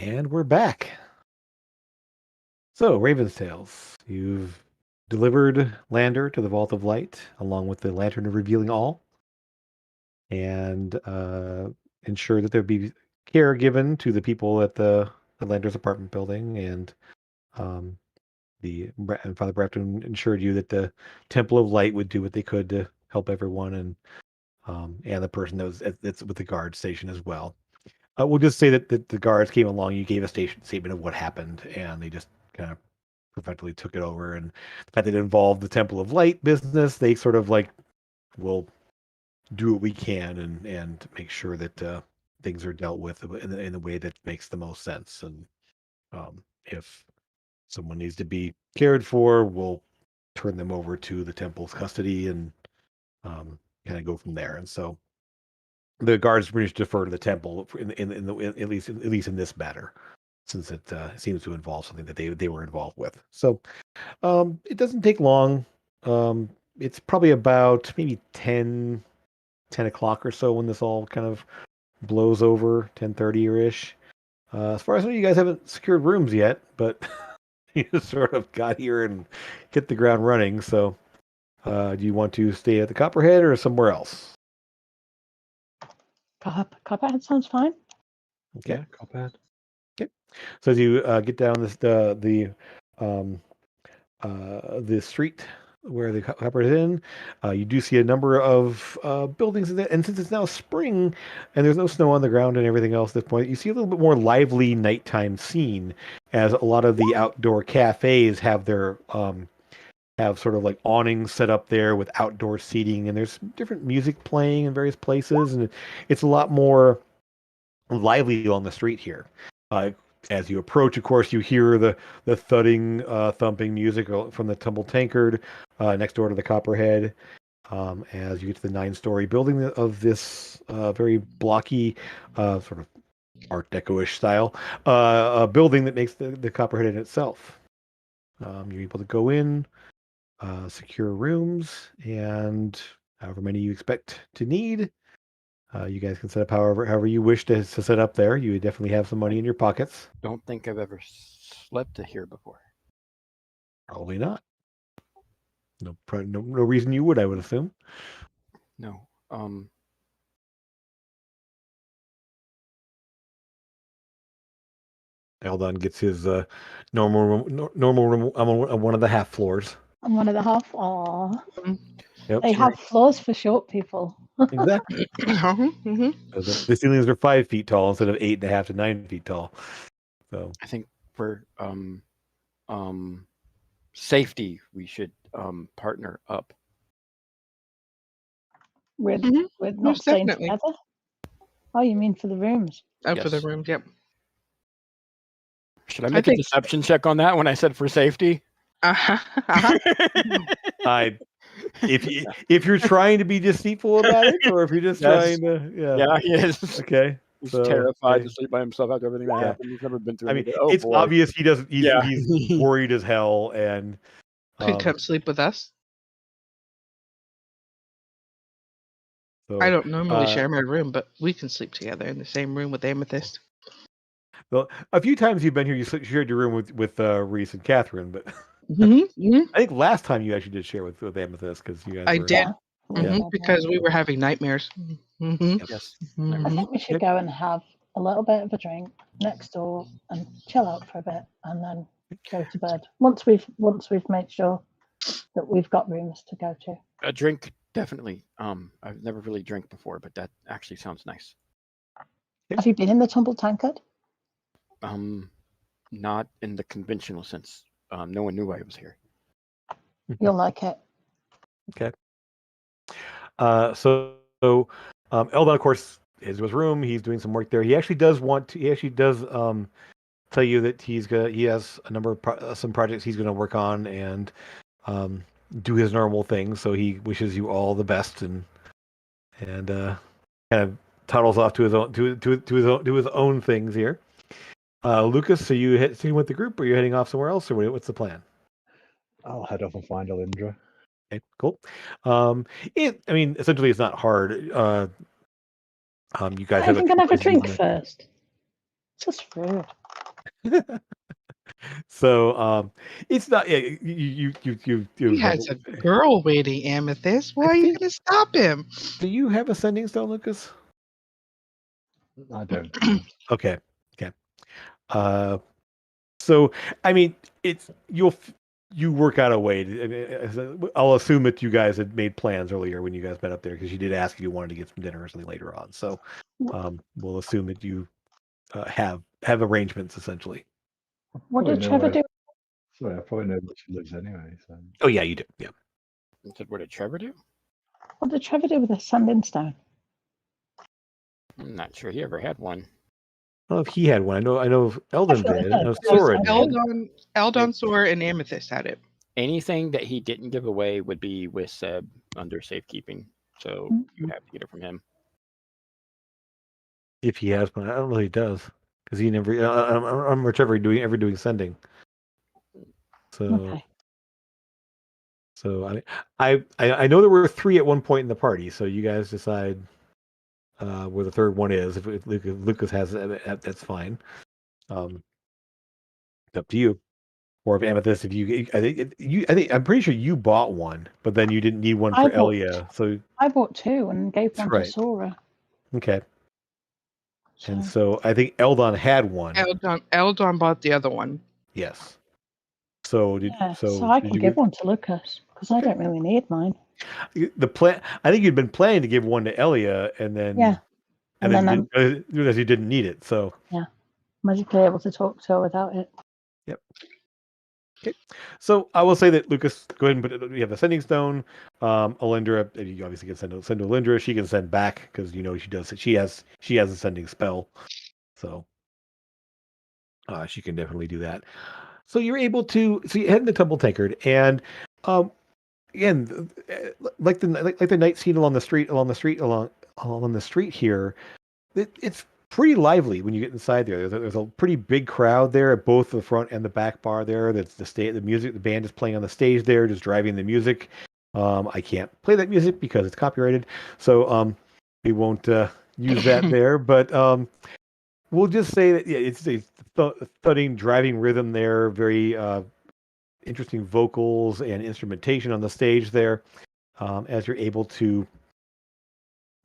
And we're back. So, Raven's Tales. You've delivered Lander to the Vault of Light, along with the Lantern of Revealing All, and ensured that there be care given to the people at the Lander's apartment building, and Father Brafton ensured you that the Temple of Light would do what they could to help everyone, and the person that was that's with the guard station as well. We'll just say that the guards came along. You gave a statement of what happened, and they just kind of effectively took it over. And the fact that it involved the Temple of Light business, they sort of like will do what we can and make sure that things are dealt with in the way that makes the most sense. And if someone needs to be cared for, we'll turn them over to the temple's custody and kind of go from there. And so the guards pretty much defer to the temple at least in this matter, since it seems to involve something that they were involved with. So it doesn't take long. It's probably about maybe 10 o'clock or so when this all kind of blows over, 10:30 or ish. As far as I know, you guys haven't secured rooms yet, but you just sort of got here and hit the ground running. So do you want to stay at the Copperhead or somewhere else? Copperhead sounds fine. Okay. Yeah, Copperhead. Okay. So as you get down the street where the Copperhead is in, you do see a number of buildings in there. And since it's now spring and there's no snow on the ground and everything else at this point, you see a little bit more lively nighttime scene as a lot of the outdoor cafes have their have sort of like awnings set up there with outdoor seating, and there's different music playing in various places, and it's a lot more lively on the street here. As you approach, of course, you hear the thudding, thumping music from the Tumble Tankard next door to the Copperhead. As you get to the 9-story building of this very blocky, sort of Art Deco-ish style building that makes the Copperhead in itself. You're able to go in, secure rooms, and however many you expect to need. You guys can set up however you wish to set up there. You would definitely have some money in your pockets. Don't think I've ever slept here before. Probably not. No reason you would, I would assume. No. Eldon gets his normal room on one of the half floors. On one of the half. Aw. Yep. They have floors for short people. Exactly. Mm-hmm. The ceilings are 5 feet tall instead of 8.5 to 9 feet tall. So I think for safety, we should partner up. We're Mhm. not Most staying definitely. together. Oh, you mean for the rooms? Oh, for the Yes. rooms, yep. Should I make a deception check on that when I said for safety? Uh-huh. If you're trying to be deceitful about it, or if you're just Yes. trying to, Yeah, he is. Okay. He's So, terrified okay. to sleep by himself after everything that Yeah. happened. He's never been through I mean, anything. Oh it's boy. obvious he doesn't. He's Yeah. worried as hell, and Could come sleep with us. so I don't normally share my room, but we can sleep together in the same room with Amethyst. Well, a few times you've been here, you shared your room with Reese and Catherine, but Mm-hmm. I think last time you actually did share with Amethyst because you guys I were. did. Yeah. Because we were having nightmares. Mm-hmm. Yes. I think we should go and have a little bit of a drink next door and chill out for a bit, and then go to bed. Once we've made sure that we've got rooms to go to. A drink, definitely. I've never really drank before, but that actually sounds nice. Have you been in the Tumble Tankard? Not in the conventional sense. No one knew I was here. You'll like it. Okay. So Eldon, of course, is to his room. He's doing some work there. He actually does tell you that he has a number of some projects he's going to work on and do his normal things. So he wishes you all the best and kind of toddles off to his own to his own things here. Lucas, so you staying with the group, or you're heading off somewhere else, or what's the plan? I'll head off and find Alindra. Okay, cool. Essentially, it's not hard. You guys I'm have going to have a drink first. Just rude. So it's not. Yeah, you He have. has a girl waiting, Amethyst. Why are you going to stop him? Do you have a sending stone, Lucas? I don't. Okay. So I mean, it's you work out a way. I'll assume that you guys had made plans earlier when you guys met up there because you did ask if you wanted to get some dinner or something later on. So we'll assume that you have arrangements essentially. What Probably did know Trevor where- do? Sorry, I probably know where she lives anyway. So Oh yeah, you do. Yeah. You said, what did Trevor do? What did Trevor do with the sanding stone? I'm not sure he ever had one. I don't know if he had one. I know Eldon Definitely did. did. I know It was Sora did. Eldon, Sora, and Amethyst had it. Anything that he didn't give away would be with Seb under safekeeping. So you have to get it from him. If he has one, I don't know if he does because he never. I'm remember Trevor doing sending. So. Okay. So I know there were 3 at one point in the party. So you guys decide where the third one is. If Lucas has it, that's fine. It's up to you. Or if Amethyst, if you, I think I'm pretty sure you bought one, but then you didn't need one for Elia. So I bought 2 and gave one right. to Sora. Okay. So. And so I think Eldon had one. Eldon bought the other one. Yes. So so I can give one to Lucas because I don't really need mine. The plan. I think you'd been planning to give one to Elia, and then and then you realized you didn't need it. So magically able to talk to her without it. Yep. Okay. So I will say that Lucas, go ahead and put it. We have the sending stone. Alindra, you obviously can send to Alindra. She can send back because you know she does. She has a sending spell, so she can definitely do that. So you're able to. So you head into Temple Tankard, and again, like the night scene along the street here, it's pretty lively when you get inside there. There's a pretty big crowd there at both the front and the back bar there. That's the music, the band is playing on the stage there, just driving the music. I can't play that music because it's copyrighted, so we won't use that there. But we'll just say that it's a thudding, driving rhythm there. Very interesting vocals and instrumentation on the stage there. As you're able to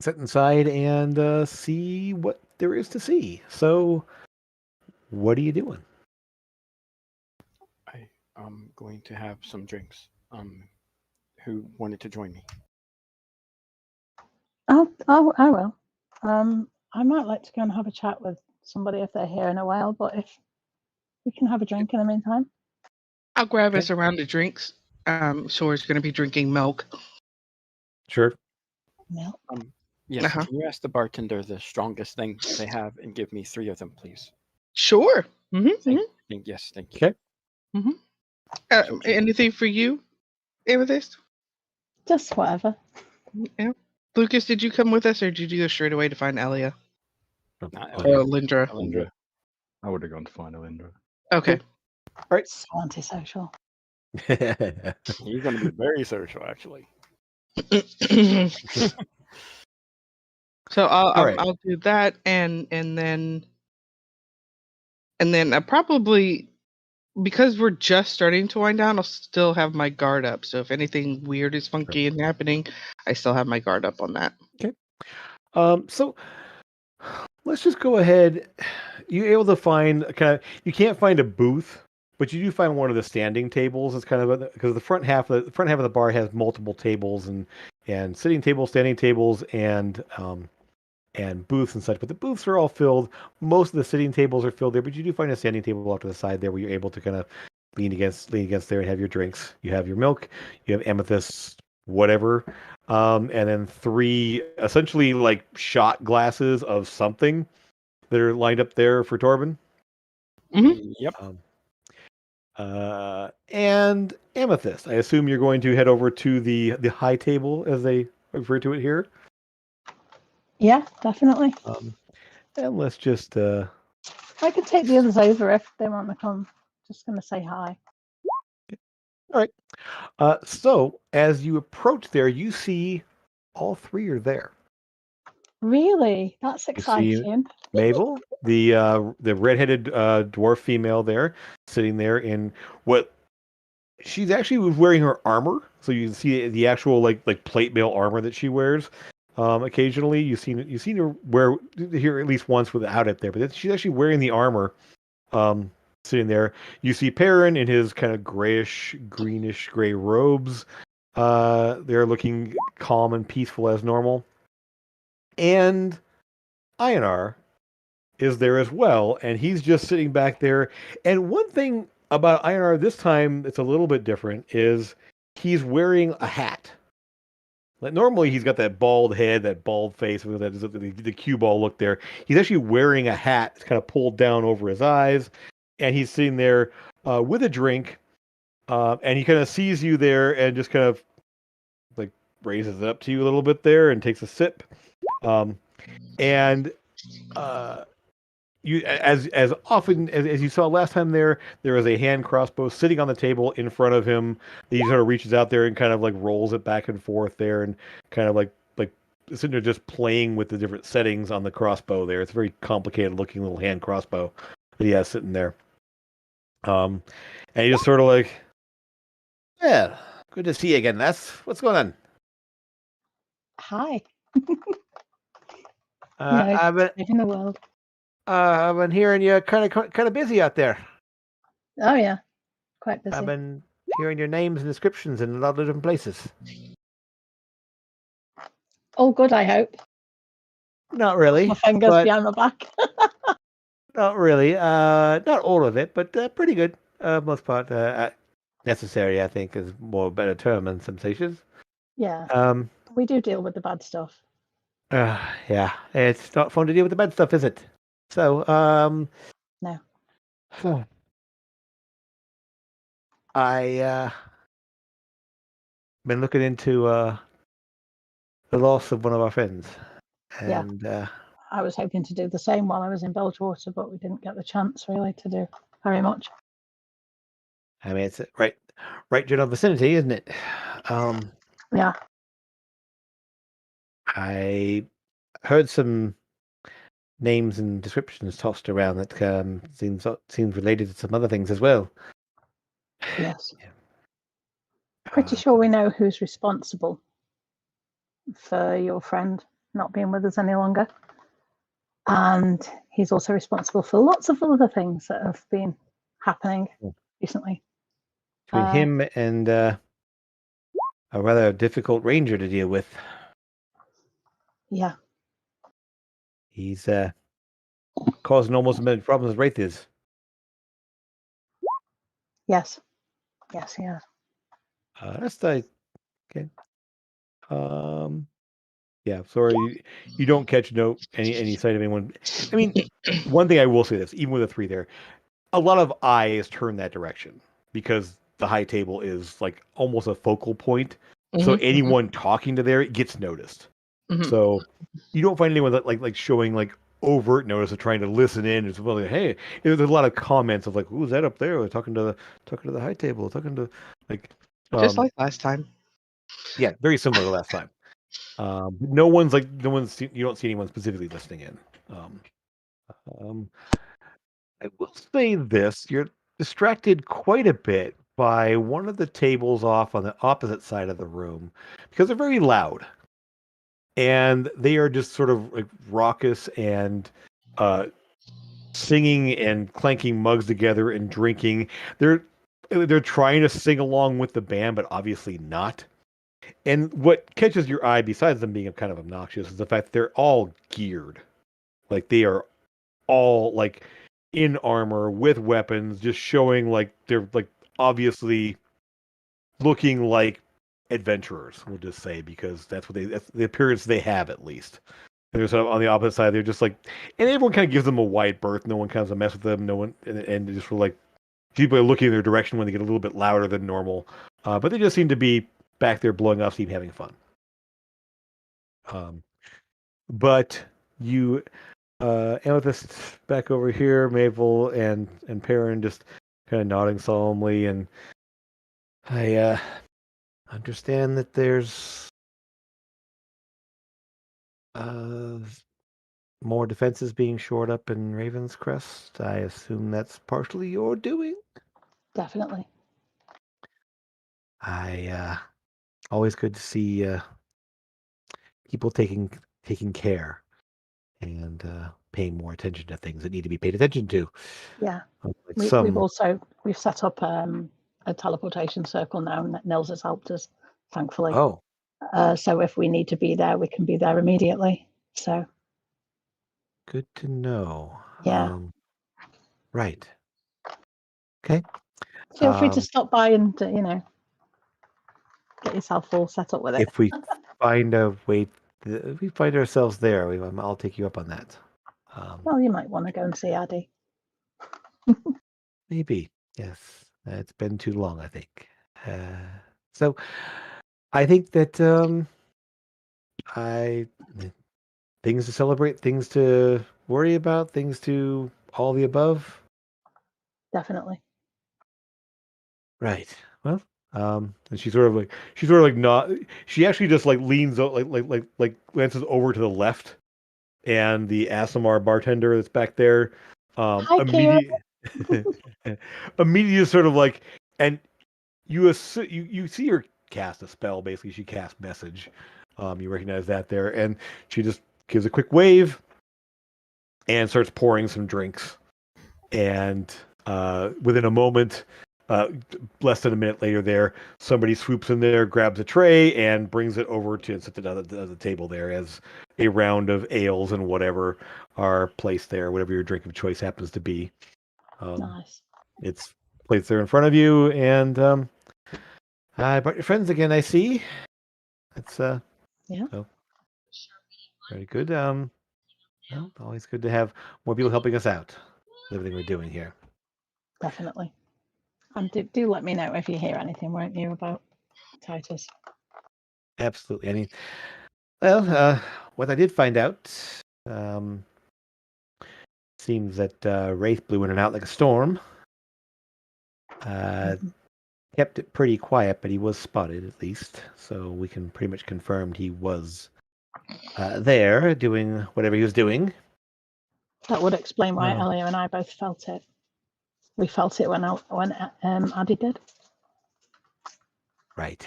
sit inside and see what there is to see. So, what are you doing? I am going to have some drinks. Who wanted to join me? I will. I might like to go and have a chat with somebody if they're here in a while, but if we can have a drink in the meantime. I'll grab us a round of drinks. Sora's going to be drinking milk. Sure. Milk. Yes. Can you ask the bartender the strongest thing they have and give me 3 of them, please? Sure. Yes, thank you. Okay. Anything for you, Amethyst? Just whatever. Yeah. Lucas, did you come with us, or did you go straight away to find Elia? Lindra. Alindra. I would have gone to find Alindra. Okay. All right. So antisocial. He's going to be very social, actually. So I'll do that, and then I probably, because we're just starting to wind down, I'll still have my guard up. So if anything weird is funky and happening, I still have my guard up on that. Okay. So let's just go ahead. You're able to find you can't find a booth, but you do find one of the standing tables. It's kind of because the front half of the bar has multiple tables and sitting tables, standing tables, and booths and such. But the booths are all filled. Most of the sitting tables are filled there, but you do find a standing table off to the side there where you're able to kind of lean against there and have your drinks. You have your milk, you have amethyst, whatever, and then 3 essentially like shot glasses of something that are lined up there for Torben. Yep. And amethyst. I assume you're going to head over to the high table, as they refer to it here. Yeah, definitely. And let's just. I could take the others over if they want to come. Just going to say hi. All right. So as you approach there, you see all 3 are there. Really? That's You see exciting. Mabel, the redheaded dwarf female there, sitting there in what she's actually wearing her armor, so you can see the actual like plate mail armor that she wears. Occasionally, you've seen her wear here at least once without it there, but she's actually wearing the armor. Um, Sitting there, you see Perrin in his kind of grayish, greenish gray robes. They're looking calm and peaceful as normal, and Einar is there as well, and he's just sitting back there. And one thing about Einar this time that's a little bit different is he's wearing a hat. Like normally he's got that bald head, that bald face, with that the cue ball look there. He's actually wearing a hat. It's kind of pulled down over his eyes, and he's sitting there with a drink, and he kind of sees you there and just kind of like raises it up to you a little bit there and takes a sip, and you as often as you saw last time there is a hand crossbow sitting on the table in front of him. He sort of reaches out there and kind of like rolls it back and forth there and kind of like sitting there just playing with the different settings on the crossbow there. It's a very complicated looking little hand crossbow that he has sitting there. And he just sort of like, yeah, good to see you again, Les. What's going on? Hi. I've been in the world. I've been hearing you kind of busy out there. Oh yeah, quite busy. I've been hearing your names and descriptions in a lot of different places. All good, I hope. Not really. My fingers behind my back. Not really. Not all of it, but pretty good. Most part. Necessary, I think, is more better term in some places. Yeah. We do deal with the bad stuff. Yeah. It's not fun to deal with the bad stuff, is it? So, no. I been looking into the loss of one of our friends. And I was hoping to do the same while I was in Bilgewater, but we didn't get the chance really to do very much. I mean, it's right general vicinity, isn't it? Yeah. I heard some names and descriptions tossed around that seems related to some other things as well. Yes. Pretty sure we know who's responsible for your friend not being with us any longer. And he's also responsible for lots of other things that have been happening recently. Between him and a rather difficult ranger to deal with. Yeah. He's causing almost as many problems as Wraith is. Yes. Yes, he has. That's okay. Yeah, sorry, you don't catch any sight of anyone. I mean, one thing I will say this, even with the three there, a lot of eyes turn that direction because the high table is like almost a focal point. So anyone talking to there gets noticed. So you don't find anyone that like showing like overt notice of trying to listen in. It's well, like, hey, there's a lot of comments of like, who's that up there? They're talking to the high table, talking to like just like last time. Yeah, very similar to last time. You don't see anyone specifically listening in. I will say this: you're distracted quite a bit by one of the tables off on the opposite side of the room because they're very loud, and they are just sort of like raucous and singing and clanking mugs together and drinking. They're trying to sing along with the band, but obviously not. And what catches your eye, besides them being kind of obnoxious, is the fact that they're all geared. Like they are all like in armor with weapons, just showing like they're like obviously looking like adventurers. We'll just say because that's the appearance they have at least. And they're sort of on the opposite side. They're just like, and everyone kind of gives them a wide berth. No one comes to mess with them. No one, and just like people are looking in their direction when they get a little bit louder than normal. But they just seem to be back there blowing off steam, having fun. But you, Amethyst back over here, Mabel and Perrin just kind of nodding solemnly, and I understand that there's More defenses being shored up in Raven's Crest. I assume that's partially your doing. Definitely. Always good to see people taking care and paying more attention to things that need to be paid attention to. Yeah. Like we've set up a teleportation circle now, and Nils has helped us, thankfully. Oh, so if we need to be there, we can be there immediately. So good to know. yeah. Right. Okay. Feel free to stop by and get yourself all set up with it. If we find a way, if we find ourselves there, I'll take you up on that. Well, you might want to go and see Addy. Maybe, yes. It's been too long, I think. So I think that things to celebrate, things to worry about, things to all the above. Definitely. Right. Well, and she's sort of like not. She actually just like leans out, like glances over to the left, and the Asimar bartender that's back there, Hi, immediately sort of like, and you see her cast a spell. Basically, she casts message. You recognize that there, and she just gives a quick wave and starts pouring some drinks. And within a moment, less than a minute later, there somebody swoops in there, grabs a tray, and brings it over to sit on the table there as a round of ales and whatever are placed there, whatever your drink of choice happens to be. Nice. It's placed there in front of you, and I brought your friends again, I see. It's yeah. So, very good. Well, always good to have more people helping us out with everything we're doing here. Definitely. And do let me know if you hear anything, won't you, about Titus? Absolutely. I mean, well, what I did find out seems that Wraith blew in and out like a storm. Kept it pretty quiet, but he was spotted at least, so we can pretty much confirm he was there doing whatever he was doing. That would explain why Elliot and I both felt it. We felt it when Addy did. Right.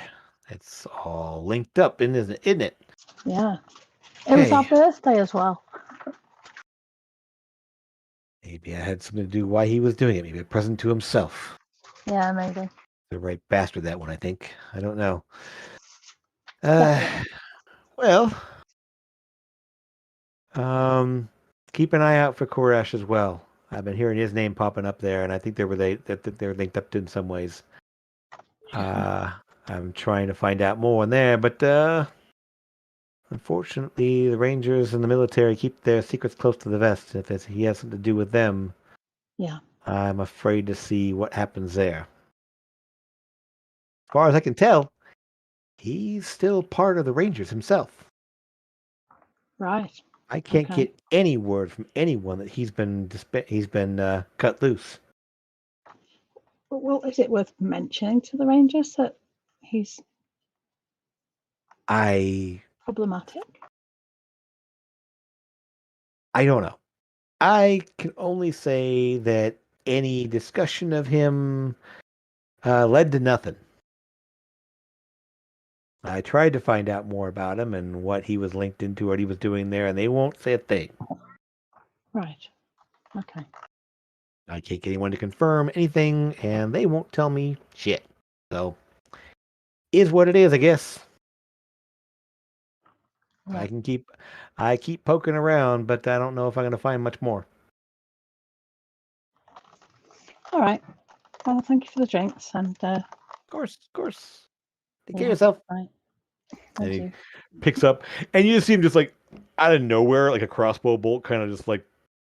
It's all linked up, isn't it? Yeah. It was our birthday as well. Maybe I had something to do why he was doing it. Maybe a present to himself. Yeah, maybe. The right bastard, that one, I think. I don't know. Well, keep an eye out for Koresh as well. I've been hearing his name popping up there, and I think they're linked up in some ways. I'm trying to find out more in there, but unfortunately, the Rangers and the military keep their secrets close to the vest. If he has something to do with them, yeah, I'm afraid to see what happens there. As far as I can tell, he's still part of the Rangers himself. Right. I can't get any word from anyone that he's been cut loose. Well, is it worth mentioning to the Rangers that he's problematic? I don't know. I can only say that any discussion of him led to nothing. I tried to find out more about him and what he was linked into, what he was doing there, and they won't say a thing. Right. Okay. I can't get anyone to confirm anything, and they won't tell me shit. So, is what it is, I guess. Yeah. I keep poking around, but I don't know if I'm going to find much more. All right. Well, thank you for the drinks, and of course. Take care of yourself. Right. And he picks up, and you just see him just like out of nowhere, like a crossbow bolt kind of just like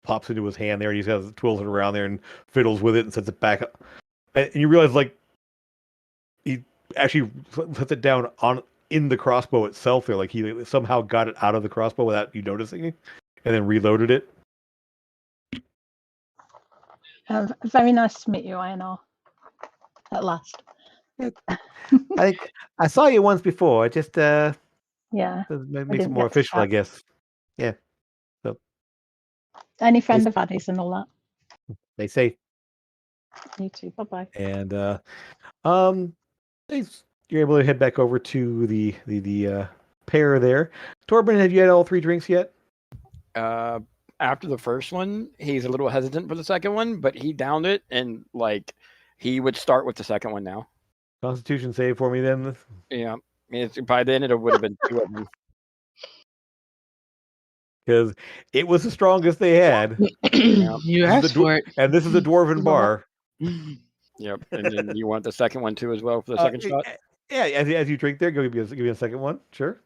pops into his hand there, and he just twirls it around there and fiddles with it and sets it back up. And you realize like he actually sets it down in the crossbow itself there, like he somehow got it out of the crossbow without you noticing it, and then reloaded it. Very nice to meet you, INR. At last. I think I saw you once before. It just yeah, makes it more official, I guess. Yeah. So Any friend of Addie's and all that. they say. You too. Bye bye. And um, you're able to head back over to the pair there. Torben, have you had all 3 drinks yet? After the first one, he's a little hesitant for the second one, but he downed it, and like he would start with the second one now. Constitution save for me then. Yeah, by then it would have been 2 of them. Because it was the strongest they had. You asked for it. And this is a dwarven bar. Yep. And then you want the second one too as well for the second shot? Yeah, as you drink there, give you a second one. Sure.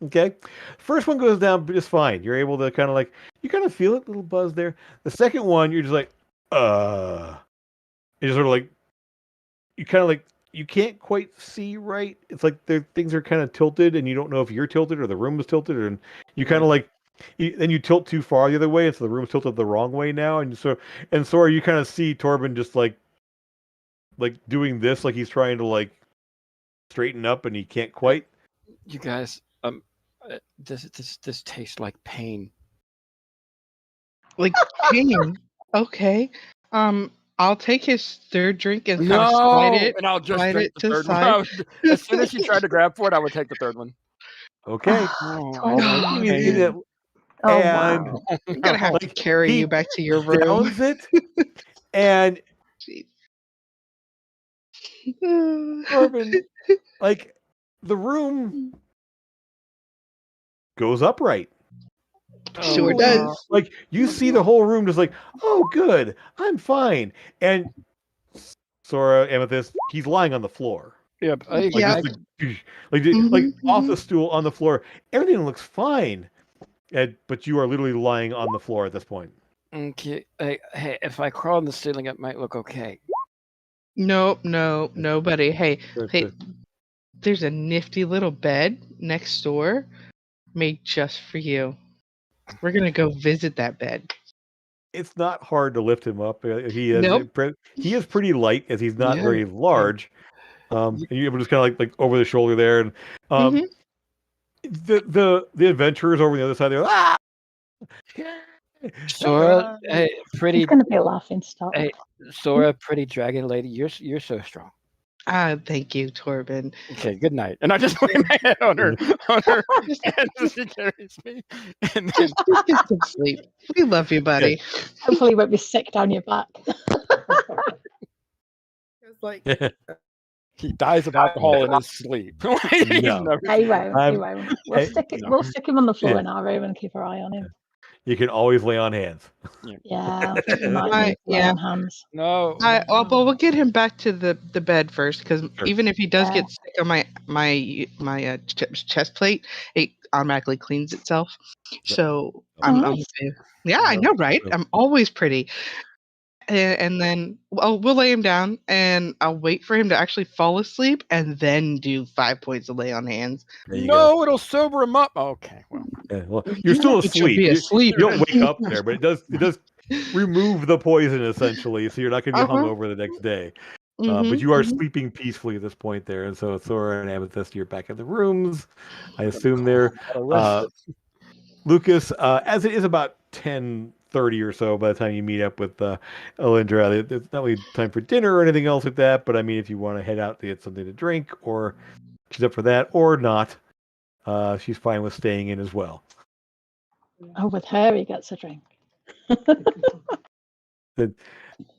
Okay. First one goes down just fine. You're able to kind of like, you kind of feel it, little buzz there. The second one, you're just like, you're sort of like, you kind of like, you can't quite see right. It's like things are kind of tilted, and you don't know if you're tilted or the room is tilted, and you kind of like, then you tilt too far the other way, and so the room's tilted the wrong way now, and so you kind of see Torben just like doing this, like he's trying to like straighten up, and he can't quite. You guys, this tastes like pain. Like pain. Okay. I'll take his third drink and kind of slide it. And I'll just slide drink it the to third side. one. As soon as she tried to grab for it, I would take the third one. Okay. Oh, And wow. I'm gonna have to carry you back to your room. Downs it, and Torben, like the room goes upright. Sure does. Like you see the whole room just like, oh, good, I'm fine. And Sora, Amethyst, he's lying on the floor. Yep. Like off the stool on the floor. Everything looks fine, but you are literally lying on the floor at this point. Okay. Hey, if I crawl on the ceiling, it might look okay. No, nobody. Hey, there's a nifty little bed next door made just for you. We're gonna go visit that bed. It's not hard to lift him up. He is Nope. he is pretty light, as he's not Yeah. very large. And you're able to just kind of like over the shoulder there, and the adventurers over the other side, they're Sora, hey, pretty. It's going to be a laughing stock. Hey, Sora, pretty dragon lady, you're so strong. Thank you, Torben. Okay, good night. And I just lay my head on her and she carries me. And then Just get some sleep. We love you, buddy. Hopefully, you won't be sick down your back. It's like he dies of alcohol in his sleep. No. He won't. We'll stick him on the floor in our room and keep our eye on him. You can always lay on hands. Yeah, I think we might need to lay on hands. No. but we'll get him back to the bed first, because even if he does get sick on my chest plate, it automatically cleans itself. So I'm nice. I know, right? I'm always pretty. And then we'll lay him down, and I'll wait for him to actually fall asleep, and then do 5 points of lay on hands. No, it'll sober him up. Okay, well, you're still asleep. You don't wake up there, but it does remove the poison essentially, so you're not going to be hungover the next day. But you are sleeping peacefully at this point there, and so Sora and Amethyst, you're back in the rooms. I assume they're Lucas, as it is about 10:30 or so by the time you meet up with Alindra. It's not really time for dinner or anything else like that, but I mean, if you want to head out to get something to drink, or she's up for that or not, she's fine with staying in as well. Oh, with her, he gets a drink.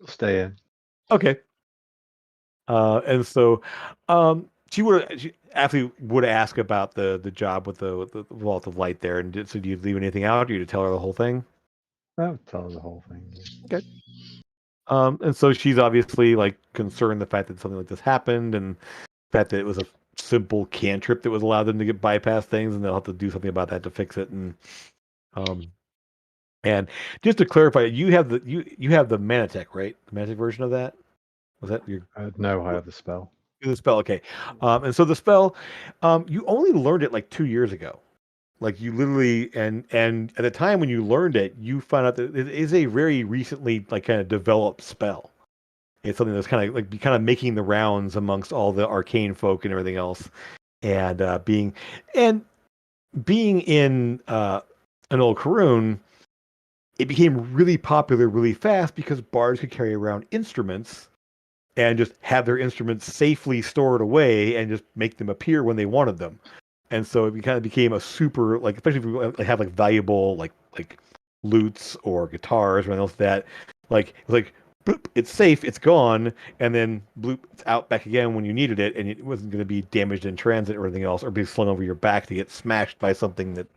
Stay in. Okay. And so she actually would ask about the job with the vault of light there, and so do you leave anything out, or you tell her the whole thing? I'll tell her the whole thing. Okay. And so she's obviously like concerned the fact that something like this happened, and the fact that it was a simple cantrip that was allowed them to get bypass things, and they'll have to do something about that to fix it. And just to clarify, you have the Manatech, right? The Manatech version of that? Was that your? No, I have the spell. The spell, okay. And so the spell, you only learned it like 2 years ago. Like you literally, and at the time when you learned it, you found out that it is a very recently like kind of developed spell. It's something that's kind of making the rounds amongst all the arcane folk and everything else, and being in an old Karoon, it became really popular really fast because bards could carry around instruments and just have their instruments safely stored away and just make them appear when they wanted them. And so it kind of became a super, like, especially if you have like valuable like lutes or guitars or anything else like bloop, it's safe, it's gone, and then bloop, it's out back again when you needed it, and it wasn't going to be damaged in transit or anything else, or be slung over your back to get smashed by something that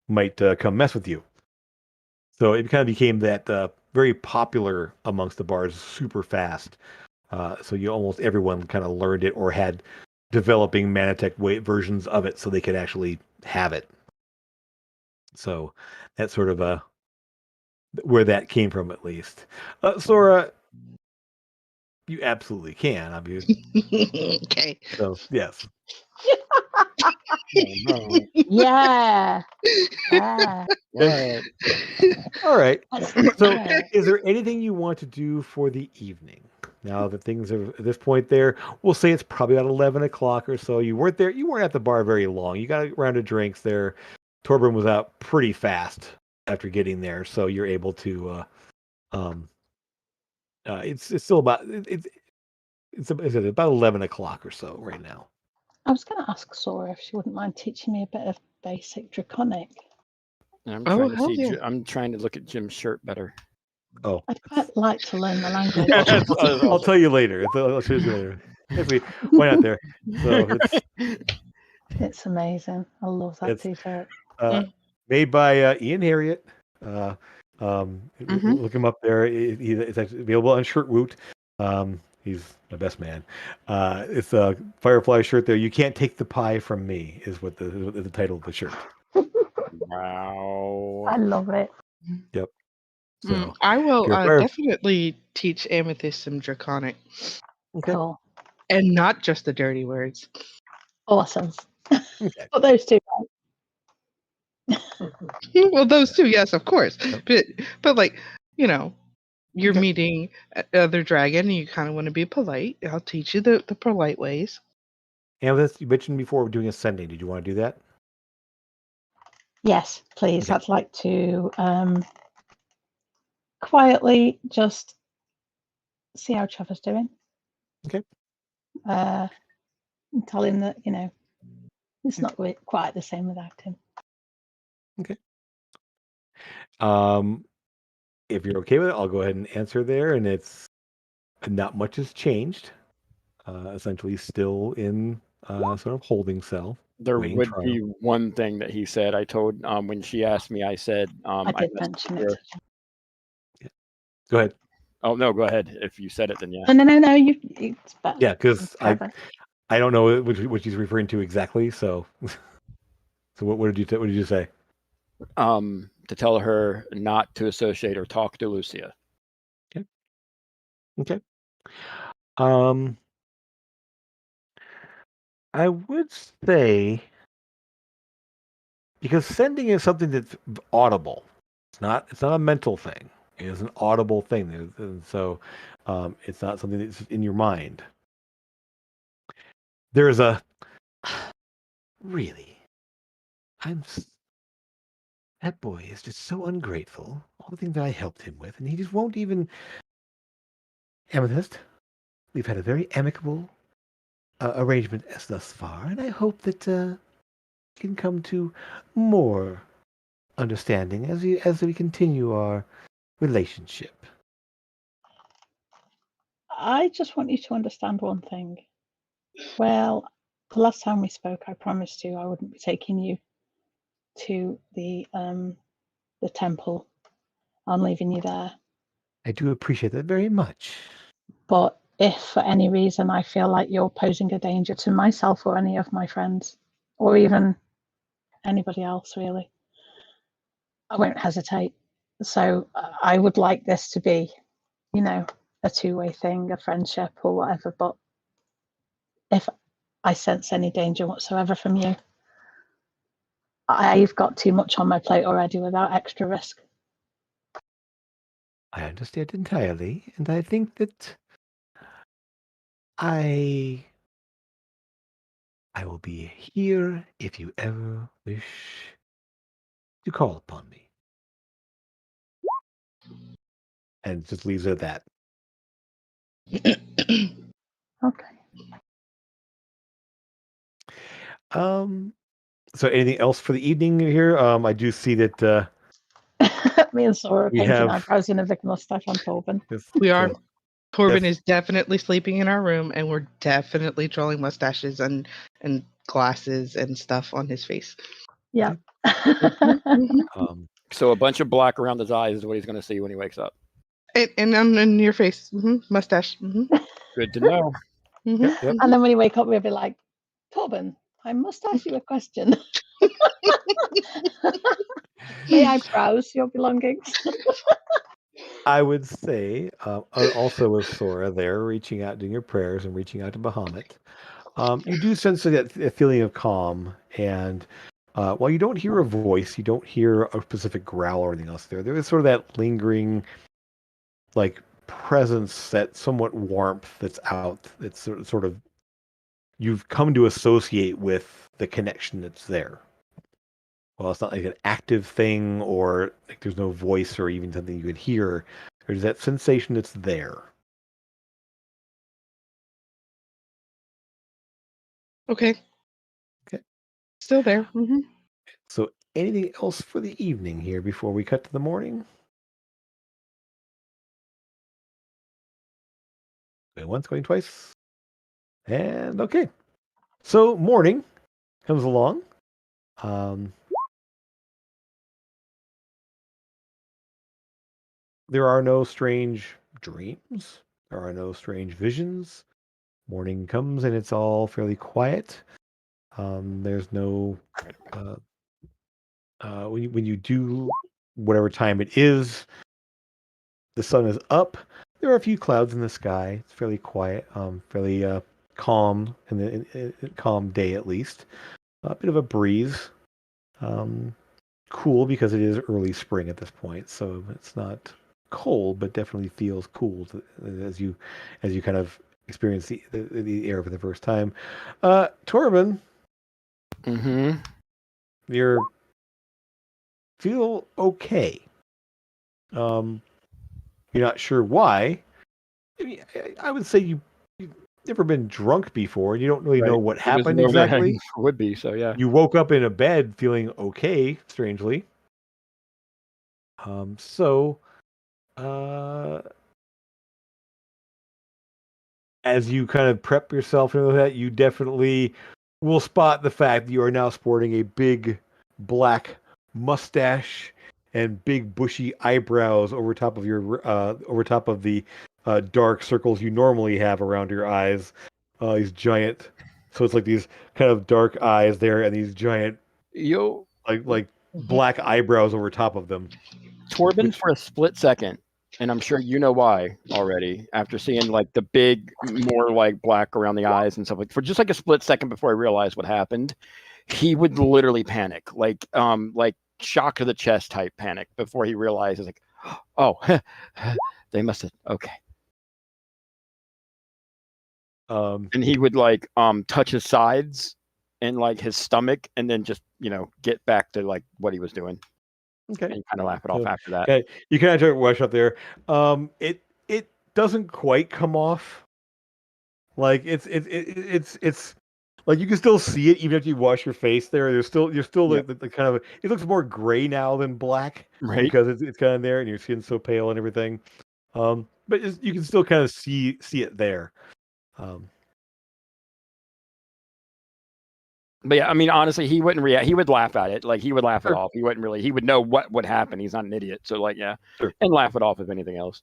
might come mess with you. So it kind of became that very popular amongst the bards super fast. So you almost everyone kind of learned it or had developing Manatech versions of it so they could actually have it. So that's sort of where that came from, at least. Sora, you absolutely can. I mean, Okay. so yes. Oh, no. Yeah. Yeah. What? All right. That's So, it. is there anything you want to do for the evening? Now that things are at this point there, we'll say it's probably about 11 o'clock or so. You weren't there. You weren't at the bar very long. You got a round of drinks there. Torben was out pretty fast after getting there, so you're able to. Um, it's still about it's about 11 o'clock or so right now. I was going to ask Sora if she wouldn't mind teaching me a bit of basic Draconic. And I'm Oh, trying to hell see. yeah. I'm trying to look at Jim's shirt better. Oh, I'd quite like to learn the language. I'll tell you later. I'll show you later. Actually, why not there? So It's amazing. I love that it's t-shirt. made by Ian Harriet. Mhm. Look him up there. It's actually available on Shirtwoot. He's my best man. It's a Firefly shirt there. You can't take the pie from me is what the title of the shirt. Wow. I love it. Yep. So I will you're a fire. definitely teach Amethyst some Draconic. Okay. Cool. And not just the dirty words. Awesome. Okay. But those two. Well, those two, yes, of course. Yep. But like, you know, you're Okay. meeting other dragon and you kind of want to be polite. I'll teach you the polite ways. And this you mentioned before we're doing ascending. Did you want to do that? Yes, please. Okay. I'd like to quietly just see how Trevor's doing. Okay. And tell him that, it's not quite the same without him. Okay. If you're okay with it, I'll go ahead and answer there. And it's not much has changed. Essentially, still in sort of holding cell. There Waiting would trial. be one thing that he said. I told when she asked me, I said I I did messaged mention it her. to Jim. Go ahead. Oh no, go ahead. If you said it, then yeah. No. It's better. Yeah, because Trevor. I don't know what she's referring to exactly. So, so what did you say? To tell her not to associate or talk to Lucia. Okay. I would say because sending is something that's audible. It's not a mental thing. It is an audible thing, and so it's not something that's in your mind. There's a really. That boy is just so ungrateful. All the things that I helped him with, and he just won't even. Amethyst, we've had a very amicable arrangement as thus far, and I hope that we can come to more understanding as we continue our relationship. I just want you to understand one thing. Well, the last time we spoke, I promised you I wouldn't be taking you to the temple. I'm leaving you there. I do appreciate that very much. But if for any reason I feel like you're posing a danger to myself or any of my friends, or even anybody else, really, I won't hesitate. So I would like this to be, a two-way thing, a friendship or whatever. But if I sense any danger whatsoever from you, I've got too much on my plate already without extra risk. I understand entirely, and I think that I I will be here if you ever wish to call upon me. And just leaves it at that. Okay. So anything else for the evening here? I do see that Me and Sora are we painting have eyebrows in a big mustache on Torben. We are. uh, Torben Yes. is definitely sleeping in our room, and we're definitely drawing mustaches and glasses and stuff on his face. Yeah. So a bunch of black around his eyes is what he's going to see when he wakes up. And on your face, mustache. Good to know. Yep. And then when you wake up, we'll be like, Torben, I must ask you a question. May I browse your belongings? I would say also with Sora there, reaching out, doing your prayers and reaching out to Bahamut. You do sense that feeling of calm, and while you don't hear a voice, you don't hear a specific growl or anything else there. There is sort of that lingering, like, presence, that somewhat warmth that's out. It's sort of you've come to associate with the connection that's there. Well, it's not like an active thing, or like there's no voice or even something you can hear. There's that sensation that's there. Okay. Okay. Still there. So anything else for the evening here before we cut to the morning? Going once, going twice. And okay. So morning comes along. There are no strange dreams. There are no strange visions. Morning comes and it's all fairly quiet. There's no when you do whatever time it is, the sun is up. There are a few clouds in the sky. It's fairly quiet, fairly calm in calm day at least. A bit of a breeze. Cool because it is early spring at this point, so it's not cold, but definitely feels cool as you kind of experience the air for the first time. Torben, you're feel okay. You're not sure why. I mean, I would say you've never been drunk before, and you don't really know what happened exactly. Would be so, yeah. You woke up in a bed feeling okay, strangely. So, as you kind of prep yourself and all that, you definitely will spot the fact that you are now sporting a big black mustache and big bushy eyebrows over top of your over top of the dark circles you normally have around your eyes. These giant, so it's like these kind of dark eyes there, and these giant like black eyebrows over top of them. Torben, for a split second, and I'm sure you know why already, after seeing like the big, more like black around the eyes and stuff, like for just like a split second before I realized what happened, he would literally panic, like shock to the chest type panic before he realizes like, oh, they must have, okay. And he would like touch his sides and like his stomach, and then just get back to like what he was doing. Okay. And kind of laugh it off after that. Okay. You kind of turn wash up there. It doesn't quite come off. Like it's like you can still see it even if you wash your face there. You're still like the kind of, it looks more gray now than black, right? Because it's kind of there and your skin's so pale and everything. But you can still kind of see it there. But yeah, I mean, honestly, he wouldn't react. He would laugh at it. Like he would laugh it off. He wouldn't really. He would know what would happen. He's not an idiot. So like, yeah, and laugh it off if anything else.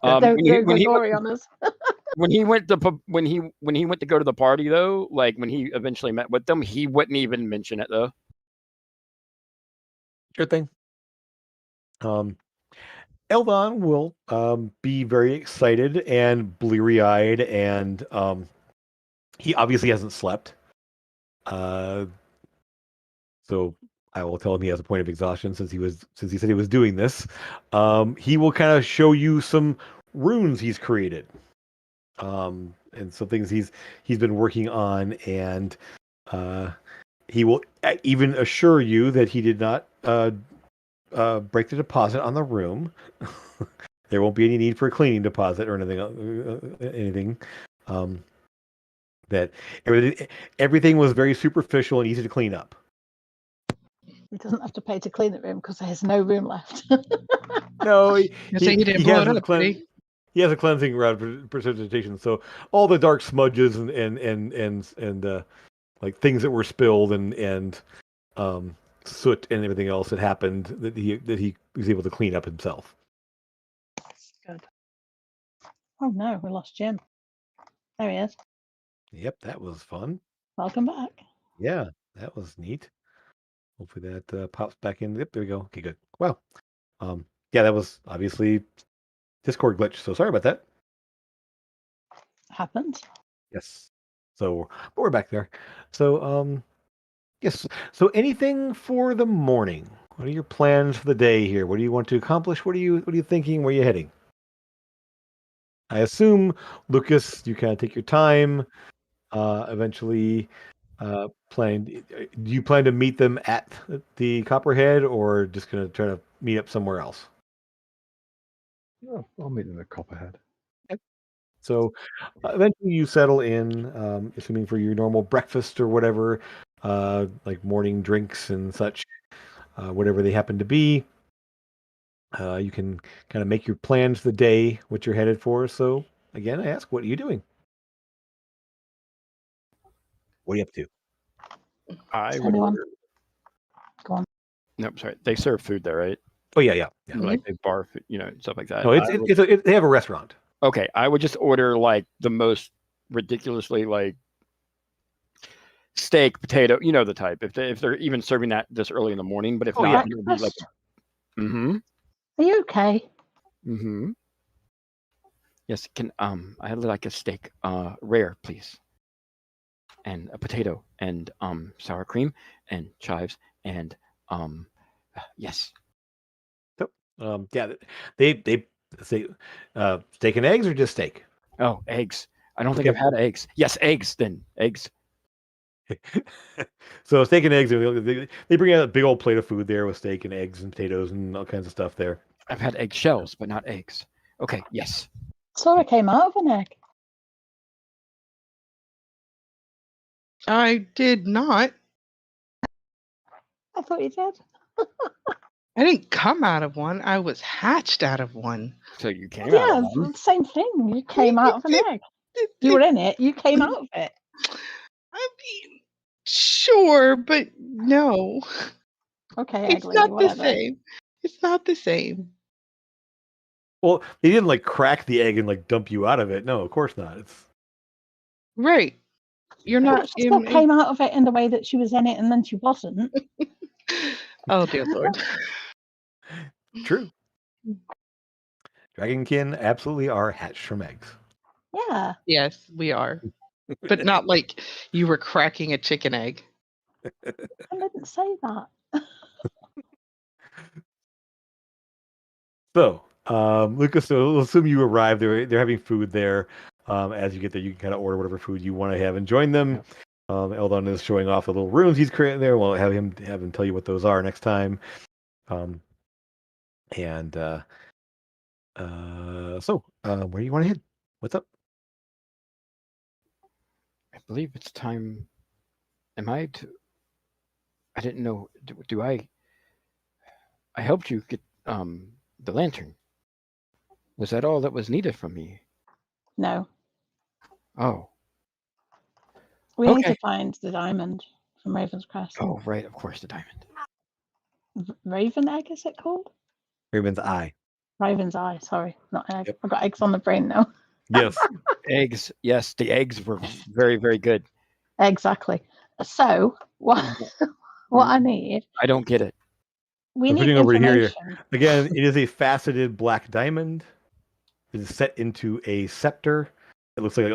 When he went to go to the party though, like when he eventually met with them, he wouldn't even mention it though. Sure thing. Eldon will be very excited and bleary-eyed, and he obviously hasn't slept. So I will tell him he has a point of exhaustion since he said he was doing this. He will kind of show you some runes he's created, and some things he's been working on, and He will even assure you that he did not break the deposit on the room. There won't be any need for a cleaning deposit or anything. That everything was very superficial and easy to clean up. He doesn't have to pay to clean the room because there's no room left. No, he didn't blow it up, did he? He has a cleansing rod for precipitation, so all the dark smudges and like things that were spilled and soot and everything else that happened that he was able to clean up himself. Good. Oh no, we lost Jim. There he is. Yep, that was fun. Welcome back. Yeah, that was neat. Hopefully that pops back in. Yep, there we go. Okay, good. Well, yeah, that was obviously Discord glitch. So sorry about that. Happens. Yes. So, but we're back there. So, yes. So, anything for the morning? What are your plans for the day here? What do you want to accomplish? What are you thinking? Where are you heading? I assume, Lucas, you kind of take your time. Eventually, do you plan to meet them at the Copperhead, or just going to try to meet up somewhere else? I'll meet them at Copperhead. So eventually you settle in, assuming for your normal breakfast or whatever, like morning drinks and such, whatever they happen to be. You can kind of make your plans for the day, what you're headed for. So again, I ask, what are you doing? What are you up to? I would Anyone? order. Go on. Nope, sorry. They serve food there, right? Oh yeah. Like they bar food, stuff like that. No, they have a restaurant. Okay, I would just order like the most ridiculously like steak, potato, the type. If they're even serving that this early in the morning, but if not, it would be like. Are you okay? Yes, can I would like a steak, rare, please, and a potato, and sour cream, and chives, and yes. So yeah, they say steak and eggs or just steak. Oh, eggs. I don't think I've had eggs. Yes, eggs. Then eggs. So steak and eggs. They bring out a big old plate of food there with steak and eggs and potatoes and all kinds of stuff there. I've had egg shells, but not eggs. Okay, yes. Sora came out of an egg. I did not. I thought you did. I didn't come out of one. I was hatched out of one. So you came out of one? Same thing. You came out of an egg. You were in it. You came out of it. I mean, sure, but no. Okay, It's egg not lady, the same. It's not the same. Well, they didn't like crack the egg and like dump you out of it. No, of course not. It's right. You're not. She still came out of it in the way that she was in it, and then she wasn't. Oh dear Lord. True. Dragonkin absolutely are hatched from eggs. Yeah. Yes, we are. But not like you were cracking a chicken egg. I didn't say that. So, Lucas, so we'll assume you arrive. They're having food there. As you get there, you can kind of order whatever food you want to have and join them. Yep. Eldon is showing off the little rooms he's creating there. We'll have him tell you what those are next time. So, where do you want to head? What's up? I believe it's time. I didn't know. Do I helped you get the lantern. Was that all that was needed from me? No. Oh. We need to find the diamond from Raven's Crest. Oh, right, of course, the diamond. Raven egg, is it called? Raven's eye. Raven's eye, sorry, not egg. Yep. I've got eggs on the brain now. Yes. Eggs. Yes, the eggs were very, very good. Exactly. So, what I need... I don't get it. We need information. Over here. Again, it is a faceted black diamond. It is set into a scepter. It looks like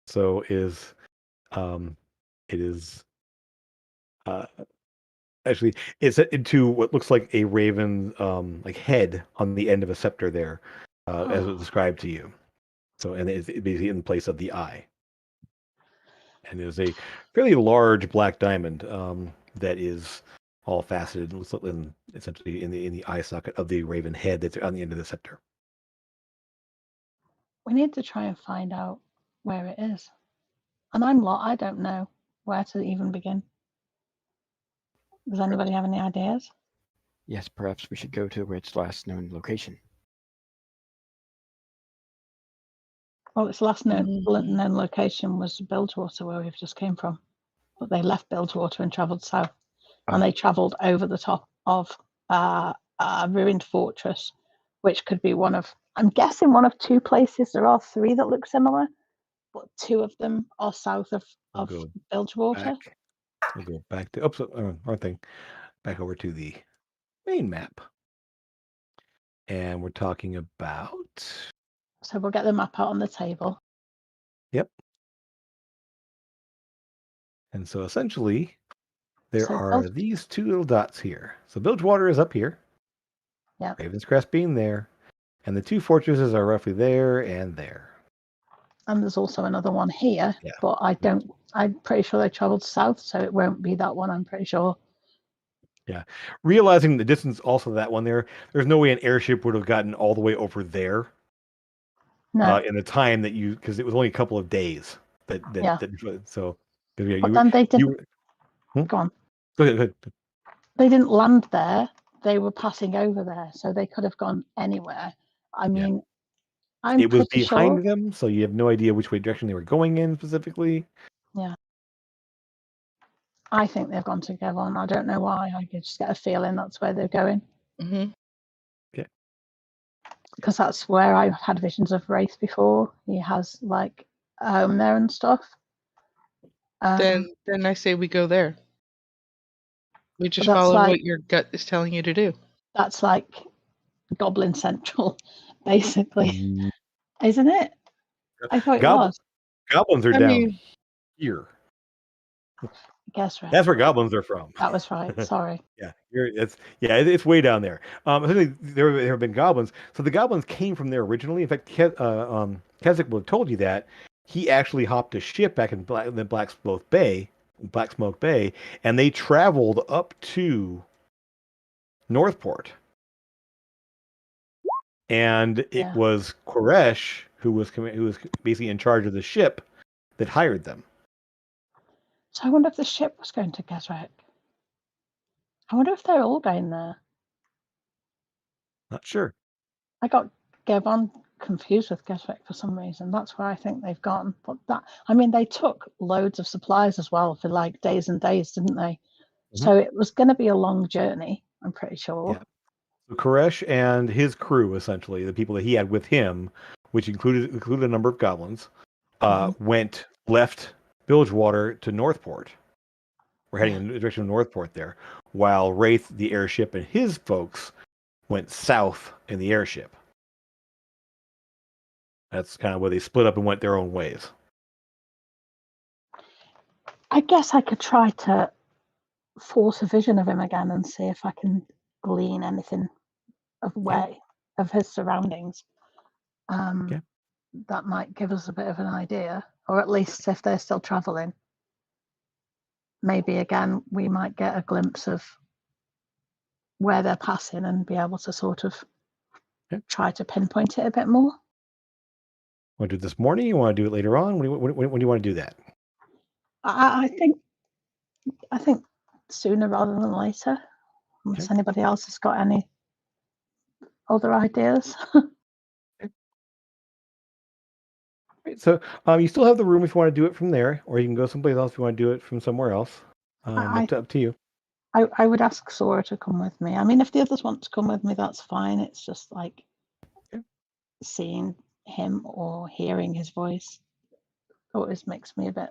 so is it is actually it's set into what looks like a raven like head on the end of a scepter there, as it was described to you. So, and it's basically in place of the eye. And there's a fairly large black diamond that is all faceted and essentially in the eye socket of the raven head that's on the end of the scepter. We need to try and find out where it is. And I don't know where to even begin. Does anybody have any ideas? Yes, perhaps we should go to its last known location. Well, its last known Mm. location was Bilgewater, where we've just came from. But they left Bilgewater and travelled south. And they travelled over the top of a ruined fortress, which could be I'm guessing one of two places. There are three that look similar, but two of them are south of Bilgewater. We'll go back to our thing, back over to the main map. And we're talking about. So we'll get the map out on the table. Yep. And so essentially, there are these two little dots here. So Bilgewater is up here. Yeah. Raven's Crest being there. And the two fortresses are roughly there and there. And there's also another one here, Yeah. but I'm pretty sure they traveled south, so it won't be that one, I'm pretty sure. Yeah. Realizing the distance also that one there's no way an airship would have gotten all the way over there. No. In the time that because it was only a couple of days so. But then they didn't. Go on. Go ahead. They didn't land there. They were passing over there, so they could have gone anywhere. I mean, it was behind them, so you have no idea which direction they were going in specifically. Yeah. I think they've gone to Gavon. I don't know why. I could just get a feeling that's where they're going. Mm-hmm. Okay. Because that's where I've had visions of Wraith before. He has like a home there and stuff. Then I say we go there. We just follow what your gut is telling you to do. That's like Goblin Central, basically, isn't it? I thought it was. Goblins are down here. Guess right. That's where goblins are from. That was right. Sorry. Yeah, it's way down there. Essentially, there have been goblins. So the goblins came from there originally. In fact, Keswick will have told you that he actually hopped a ship back in Black Smoke Bay, and they traveled up to Northport. And it was Koresh who was basically in charge of the ship that hired them. So I wonder if the ship was going to Keswick. I wonder if they're all going there. Not sure. I got Gavon confused with Keswick for some reason. That's where I think they've gone. But they took loads of supplies as well for like days and days, didn't they? Mm-hmm. So it was going to be a long journey, I'm pretty sure. Yeah. So Koresh and his crew, essentially, the people that he had with him, which included a number of goblins, left Bilgewater to Northport. We're heading in the direction of Northport there, while Wraith, the airship, and his folks went south in the airship. That's kind of where they split up and went their own ways. I guess I could try to force a vision of him again and see if I can glean anything of his surroundings. That might give us a bit of an idea, or at least if they're still traveling, maybe again we might get a glimpse of where they're passing and be able to sort of try to pinpoint it a bit more. Want to do it this morning? You want to do it later on? When do you want to do that? I think sooner rather than later, unless anybody else has got any other ideas. So you still have the room if you want to do it from there, or you can go someplace else if you want to do it from somewhere else. Up to you. I would ask Sora to come with me. I mean, if the others want to come with me, that's fine. It's just like seeing him or hearing his voice always makes me a bit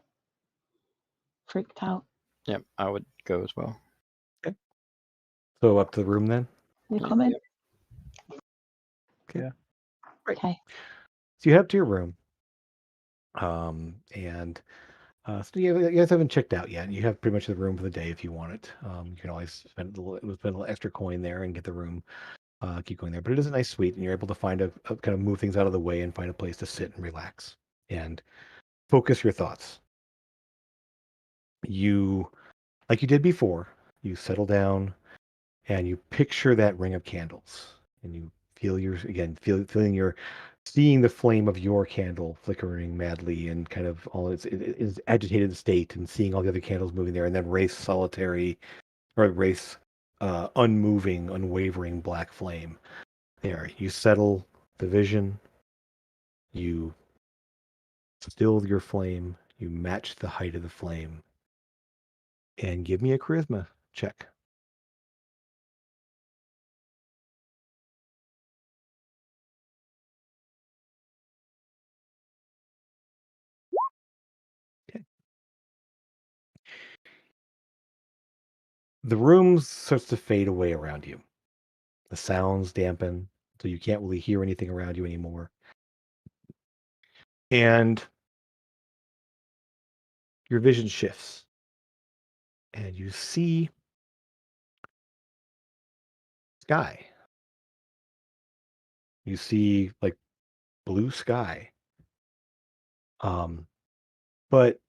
freaked out. Yep, I would go as well. Okay. So up to the room then? You come in? Okay. Yeah. Right. Okay. So you head up to your room. So you guys haven't checked out yet. You have pretty much the room for the day if you want it. You can always spend a little extra coin there and get the room. Keep going there, but it is a nice suite, and you're able to find a kind of move things out of the way and find a place to sit and relax and focus your thoughts. you, like you did before, you settle down and you picture that ring of candles, and you feel feeling your seeing the flame of your candle flickering madly and kind of all its agitated state, and seeing all the other candles moving there, and then race solitary or race unmoving, unwavering black flame. There, you settle the vision, you still your flame, you match the height of the flame, and give me a charisma check. Okay. The room starts to fade away around you. The sounds dampen, so you can't really hear anything around you anymore. And your vision shifts, and you see sky. You see like blue sky. But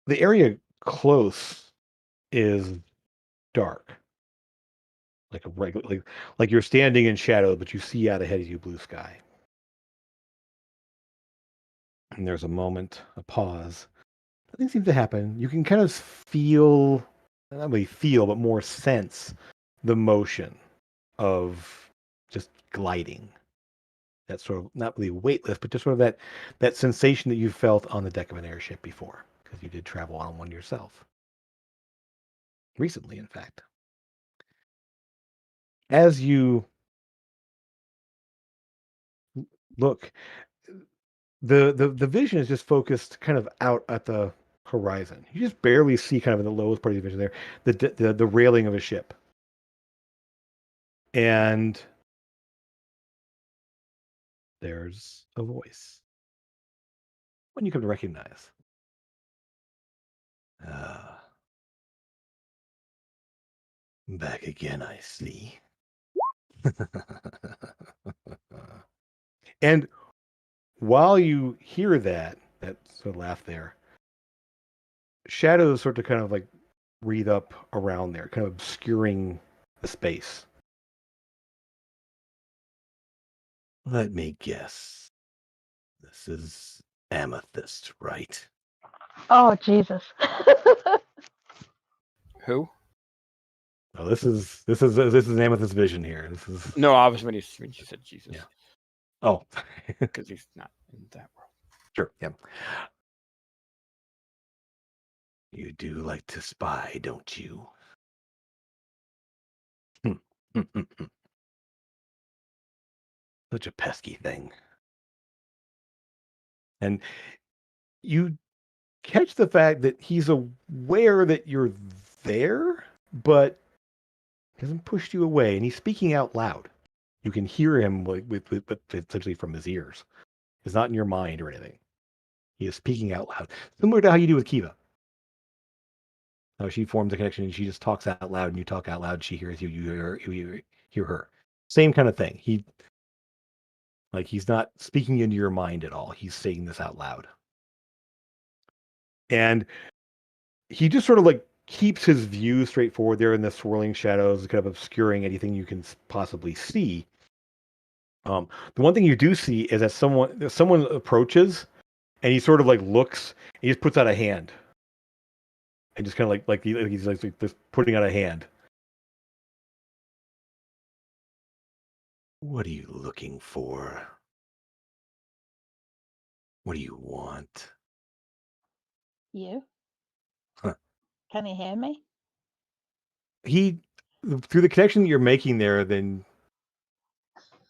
the area close is dark, like a regular, like you're standing in shadow, but you see out ahead of you blue sky. And there's a moment, a pause. Nothing seems to happen. You can kind of feel, not really feel, but more sense the motion of just gliding. That sort of not really weightless, but just sort of that sensation that you felt on the deck of an airship before, because you did travel on one yourself recently, in fact. As you look, the vision is just focused kind of out at the horizon. You just barely see, kind of in the lowest part of the vision there, the railing of a ship, and there's a voice. One you come to recognize. Ah, back again, I see. And while you hear that sort of laugh there, shadows start to kind of like breathe up around there, kind of obscuring the space. Let me guess. This is Amethyst, right? Oh, Jesus. Who? Oh, this is Amethyst vision here. This is No, I was when you said Jesus. Yeah. Oh, Because he's not in that world. sure. Yeah. You do like to spy, don't you? Such a pesky thing. And you catch the fact that he's aware that you're there, but hasn't pushed you away, and he's speaking out loud. You can hear him with essentially from his ears. It's not in your mind or anything. He is speaking out loud, similar to how you do with Kiva. How she forms a connection and she just talks out loud, and you talk out loud. She hears you. You hear her. Same kind of thing. He's not speaking into your mind at all. He's saying this out loud, and he just sort of like keeps his view straightforward there in the swirling shadows, kind of obscuring anything you can possibly see. The one thing you do see is that someone approaches, and he sort of like looks, and he just puts out a hand, and just kind of he's just putting out a hand. What are you looking for? What do you want? You? Huh. Can you hear me? He, through the connection that you're making there, then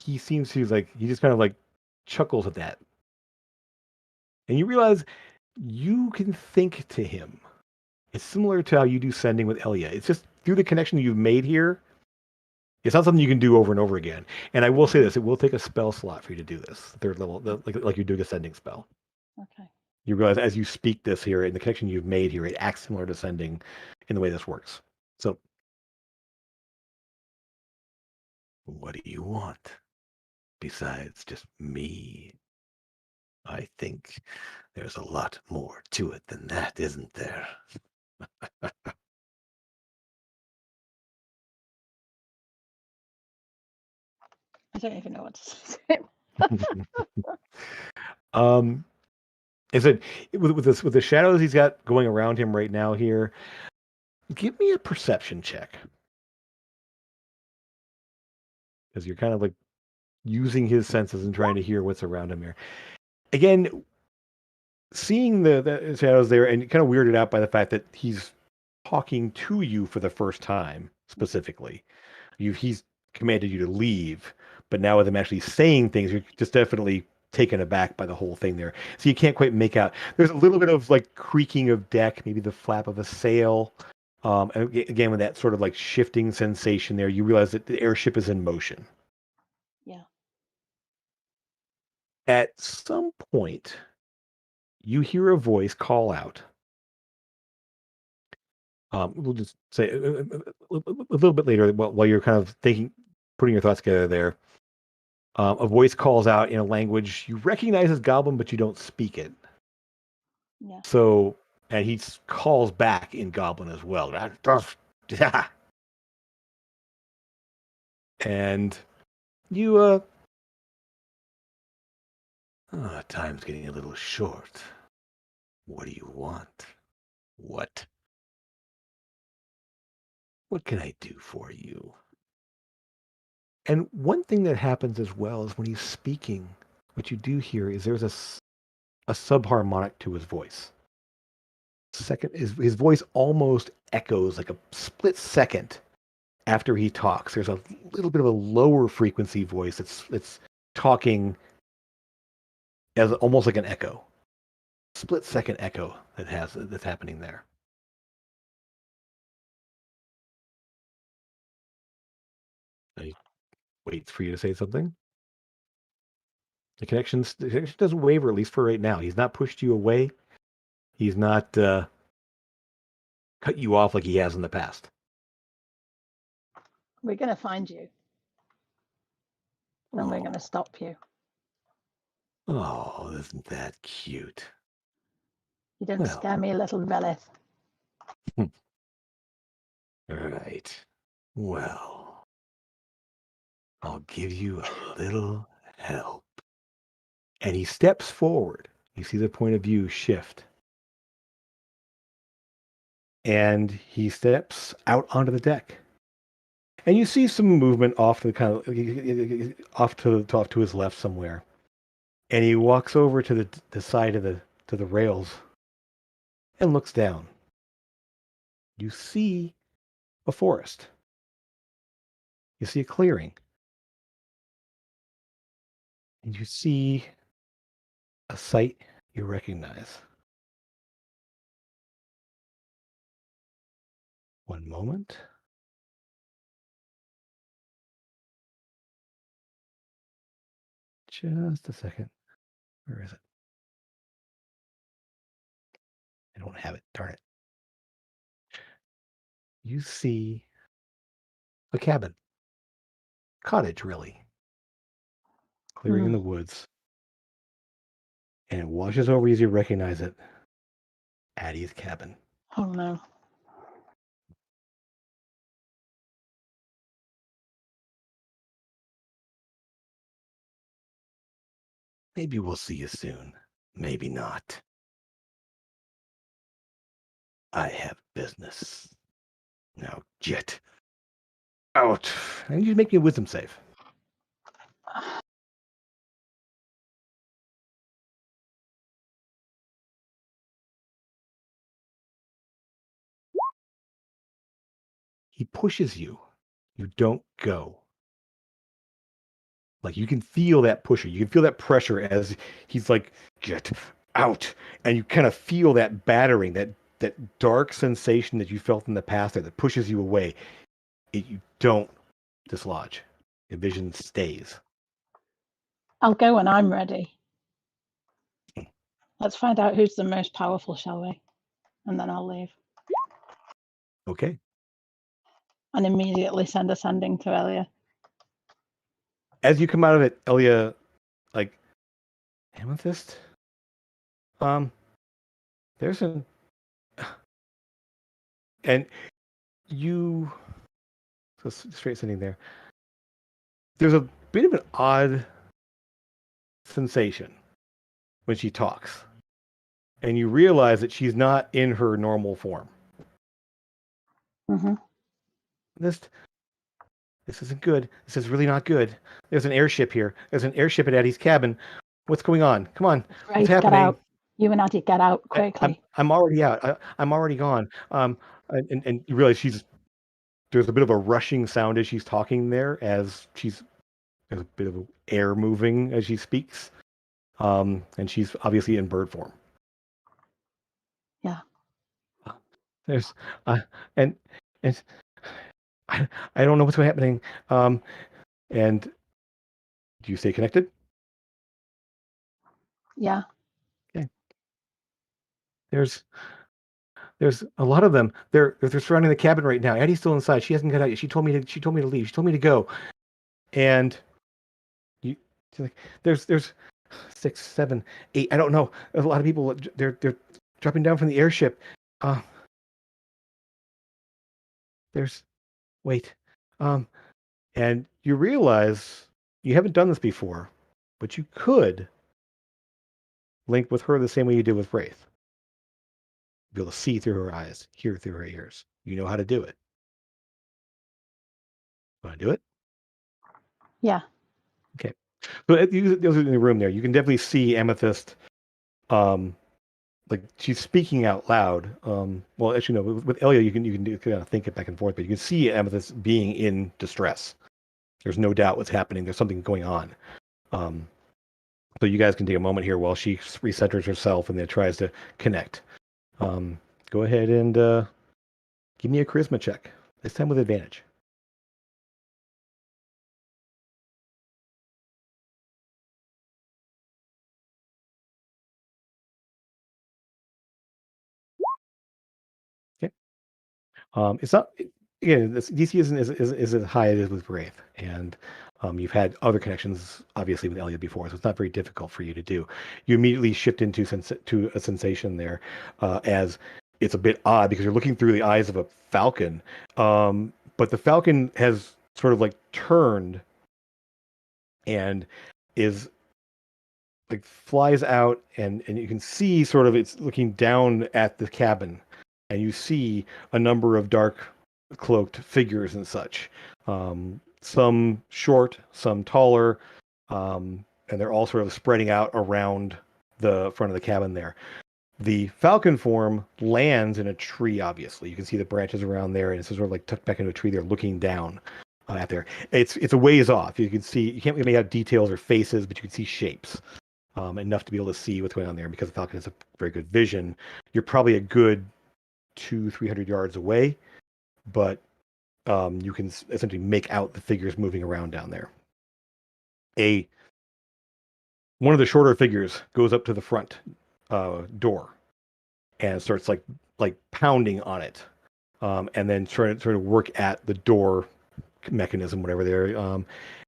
he seems to he just kind of like chuckles at that. And you realize you can think to him. It's similar to how you do sending with Elia. It's just through the connection you've made here. It's not something you can do over and over again. And I will say this: it will take a spell slot for you to do this, third level, like you're doing a sending spell. Okay. You realize as you speak this here, and the connection you've made here, it acts similar to sending in the way this works. So, what do you want besides just me? I think there's a lot more to it than that, isn't there? I don't even know what to say. Is it with the shadows he's got going around him right now here? Give me a perception check, because you're kind of like using his senses and trying to hear what's around him here. Again, seeing the shadows there, and kind of weirded out by the fact that he's talking to you for the first time specifically. He's commanded you to leave, but now with him actually saying things, you're just definitely taken aback by the whole thing there. So you can't quite make out. There's a little bit of like creaking of deck, maybe the flap of a sail. And again, with that sort of like shifting sensation there, you realize that the airship is in motion. Yeah. At some point, you hear a voice call out. We'll just say a little bit later, while you're kind of thinking, putting your thoughts together there. A voice calls out in a language you recognize as Goblin, but you don't speak it. Yeah. So, and he calls back in Goblin as well. And you, time's getting a little short. What do you want? What? What can I do for you? And one thing that happens as well is when he's speaking, what you do hear is there's a subharmonic to his voice. His voice almost echoes like a split second after he talks. There's a little bit of a lower frequency voice that's talking as almost like an echo, split second echo that's happening there. He waits for you to say something. The connection doesn't waver, at least for right now. He's not pushed you away. He's not cut you off like he has in the past. We're going to find you. And we're going to stop you. Oh, isn't that cute? You didn't scare me, little Relith. Right. Well, I'll give you a little help. And he steps forward. You see the point of view shift. And he steps out onto the deck. And you see some movement off to off to his left somewhere. And he walks over to the side of the rails and looks down. You see a forest. You see a clearing. And you see a sight you recognize. One moment. Just a second. Where is it? I don't have it. Darn it. You see a cabin. Cottage, really. Clearing in the woods. And it washes over you as you recognize it. Addie's cabin. Oh, no. Maybe we'll see you soon. Maybe not. I have business. Now get out. I need you to make me a wisdom save. He pushes you. You don't go. Like you can feel that pusher. You can feel that pressure as he's like, get out. And you kind of feel that battering, that dark sensation that you felt in the past there that pushes you away. You don't dislodge. Your vision stays. I'll go when I'm ready. Let's find out who's the most powerful, shall we? And then I'll leave. Okay. And immediately send a sending to Elia. As you come out of it, Elia, like, Amethyst? There's And you, so straight sitting there. There's a bit of an odd sensation when she talks, and you realize that she's not in her normal form. Mm-hmm. This isn't good. This is really not good. There's an airship here. There's an airship at Eddie's cabin. What's going on? Come on. Rafe, What's happening? Get out. You and Addie, get out quickly. I'm already out. I'm already gone. And you realize there's a bit of a rushing sound as she's talking there, there's a bit of air moving as she speaks. And she's obviously in bird form. Yeah. There's and I don't know what's happening. And do you stay connected? Yeah. Okay. There's a lot of them. They're surrounding the cabin right now. Addie's still inside. She hasn't got out yet. She told me to leave. She told me to go. And there's 6, 7, 8. I don't know. There's a lot of people. They're dropping down from the airship. Wait. And you realize you haven't done this before, but you could link with her the same way you did with Wraith. Be able to see through her eyes, hear through her ears. You know how to do it. Want to do it? Yeah. Okay. So those are in the room there. You can definitely see Amethyst. Like she's speaking out loud. Well, actually, no. With Elia, you can kind of think it back and forth, but you can see Amethyst being in distress. There's no doubt what's happening. There's something going on. So you guys can take a moment here while she recenters herself and then tries to connect. Go ahead and give me a charisma check. This time with advantage. Okay. It's not. Again, this DC isn't as high as it is with Wraith, and you've had other connections, obviously, with Elia before, so it's not very difficult for you to do. You immediately shift into to a sensation there, as it's a bit odd because you're looking through the eyes of a falcon, but the falcon has sort of like turned and is like flies out, and you can see sort of it's looking down at the cabin, and you see a number of dark cloaked figures and such. Some short, some taller, and they're all sort of spreading out around the front of the cabin there. The falcon form lands in a tree, obviously. You can see the branches around there, and it's sort of like tucked back into a tree. They're looking down at there. It's a ways off. You can see, you can't really make out details or faces, but you can see shapes. Enough to be able to see what's going on there. Because the falcon has a very good vision, you're probably a good 200-300 yards away, but you can essentially make out the figures moving around down there. One of the shorter figures goes up to the front door and starts like pounding on it, and then trying to work at the door mechanism, whatever there.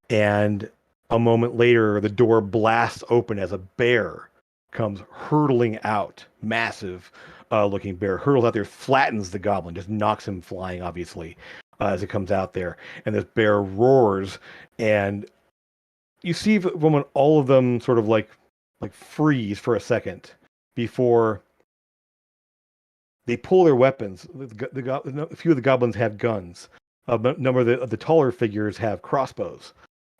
And a moment later, the door blasts open as a bear comes hurtling out. Massive looking bear hurtles out there, flattens the goblin, just knocks him flying, obviously, as it comes out there. And this bear roars, and you see when all of them sort of like freeze for a second before they pull their weapons. A few of the goblins have guns. A number of the taller figures have crossbows.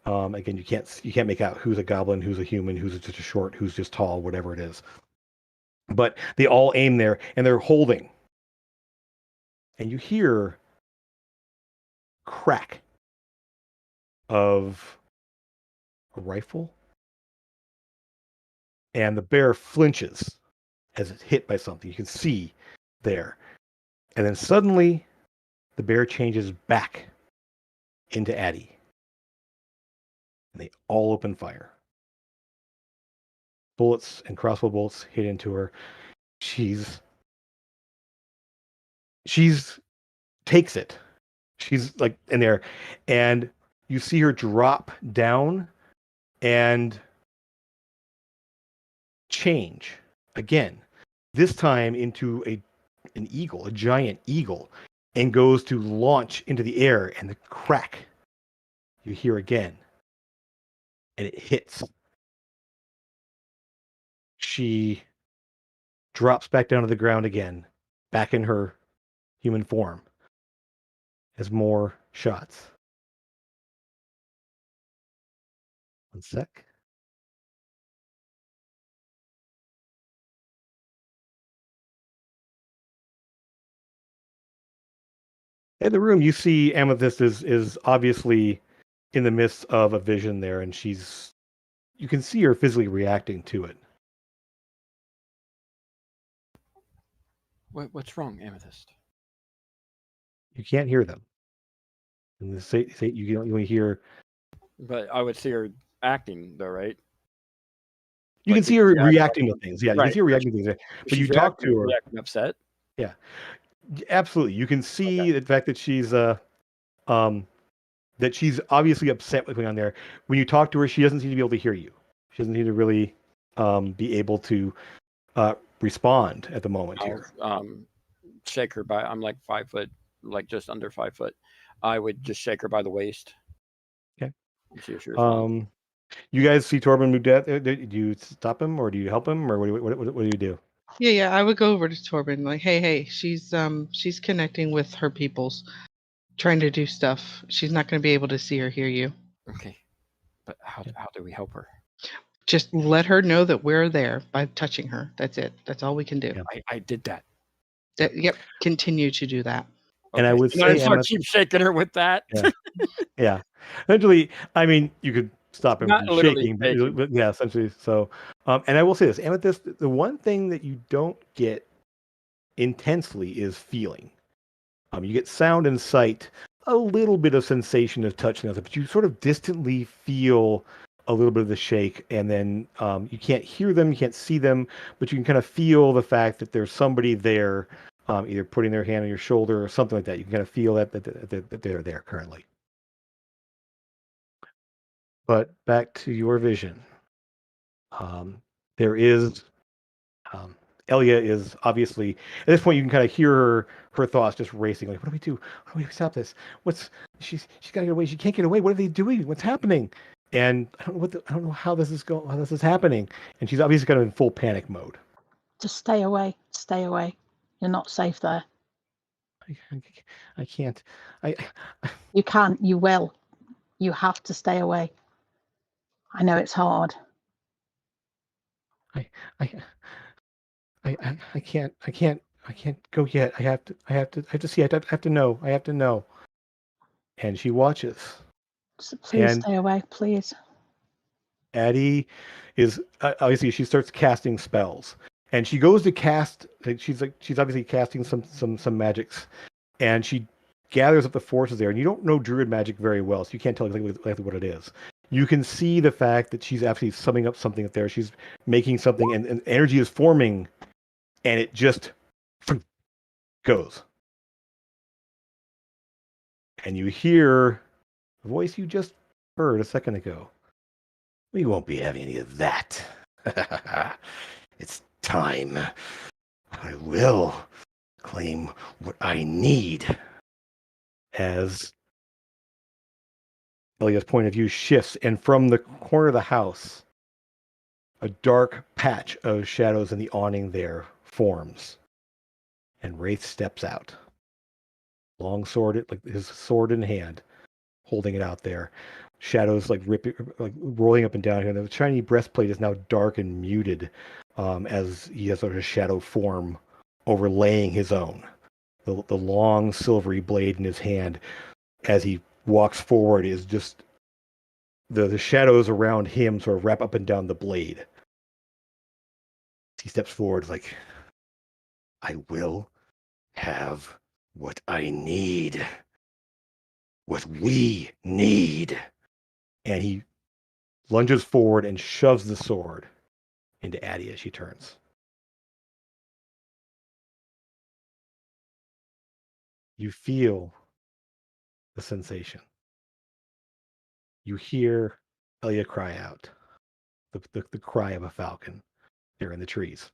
Again, you can't make out who's a goblin, who's a human, who's just a short, who's just tall, whatever it is. But they all aim there, and they're holding. And you hear crack of a rifle, and the bear flinches as it's hit by something. You can see there. And then suddenly, the bear changes back into Addie. And they all open fire. Bullets and crossbow bolts hit into her. She's takes it. She's like in there, and you see her drop down and change again. This time into a an eagle, a giant eagle, and goes to launch into the air, and the crack you hear again, and it hits. She drops back down to the ground again, back in her human form, as more shots. One sec. In the room, you see Amethyst is obviously in the midst of a vision there, and you can see her physically reacting to it. What's wrong, Amethyst? You can't hear them. And you don't really hear. But I would see her acting, though, right? You Like, can see her reacting to things. Yeah, you can see her reacting to things. But you talk to her. Reacting upset. Yeah, absolutely. You can see the fact that she's obviously upset with what's going on there. When you talk to her, she doesn't seem to be able to hear you. She doesn't seem to really be able to respond at the moment here. Shake her by. I'm like 5 foot, like just under 5 foot. I would just shake her by the waist. Okay. And see if she responds. You guys see Torben move death. Do you stop him, or do you help him, or what do you do? Yeah, I would go over to Torben, like, hey, she's connecting with her peoples, trying to do stuff. She's not going to be able to see or hear you. Okay, but how do we help her? Just let her know that we're there by touching her. That's it. That's all we can do. Yeah. I did that. Yep. Continue to do that. Okay. And I would say, Emma, keep shaking her with that. Yeah. Essentially, I mean, you could stop him Not from shaking, but yeah, essentially. So, and I will say this, Amethyst, the one thing that you don't get intensely is feeling. You get sound and sight, a little bit of sensation of touch and other, but you sort of distantly feel a little bit of the shake, and then you can't hear them, you can't see them, but you can kind of feel the fact that there's somebody there, either putting their hand on your shoulder or something like that. You can kind of feel that they're there currently. But back to your vision. There is Elia is obviously at this point you can kind of hear her thoughts just racing. Like, what do we do? How do we stop this? She's got to get away. She can't get away. What are they doing? What's happening? And I don't know how this is going. How this is happening. And she's obviously kind of in full panic mode. Just stay away. Stay away. You're not safe there. I can't. You can. You will. You have to stay away. I know it's hard. I can't go yet. I have to see. I have to know. I have to know. And she watches. So please stay away, please. Addie is obviously she starts casting spells, and she goes to cast. She's obviously casting some magics, and she gathers up the forces there. And you don't know Druid magic very well, so you can't tell exactly what it is. You can see the fact that she's actually summing up something up there. She's making something, and energy is forming, and it just goes. And you hear the voice you just heard a second ago. We won't be having any of that. It's time. I will claim what I need. As Elia's point of view shifts, and from the corner of the house, a dark patch of shadows in the awning there forms. And Wraith steps out. Long sword, like his sword in hand, holding it out there. Shadows like rolling up and down here. The shiny breastplate is now dark and muted, as he has sort of a shadow form overlaying his own. The long silvery blade in his hand, as he walks forward, is just the shadows around him sort of wrap up and down the blade. He steps forward like, I will have what I need. What we need. And he lunges forward and shoves the sword into Addie as she turns. You feel the sensation. You hear Elia cry out, the cry of a falcon there in the trees.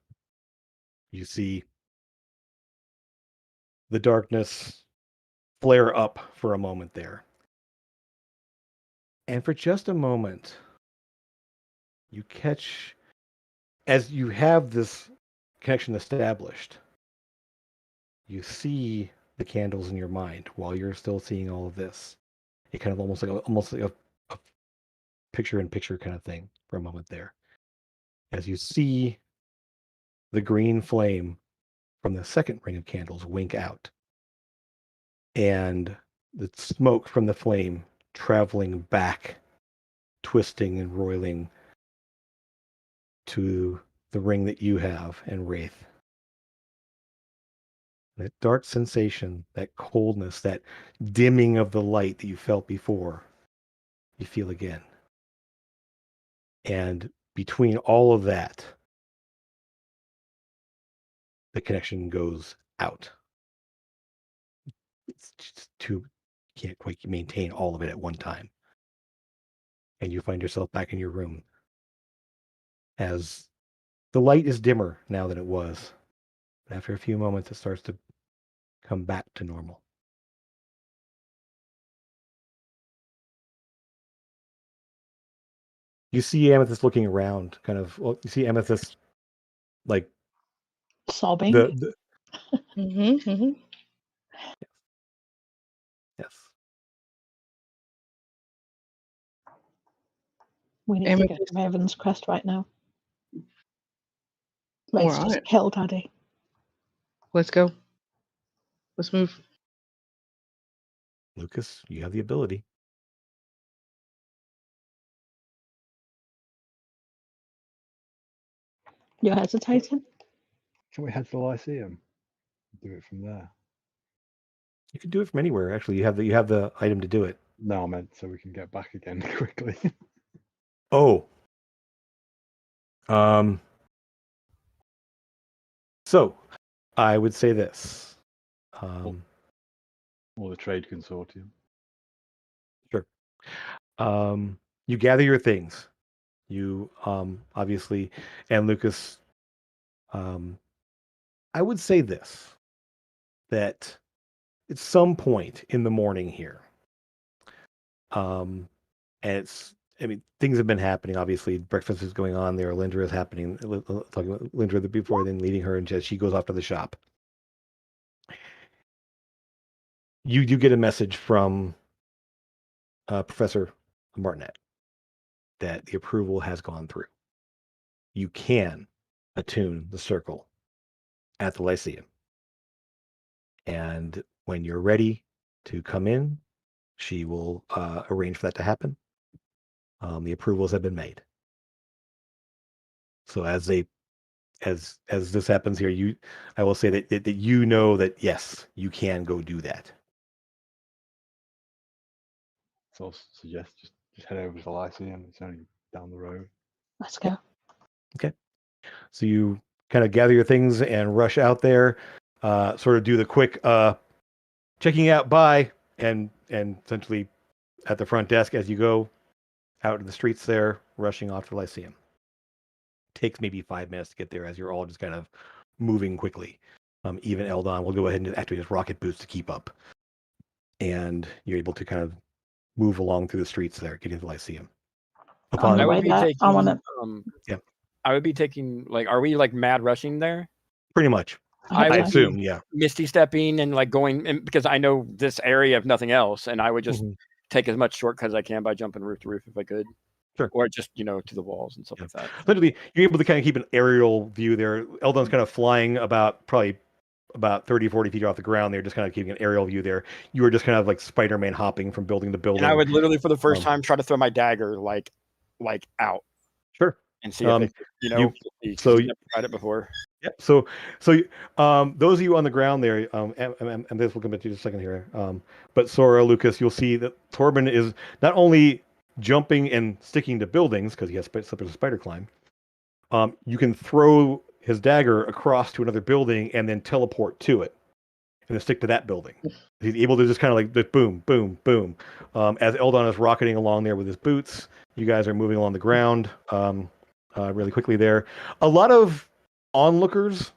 You see the darkness flare up for a moment there. And for just a moment, you catch, as you have this connection established, you see the candles in your mind while you're still seeing all of this. It kind of almost like a picture-in-picture kind of thing for a moment there. As you see the green flame from the second ring of candles wink out, and the smoke from the flame traveling back, twisting and roiling to the ring that you have and Wraith. That dark sensation, that coldness, that dimming of the light that you felt before, you feel again. And between all of that, the connection goes out. It's just too, you can't quite maintain all of it at one time. And you find yourself back in your room as the light is dimmer now than it was. After a few moments, it starts to come back to normal. You see Amethyst looking around, kind of. Well, you see Amethyst like sobbing. Mm-hmm. Yes. We need to get to Raven's Crest right now. Let's All just right. kill Daddy. Let's go. Let's move. Lucas, you have the ability. You're hesitating? Can we head to the Lyceum? Do it from there. You can do it from anywhere. Actually, you have the item to do it. No, I meant so we can get back again quickly. Oh. So, I would say this. Or the Trade Consortium. Sure. You gather your things. You obviously, and Lucas. I would say this, that at some point in the morning here, and things have been happening. Obviously, breakfast is going on there. Lindra is happening. Talking about Lindra before, then leading her, and she goes off to the shop. You do get a message from Professor Martinet that the approval has gone through. You can attune the circle at the Lyceum. And when you're ready to come in, she will arrange for that to happen. The approvals have been made. So as this happens here, I will say that you know that yes, you can go do that. So I'll suggest just head over to the Lyceum. It's only down the road. Let's go. Okay. So you kind of gather your things and rush out there, sort of do the quick checking out by and essentially at the front desk as you go out in the streets there, rushing off to Lyceum. Takes maybe 5 minutes to get there as you're all just kind of moving quickly. Even Eldon will go ahead and activate his rocket boots to keep up. And you're able to kind of move along through the streets there, getting to the Lyceum. On the way there, I want to... Yeah. I would be taking, like, are we like mad rushing there? Pretty much. I assume, yeah. Misty stepping and like going, because I know this area if nothing else, and I would just take as much shortcut as I can by jumping roof to roof if I could. Sure. Or just, to the walls and stuff like that. Literally, you're able to kind of keep an aerial view there. Eldon's kind of flying probably about 30, 40 feet off the ground there, just kind of keeping an aerial view there. You were just kind of like Spider-Man hopping from building to building. And I would literally, for the first time, try to throw my dagger like out. Sure. And see if it, so you never tried it before. Yeah. So those of you on the ground there, and this will come back to you in a second here. But Sora, Lucas, you'll see that Torben is not only jumping and sticking to buildings because he has a spider climb. You can throw his dagger across to another building and then teleport to it, and then stick to that building. He's able to just kind of like boom, boom, boom. As Eldon is rocketing along there with his boots, you guys are moving along the ground really quickly there. A lot of onlookers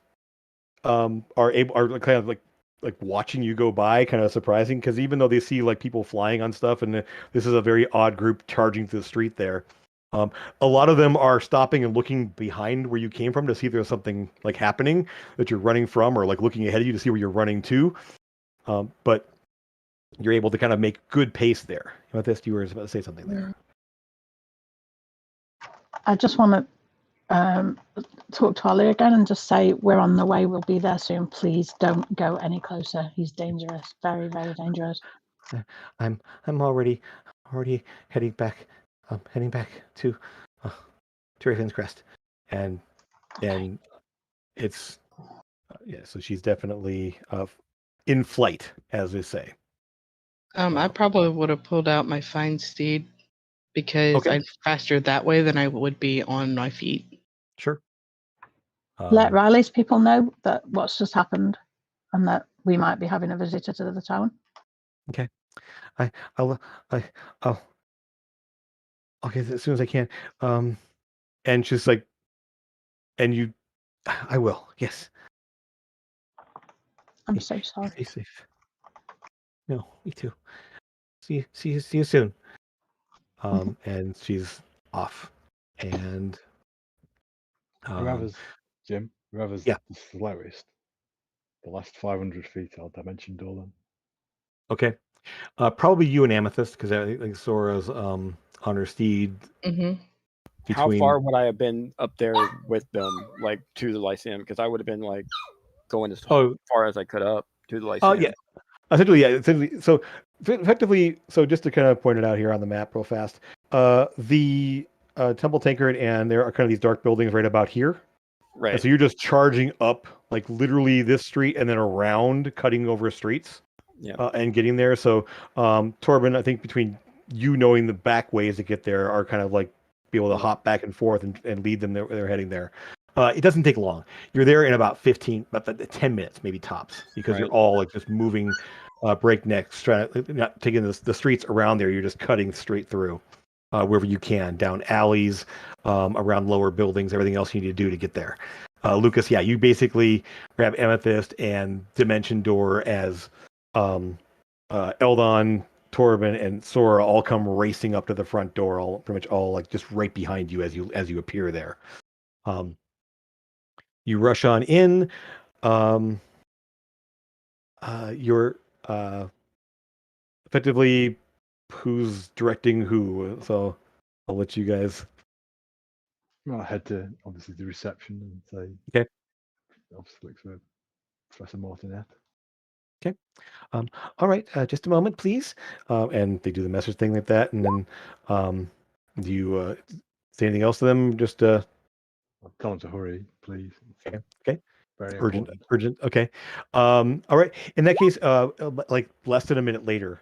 are kind of like like watching you go by, kind of surprising, because even though they see like people flying on stuff, and this is a very odd group charging through the street there, um, a lot of them are stopping and looking behind where you came from to see if there's something like happening that you're running from, or like looking ahead of you to see where you're running to. But you're able to kind of make good pace there. About this, you were about to say something there. I just want to talk to Ollie again and just say we're on the way. We'll be there soon. Please don't go any closer. He's dangerous. Very, very dangerous. I'm already heading back. Heading back to Raven's Crest, and it's yeah. So she's definitely in flight, as we say. I probably would have pulled out my fine steed because Okay. I'm faster that way than I would be on my feet. Sure. Let Riley's people know that what's just happened and that we might be having a visitor to the town. Okay. I'll get it as soon as I can. And she's like, and you, I will. Yes. I'm so sorry. Stay safe. No, me too. See you soon. And she's off. And Jim, whoever's yeah. the slowest, the last 500 feet, I'll dimension door them. Okay. Probably you and Amethyst, because I think Sora's on her steed. Mm-hmm. How far would I have been up there with them, like to the Lyceum? Because I would have been like going as far as I could up to the Lyceum. Oh yeah, essentially. So effectively, so just to kind of point it out here on the map real fast, the Temple Tankard, and there are kind of these dark buildings right about here. Right. And so you're just charging up, like literally this street and then around, cutting over streets. Yeah. And getting there. So Torben, I think between you knowing the back ways to get there are kind of like be able to hop back and forth and lead them there. They're heading there. It doesn't take long. You're there in about 10 minutes, maybe tops, because you're all like just moving breaknecks, trying to not taking the streets around there. You're just cutting straight through wherever you can, down alleys, around lower buildings, everything else you need to do to get there. Lucas, yeah, you basically grab Amethyst and Dimension Door as Eldon, Torben, and Sora all come racing up to the front door, all pretty much all like just right behind you as you appear there. You rush on in. You're effectively who's directing who, so I'll let you guys. I'll head to obviously the reception and say, okay. Obviously, look for Professor Martinet. Okay. All right. Just a moment, please. And they do the message thing like that, and then do you say anything else to them? Just I'll tell them to hurry, please. Okay. Very urgent. Okay. All right. In that case, like less than a minute later,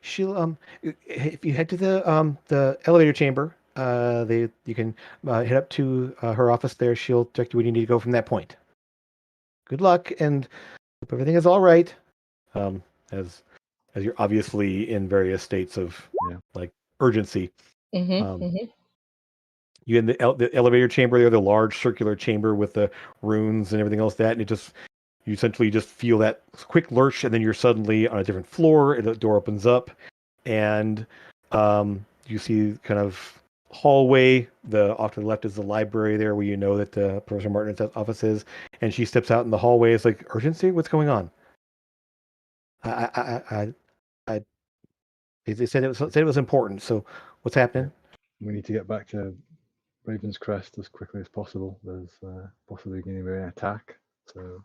she'll if you head to the elevator chamber, you can head up to her office there. She'll direct you where you need to go from that point. Good luck, and hope everything is all right. As you're obviously in various states of like urgency. You in the elevator chamber there, the large circular chamber with the runes and everything else that, and you essentially just feel that quick lurch, and then you're suddenly on a different floor, and the door opens up, and you see kind of hallway. Off to the left is the library there, where you know that Professor Martin's office is, and she steps out in the hallway. It's like, urgency? What's going on? They said it was important. So what's happening? We need to get back to Raven's Crest as quickly as possible. There's possibly going to be an attack. So.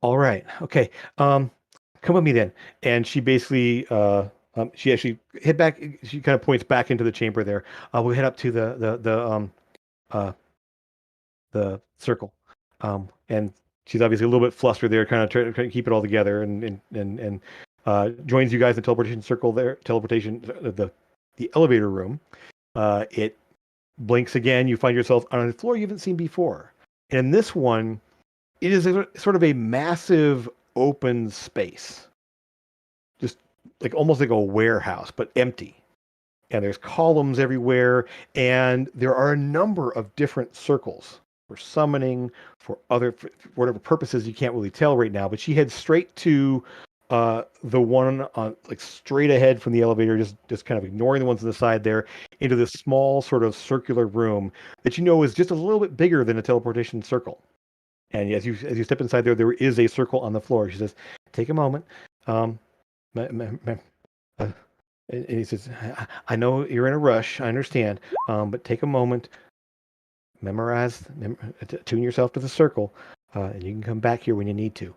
All right. Okay. Come with me then. And she basically, she actually head back. She kind of points back into the chamber there. We'll head up to the circle. And she's obviously a little bit flustered there, kind of trying to keep it all together, and joins you guys in the teleportation circle there. The elevator room. It blinks again. You find yourself on a floor you haven't seen before. And in this one, it is sort of a massive open space. Just like almost like a warehouse, but empty. And there's columns everywhere, and there are a number of different circles summoning, for whatever purposes you can't really tell right now. But she heads straight to the one on like straight ahead from the elevator, just kind of ignoring the ones on the side there, into this small sort of circular room that you know is just a little bit bigger than a teleportation circle. And as you step inside there is a circle on the floor. She says, "Take a moment." Um, and he says, "I know you're in a rush. I understand. But take a moment, tune yourself to the circle, and you can come back here when you need to.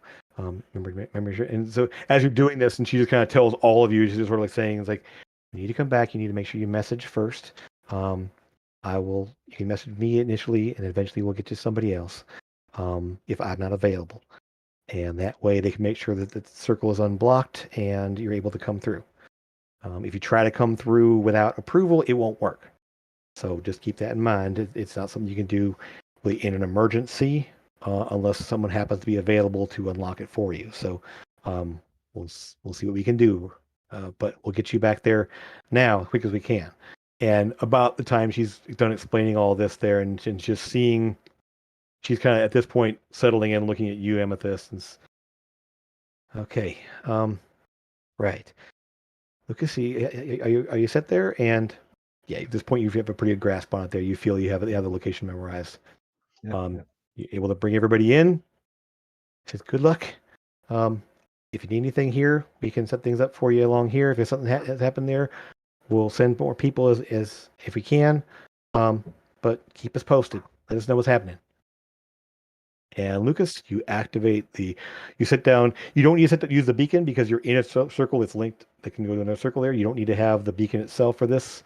Remember." And so as you're doing this, and she just kind of tells all of you, she's just sort of like saying, "It's like, you need to come back. You need to make sure you message first. You can message me initially, and eventually we'll get you somebody else, if I'm not available. And that way they can make sure that the circle is unblocked and you're able to come through. If you try to come through without approval, it won't work. So just keep that in mind. It's not something you can do really in an emergency, unless someone happens to be available to unlock it for you. So we'll see what we can do, but we'll get you back there now as quick as we can." And about the time she's done explaining all this there, and just seeing, she's kind of at this point settling in, looking at you, Amethyst, and okay, right. Lucas, are you set there? And yeah, at this point you have a pretty good grasp on it there. You feel you have the location memorized. Yep. You're able to bring everybody in. Says, "Good luck. If you need anything here, we can set things up for you along here. If there's something has happened there, we'll send more people as if we can. But keep us posted. Let us know what's happening." And Lucas, you sit down. You don't need to use the beacon because you're in a circle that's linked. That can go to another circle there. You don't need to have the beacon itself for this.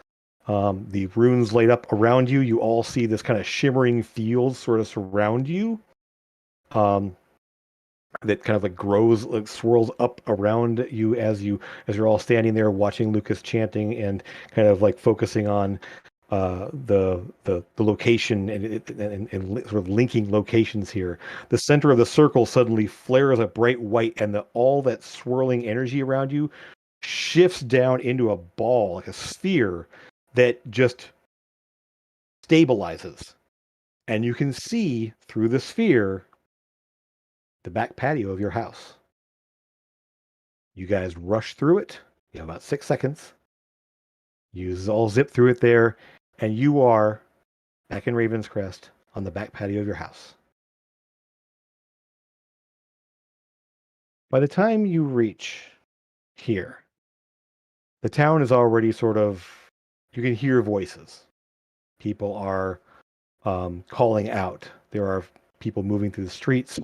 The runes light up around you. You all see this kind of shimmering field sort of surround you. That kind of like grows, like swirls up around you as you're all standing there watching Lucas chanting and kind of like focusing on the location and sort of linking locations here. The center of the circle suddenly flares a bright white, and all that swirling energy around you shifts down into a ball, like a sphere, that just stabilizes. And you can see through the sphere the back patio of your house. You guys rush through it. You have about 6 seconds. You all zip through it there, and you are back in Ravenscrest on the back patio of your house. By the time you reach here, the town is already sort of, you can hear voices. People are calling out. There are people moving through the streets.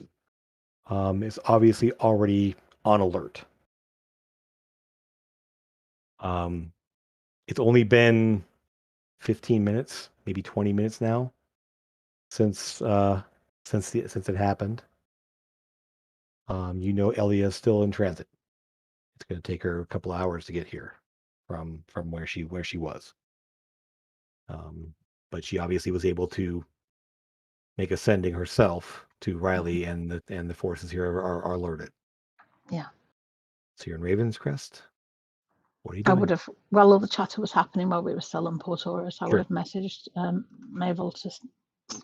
It's obviously already on alert. It's only been 15 minutes, maybe 20 minutes now since it happened. Elia is still in transit. It's going to take her a couple hours to get here from where she was. But she obviously was able to make a sending herself to Riley, and the forces here are alerted. Yeah. So you're in Ravenscrest. What are you doing? I would have, while all the chatter was happening while we were still in Portoris, I Sure. would have messaged Mabel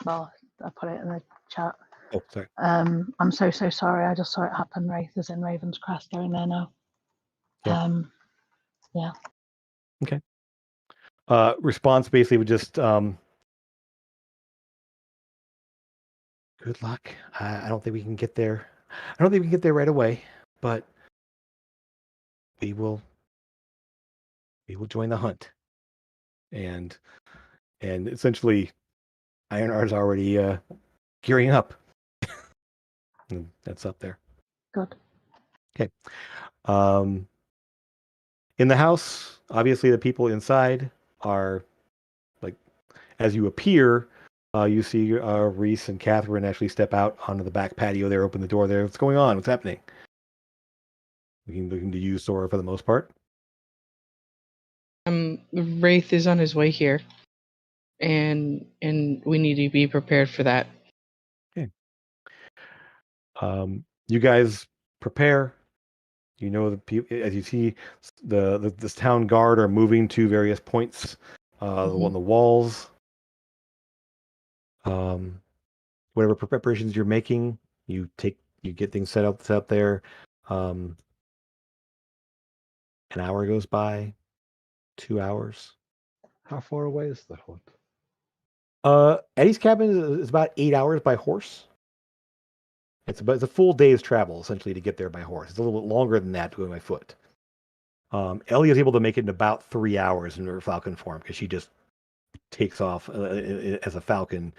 I put it in the chat. Oh, sorry. I'm so sorry. I just saw it happen. Wraith is in Ravenscrest. They're in there now. Yeah. Yeah. Okay. Response basically would just good luck. I don't think we can get there. I don't think we can get there right away, but we will join the hunt. And essentially Ironheart's already gearing up. And that's up there. Good. Okay. In the house, obviously the people inside are like, as you appear, you see Reese and Catherine actually step out onto the back patio there, open the door there. What's going on? What's happening? Looking to use Sora for the most part. Wraith is on his way here, and we need to be prepared for that. Okay. You guys prepare. You know, the people, as you see, this town guard are moving to various points on the walls. whatever preparations you're making, you get things set up there. An hour goes by, 2 hours. How far away is the hut? Eddie's cabin is about 8 hours by horse. It's a full day's travel essentially to get there by horse. It's a little bit longer than that going by foot. Ellie is able to make it in about 3 hours in her falcon form because she just takes off as a falcon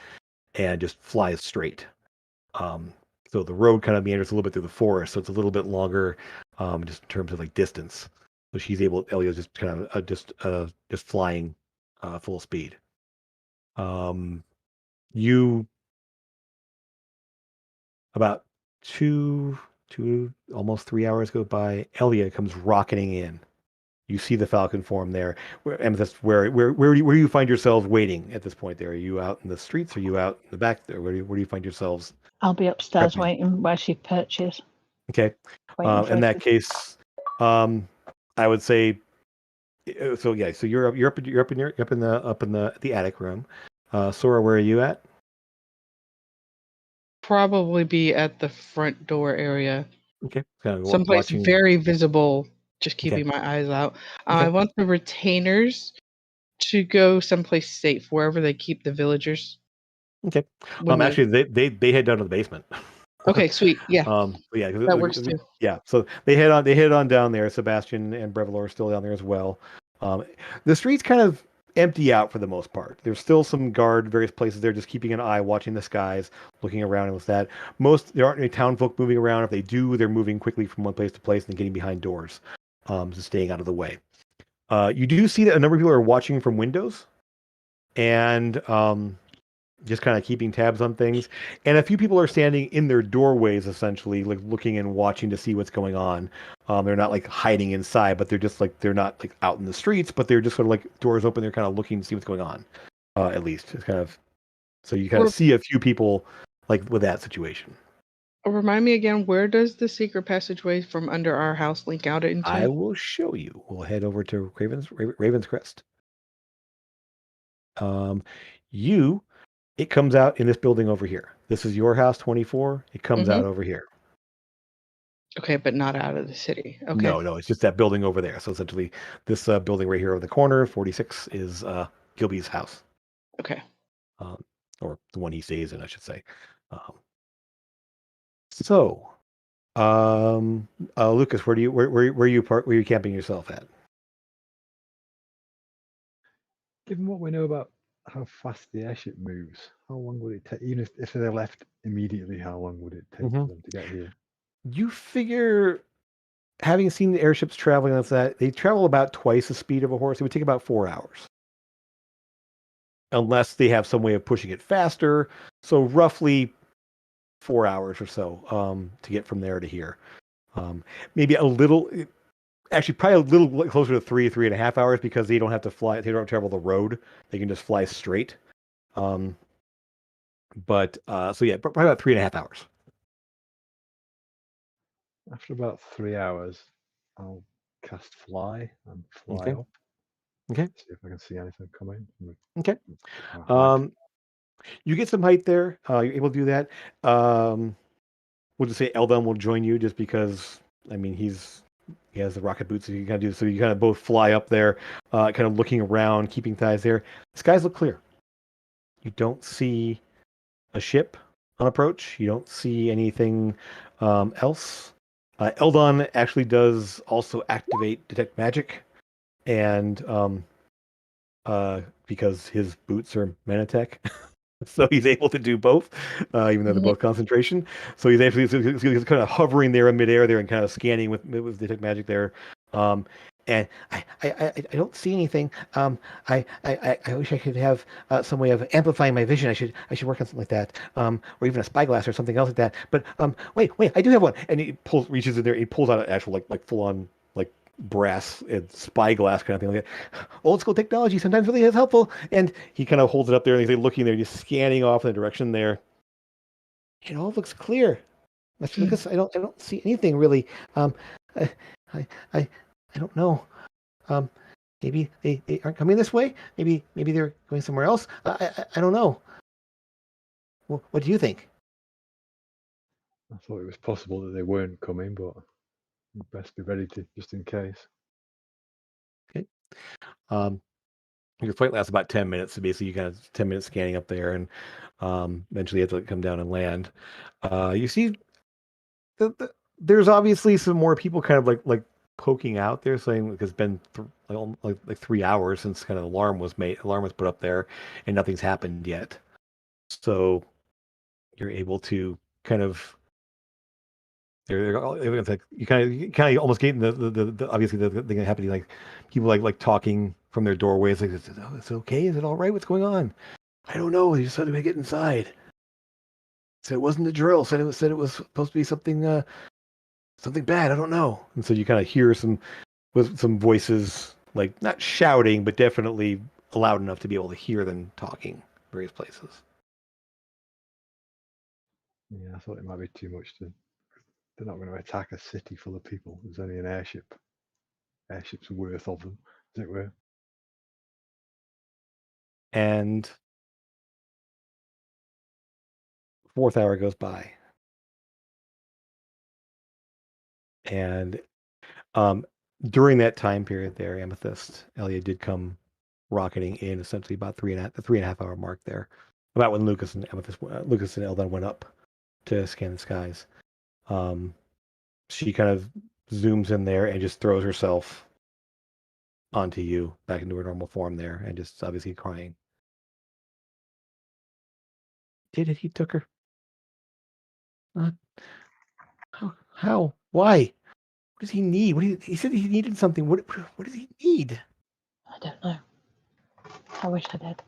and just flies straight. So the road kind of meanders a little bit through the forest, so it's a little bit longer, just in terms of like distance. So Elliot's just kind of just flying full speed. You about two almost 3 hours go by. Elliot comes rocketing in. You see the falcon form there, and that's where do you find yourselves waiting at this point? There, are you out in the streets? Are you out in the back there? Where do you find yourselves? I'll be upstairs prepping? waiting where she perches. Okay. Waiting for In her that to- case, I would say, so yeah. So you're up in the attic room. Sora, where are you at? Probably be at the front door area. Okay. Kind of Someplace watching. very visible, just Okay. keeping my eyes out. Okay. I want the retainers to go someplace safe, wherever they keep the villagers. Okay. when Actually, they head down to the basement. Okay, sweet. Yeah, Yeah, that works too. yeah. So they head on down there. Sebastian and Brevillor are still down there as well. The streets kind of empty out for the most part. There's still some guard various places there, just keeping an eye, watching the skies, looking around and with that. There aren't any town folk moving around. If they do, they're moving quickly from one place to place and getting behind doors, so staying out of the way. You do see that a number of people are watching from windows, and just kind of keeping tabs on things. And a few people are standing in their doorways, essentially, like looking and watching to see what's going on. They're not like hiding inside, but they're not like out in the streets, but they're just sort of like doors open. They're kind of looking to see what's going on. At least it's kind of, so you kind of see a few people like with that situation. Remind me again, where does the secret passageway from under our house link out into? I will show you. We'll head over to Raven's Crest. It comes out in this building over here. This is your house, 24. It comes out over here. Okay, but not out of the city. Okay. No, it's just that building over there. So essentially, this building right here over the corner, 46, is Gilby's house. Okay. Or the one he stays in, I should say. Lucas, where are you camping yourself at? Given what we know about how fast the airship moves, how long would it take? Even if they left immediately, how long would it take for them to get here? You figure, having seen the airships traveling like that, they travel about twice the speed of a horse. It would take about 4 hours. Unless they have some way of pushing it faster. So roughly 4 hours or so to get from there to here. Maybe a little, actually probably a little closer to 3.5 hours, because they don't have to fly. They don't travel the road. They can just fly straight. So yeah, probably about 3.5 hours. After about 3 hours, I'll cast fly and fly up. Okay. See if I can see anything coming. Okay. You get some height there. You're able to do that. We'll just say Eldon will join you, just because, I mean, he has the rocket boots, so you kind of do. So you kind of both fly up there, kind of looking around, keeping ties there. The skies look clear. You don't see a ship on approach. You don't see anything else. Eldon actually does also activate detect magic, and because his boots are Manatech. So he's able to do both, even though they're both concentration. So he's kind of hovering there in midair there and kind of scanning with detect magic there. And I don't see anything. I wish I could have some way of amplifying my vision. I should work on something like that, or even a spyglass or something else like that. But wait, I do have one. And he reaches in there, he pulls out an actual like full on like brass and spyglass kind of thing like that. Old school technology sometimes really is helpful. And he kind of holds it up there, and he's looking there, just scanning off in the direction there. It all looks clear, Mr. Lucas. I don't see anything really. I don't know. Maybe they aren't coming this way. Maybe they're going somewhere else. I don't know. what do you think? I thought it was possible that they weren't coming, but you best be ready to just in case. Okay. Your flight lasts about 10 minutes, so basically you kind of 10 minutes scanning up there, and eventually you have to come down and land. You see, there's obviously some more people kind of like poking out there, saying because it's been like 3 hours since kind of alarm was put up there, and nothing's happened yet. So you're able to kind of everyone's like you kind of almost getting the obviously the thing happening, like people like talking from their doorways, like, is it okay? Is it all right? What's going on? I don't know. He just said to get inside. Said it wasn't a drill. Said it was supposed to be something something bad. I don't know. And so you kind of hear some voices, like not shouting, but definitely loud enough to be able to hear them talking various places. Yeah, I thought it might be too much to. They're not going to attack a city full of people. There's only an airship. Airship's worth of them, as it were. And fourth hour goes by, and during that time period there, Amethyst, Elia did come rocketing in essentially about the 3.5 hour mark there, about when Lucas and Eldon went up to scan the skies. She kind of zooms in there and just throws herself onto you back into her normal form there, and just obviously crying. Did it? He took her. How? Why? What does he need? He said he needed something. What does he need? I don't know. I wish I did.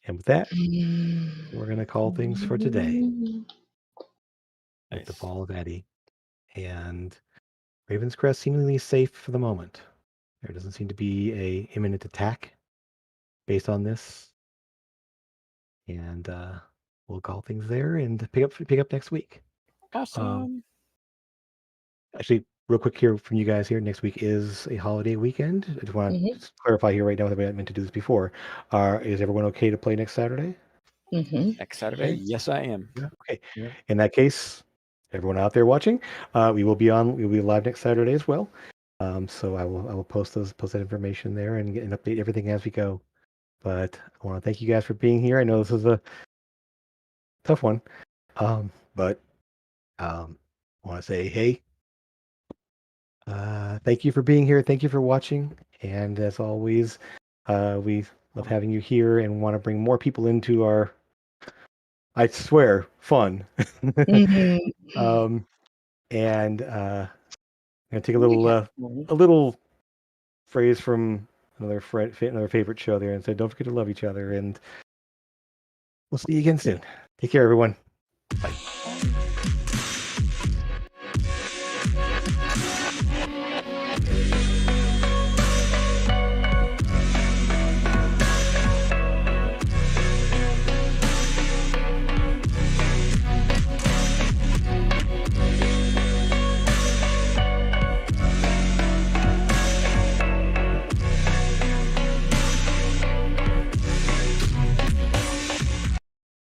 And with that, we're going to call things for today. At the fall of Eddie. And Raven's Crest seemingly safe for the moment. There doesn't seem to be a imminent attack based on this. And we'll call things there and pick up next week. Awesome. Actually, real quick here from you guys here, next week is a holiday weekend. I just want to just clarify here right now that I meant to do this before. Is everyone okay to play next Saturday? Next Saturday? Okay. Yes, I am. Yeah. Okay. Yeah. In that case, everyone out there watching, we'll be live next Saturday as well. So I will post that information there and update everything as we go. But I want to thank you guys for being here. I know this is a tough one, but I want to say, hey, thank you for being here. Thank you for watching. And as always, we love having you here and want to bring more people into our, I swear, fun. And I'm gonna take a little phrase from another favorite show there, and say, "Don't forget to love each other." And we'll see you again soon. Take care, everyone. Bye.